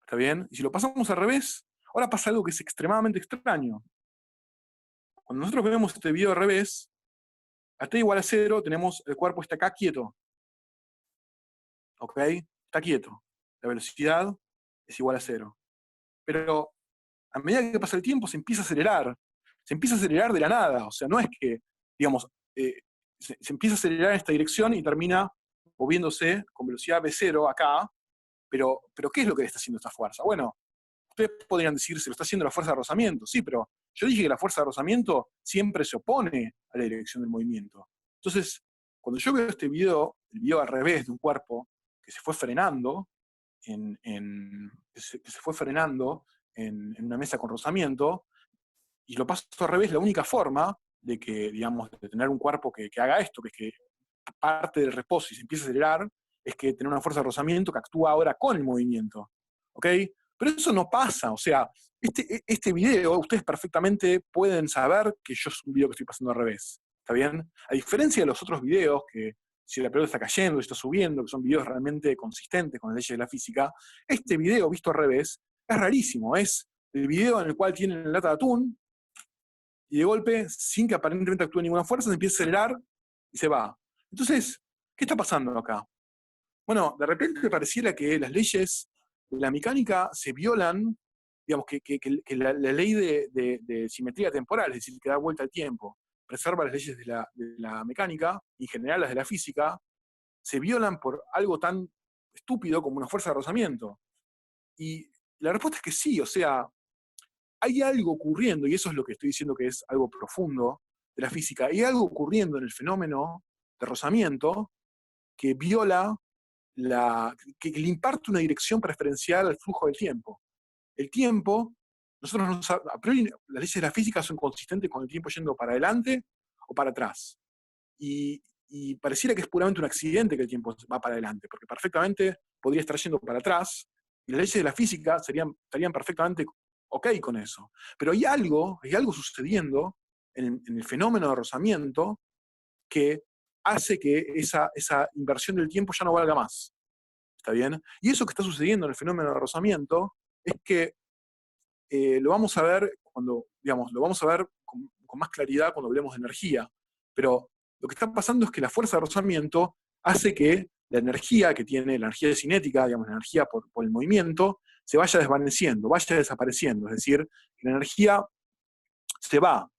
¿Está bien? Y si lo pasamos al revés, ahora pasa algo que es extremadamente extraño. Cuando nosotros vemos este video al revés, a t igual a 0 tenemos el cuerpo está acá quieto. ¿Ok? Está quieto. La velocidad es igual a 0. Pero a medida que pasa el tiempo se empieza a acelerar. Se empieza a acelerar de la nada. O sea, no es que, digamos, se empieza a acelerar en esta dirección y termina moviéndose con velocidad v0 acá. Pero ¿qué es lo que le está haciendo esta fuerza? Bueno, ustedes podrían decir, se lo está haciendo la fuerza de rozamiento. Sí, pero yo dije que la fuerza de rozamiento siempre se opone a la dirección del movimiento. Entonces, cuando yo veo este video, el video al revés de un cuerpo que se fue frenando en una mesa con rozamiento, y lo paso al revés, la única forma de que, digamos, de tener un cuerpo que haga esto, que es que parte del reposo y se empieza a acelerar, es que tener una fuerza de rozamiento que actúa ahora con el movimiento. ¿Ok? Pero eso no pasa, o sea, este video, ustedes perfectamente pueden saber que yo es un video que estoy pasando al revés. ¿Está bien? A diferencia de los otros videos, que si la pelota está cayendo y está subiendo, que son videos realmente consistentes con las leyes de la física, este video visto al revés es rarísimo. Es el video en el cual tienen lata de atún y de golpe, sin que aparentemente actúe ninguna fuerza, se empieza a acelerar y se va. Entonces, ¿qué está pasando acá? Bueno, de repente pareciera que las leyes de la mecánica se violan, digamos, que la ley de simetría temporal, es decir, que da vuelta al tiempo, preserva las leyes de la mecánica, y en general las de la física, se violan por algo tan estúpido como una fuerza de rozamiento. Y la respuesta es que sí, o sea, hay algo ocurriendo, y eso es lo que estoy diciendo que es algo profundo de la física, hay algo ocurriendo en el fenómeno de rozamiento que viola que le imparte una dirección preferencial al flujo del tiempo. El tiempo, nosotros no sabemos, a priori las leyes de la física son consistentes con el tiempo yendo para adelante o para atrás. Y pareciera que es puramente un accidente que el tiempo va para adelante, porque perfectamente podría estar yendo para atrás, y las leyes de la física estarían perfectamente ok con eso. Pero hay algo sucediendo en el fenómeno de rozamiento que hace que esa inversión del tiempo ya no valga más. ¿Está bien? Y eso que está sucediendo en el fenómeno de rozamiento es que lo vamos a ver lo vamos a ver con más claridad cuando hablemos de energía. Pero lo que está pasando es que la fuerza de rozamiento hace que la energía que tiene, la energía cinética, digamos, la energía por el movimiento, se vaya desvaneciendo, vaya desapareciendo. Es decir, que la energía se va,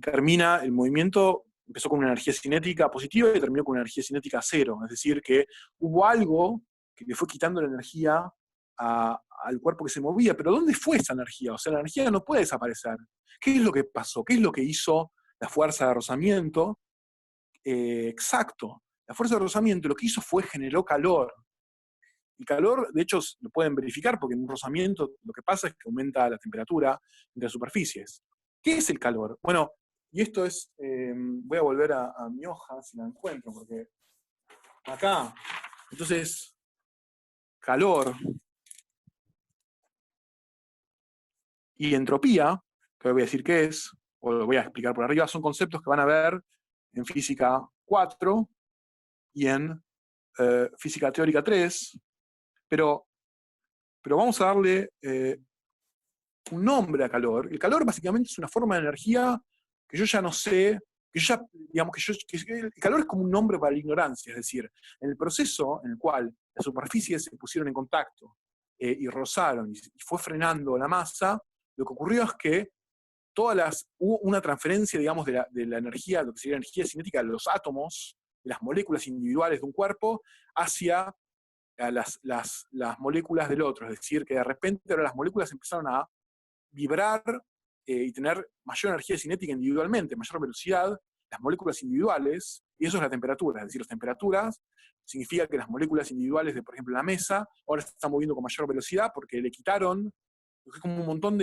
termina el movimiento, empezó con una energía cinética positiva y terminó con una energía cinética cero. Es decir, que hubo algo que le fue quitando la energía al cuerpo que se movía. Pero ¿dónde fue esa energía? O sea, la energía no puede desaparecer. ¿Qué es lo que pasó? ¿Qué es lo que hizo la fuerza de rozamiento? Exacto. La fuerza de rozamiento lo que hizo fue generó calor. El calor, de hecho, lo pueden verificar porque en un rozamiento lo que pasa es que aumenta la temperatura entre las superficies. ¿Qué es el calor? Bueno, y esto es, voy a volver a mi hoja si la encuentro, porque acá, entonces, calor y entropía, que voy a decir qué es, o lo voy a explicar por arriba, son conceptos que van a ver en física 4 y en física teórica 3, pero vamos a darle un nombre a calor. El calor básicamente es una forma de energía que yo ya no sé, que yo ya, digamos, el calor es como un nombre para la ignorancia, es decir, en el proceso en el cual las superficies se pusieron en contacto y rozaron y fue frenando la masa, lo que ocurrió es que hubo una transferencia, digamos, de la energía, lo que sería energía cinética de los átomos, de las moléculas individuales de un cuerpo, hacia las moléculas del otro. Es decir, que de repente ahora las moléculas empezaron a vibrar y tener mayor energía cinética individualmente, mayor velocidad, las moléculas individuales, y eso es la temperatura. Es decir, las temperaturas significa que las moléculas individuales de, por ejemplo, la mesa, ahora se están moviendo con mayor velocidad porque le quitaron, es como un montón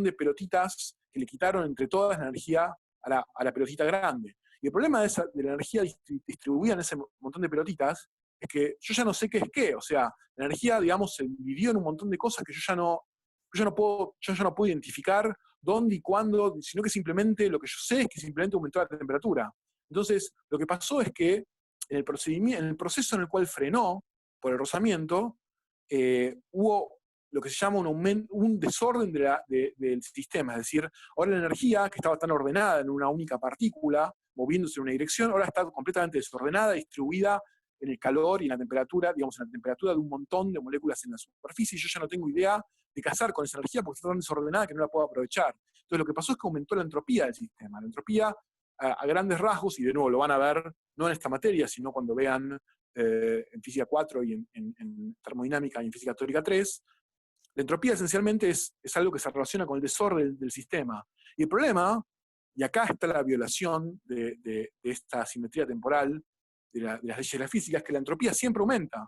de pelotitas que le quitaron entre todas la energía a la pelotita grande. Y el problema de la energía distribuida en ese montón de pelotitas es que yo ya no sé qué es qué. O sea, la energía, digamos, se dividió en un montón de cosas que yo ya no puedo identificar dónde y cuándo, sino que simplemente lo que yo sé es que simplemente aumentó la temperatura. Entonces, lo que pasó es que en el proceso en el cual frenó por el rozamiento, hubo lo que se llama un desorden del sistema. Es decir, ahora la energía, que estaba tan ordenada en una única partícula, moviéndose en una dirección, ahora está completamente desordenada, distribuida en el calor y en la temperatura, digamos, en la temperatura de un montón de moléculas en la superficie, y yo ya no tengo idea de qué hacer con esa energía porque está tan desordenada que no la puedo aprovechar. Entonces lo que pasó es que aumentó la entropía del sistema. La entropía, a grandes rasgos, y de nuevo lo van a ver no en esta materia, sino cuando vean en física 4 y en termodinámica y en física teórica 3, la entropía esencialmente es algo que se relaciona con el desorden del sistema. Y el problema, y acá está la violación de esta simetría temporal de las leyes de la física, es que la entropía siempre aumenta.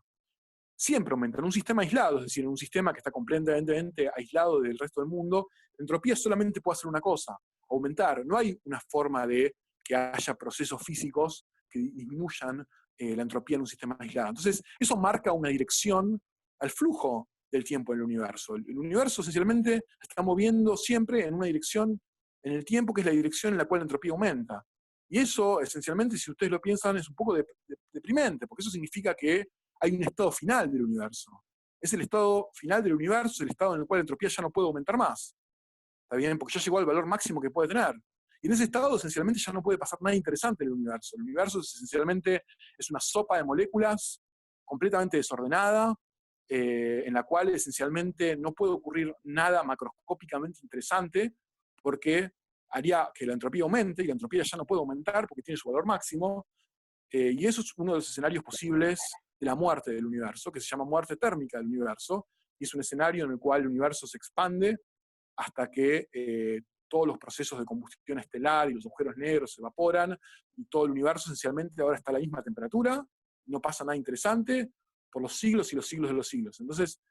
Siempre aumenta. En un sistema aislado, es decir, en un sistema que está completamente aislado del resto del mundo, la entropía solamente puede hacer una cosa, aumentar. No hay una forma de que haya procesos físicos que disminuyan la entropía en un sistema aislado. Entonces, eso marca una dirección al flujo del tiempo en el universo. El universo esencialmente está moviendo siempre en una dirección en el tiempo, que es la dirección en la cual la entropía aumenta. Y eso, esencialmente, si ustedes lo piensan, es un poco deprimente, porque eso significa que hay un estado final del universo. Es el estado final del universo, el estado en el cual la entropía ya no puede aumentar más. ¿Está bien? Porque ya llegó al valor máximo que puede tener. Y en ese estado, esencialmente, ya no puede pasar nada interesante en el universo. El universo esencialmente es una sopa de moléculas completamente desordenada, en la cual esencialmente no puede ocurrir nada macroscópicamente interesante, porque haría que la entropía aumente, y la entropía ya no puede aumentar porque tiene su valor máximo, y eso es uno de los escenarios posibles de la muerte del universo, que se llama muerte térmica del universo, y es un escenario en el cual el universo se expande hasta que todos los procesos de combustión estelar y los agujeros negros se evaporan, y todo el universo esencialmente ahora está a la misma temperatura, no pasa nada interesante por los siglos y los siglos de los siglos. Entonces,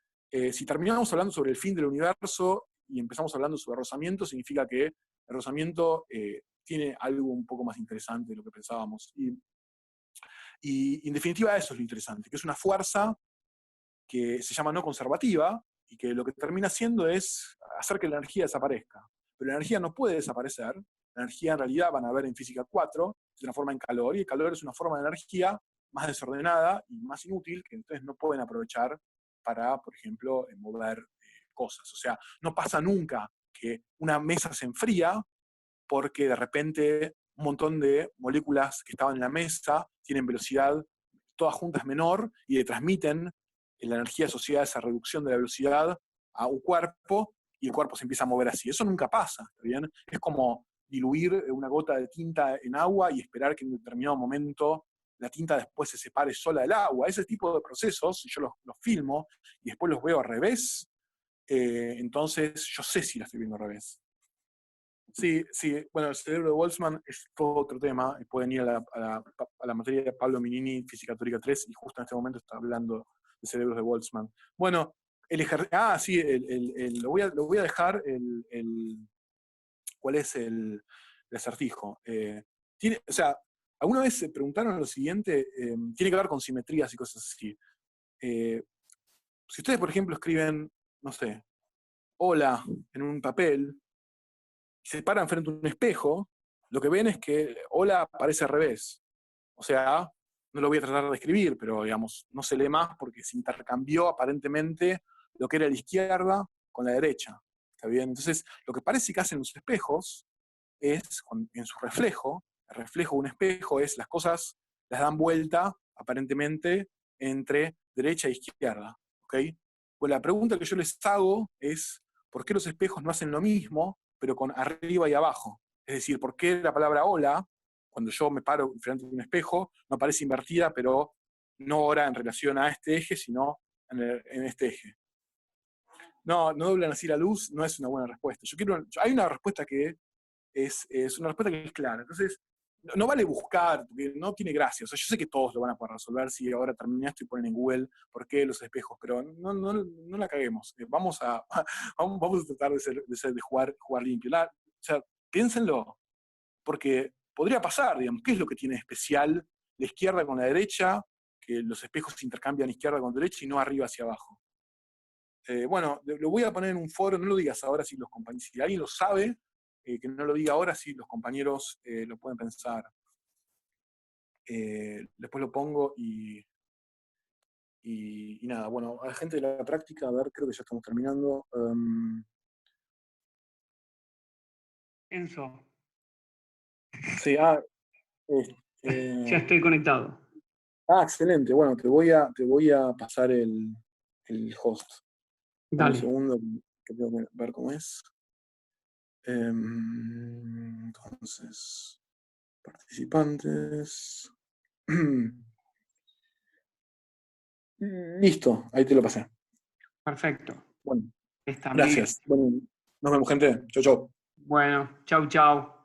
si terminamos hablando sobre el fin del universo y empezamos hablando sobre rozamiento, significa que el rozamiento tiene algo un poco más interesante de lo que pensábamos. Y en definitiva eso es lo interesante, que es una fuerza que se llama no conservativa y que lo que termina haciendo es hacer que la energía desaparezca. Pero la energía no puede desaparecer La energía en realidad, van a ver en física 4, se transforma en calor, y el calor es una forma de energía más desordenada y más inútil que entonces no pueden aprovechar para, por ejemplo, mover cosas. O sea, no pasa nunca que una mesa se enfría porque de repente un montón de moléculas que estaban en la mesa tienen velocidad todas juntas menor y le transmiten la energía asociada a esa reducción de la velocidad a un cuerpo y el cuerpo se empieza a mover así. Eso nunca pasa, ¿está bien? Es como diluir una gota de tinta en agua y esperar que en un determinado momento la tinta después se separe sola del agua. Ese tipo de procesos, si yo los filmo y después los veo al revés, entonces yo sé si la estoy viendo al revés. Sí, sí, bueno, el cerebro de Boltzmann es todo otro tema, pueden ir a la materia de Pablo Minini, Física Teórica 3, y justo en este momento está hablando de cerebros de Boltzmann. Bueno, sí, lo voy a dejar, ¿cuál es el acertijo? O sea, alguna vez se preguntaron lo siguiente, tiene que ver con simetrías y cosas así. Si ustedes, por ejemplo, escriben, no sé, hola en un papel, y se paran frente a un espejo, lo que ven es que hola aparece al revés. O sea, no lo voy a tratar de escribir, pero digamos, no se lee más porque se intercambió aparentemente lo que era la izquierda con la derecha. ¿Está bien? Entonces, lo que parece que hacen los espejos es, en su reflejo, el reflejo de un espejo es las cosas las dan vuelta aparentemente entre derecha e izquierda. ¿Ok? Pues la pregunta que yo les hago es, ¿por qué los espejos no hacen lo mismo, pero con arriba y abajo? Es decir, ¿por qué la palabra hola, cuando yo me paro frente a un espejo, no aparece invertida, pero no ahora en relación a este eje, sino en este eje? No doblan así la luz, no es una buena respuesta. Hay una respuesta que es una respuesta que es clara. Entonces, no vale buscar, porque no tiene gracia. O sea, yo sé que todos lo van a poder resolver si ahora terminaste y ponen en Google por qué los espejos, pero no la caguemos. Vamos a tratar de jugar limpio. O sea, piénsenlo, porque podría pasar, digamos, ¿qué es lo que tiene especial la izquierda con la derecha? Que los espejos se intercambian izquierda con derecha y no arriba hacia abajo. Bueno, lo voy a poner en un foro, no lo digas ahora si los compañeros, si alguien lo sabe, que no lo diga ahora si los compañeros lo pueden pensar. Después lo pongo y nada, bueno, a la gente de la práctica, a ver, creo que ya estamos terminando. Enzo. Sí, ya estoy conectado. Excelente. Bueno, te voy a pasar el host. Dale. Un segundo, que tengo que ver cómo es. Entonces, participantes. Listo, ahí te lo pasé. Perfecto. Bueno, Está gracias. Bueno, nos vemos, gente. Chau, chau. Bueno, chau, chau.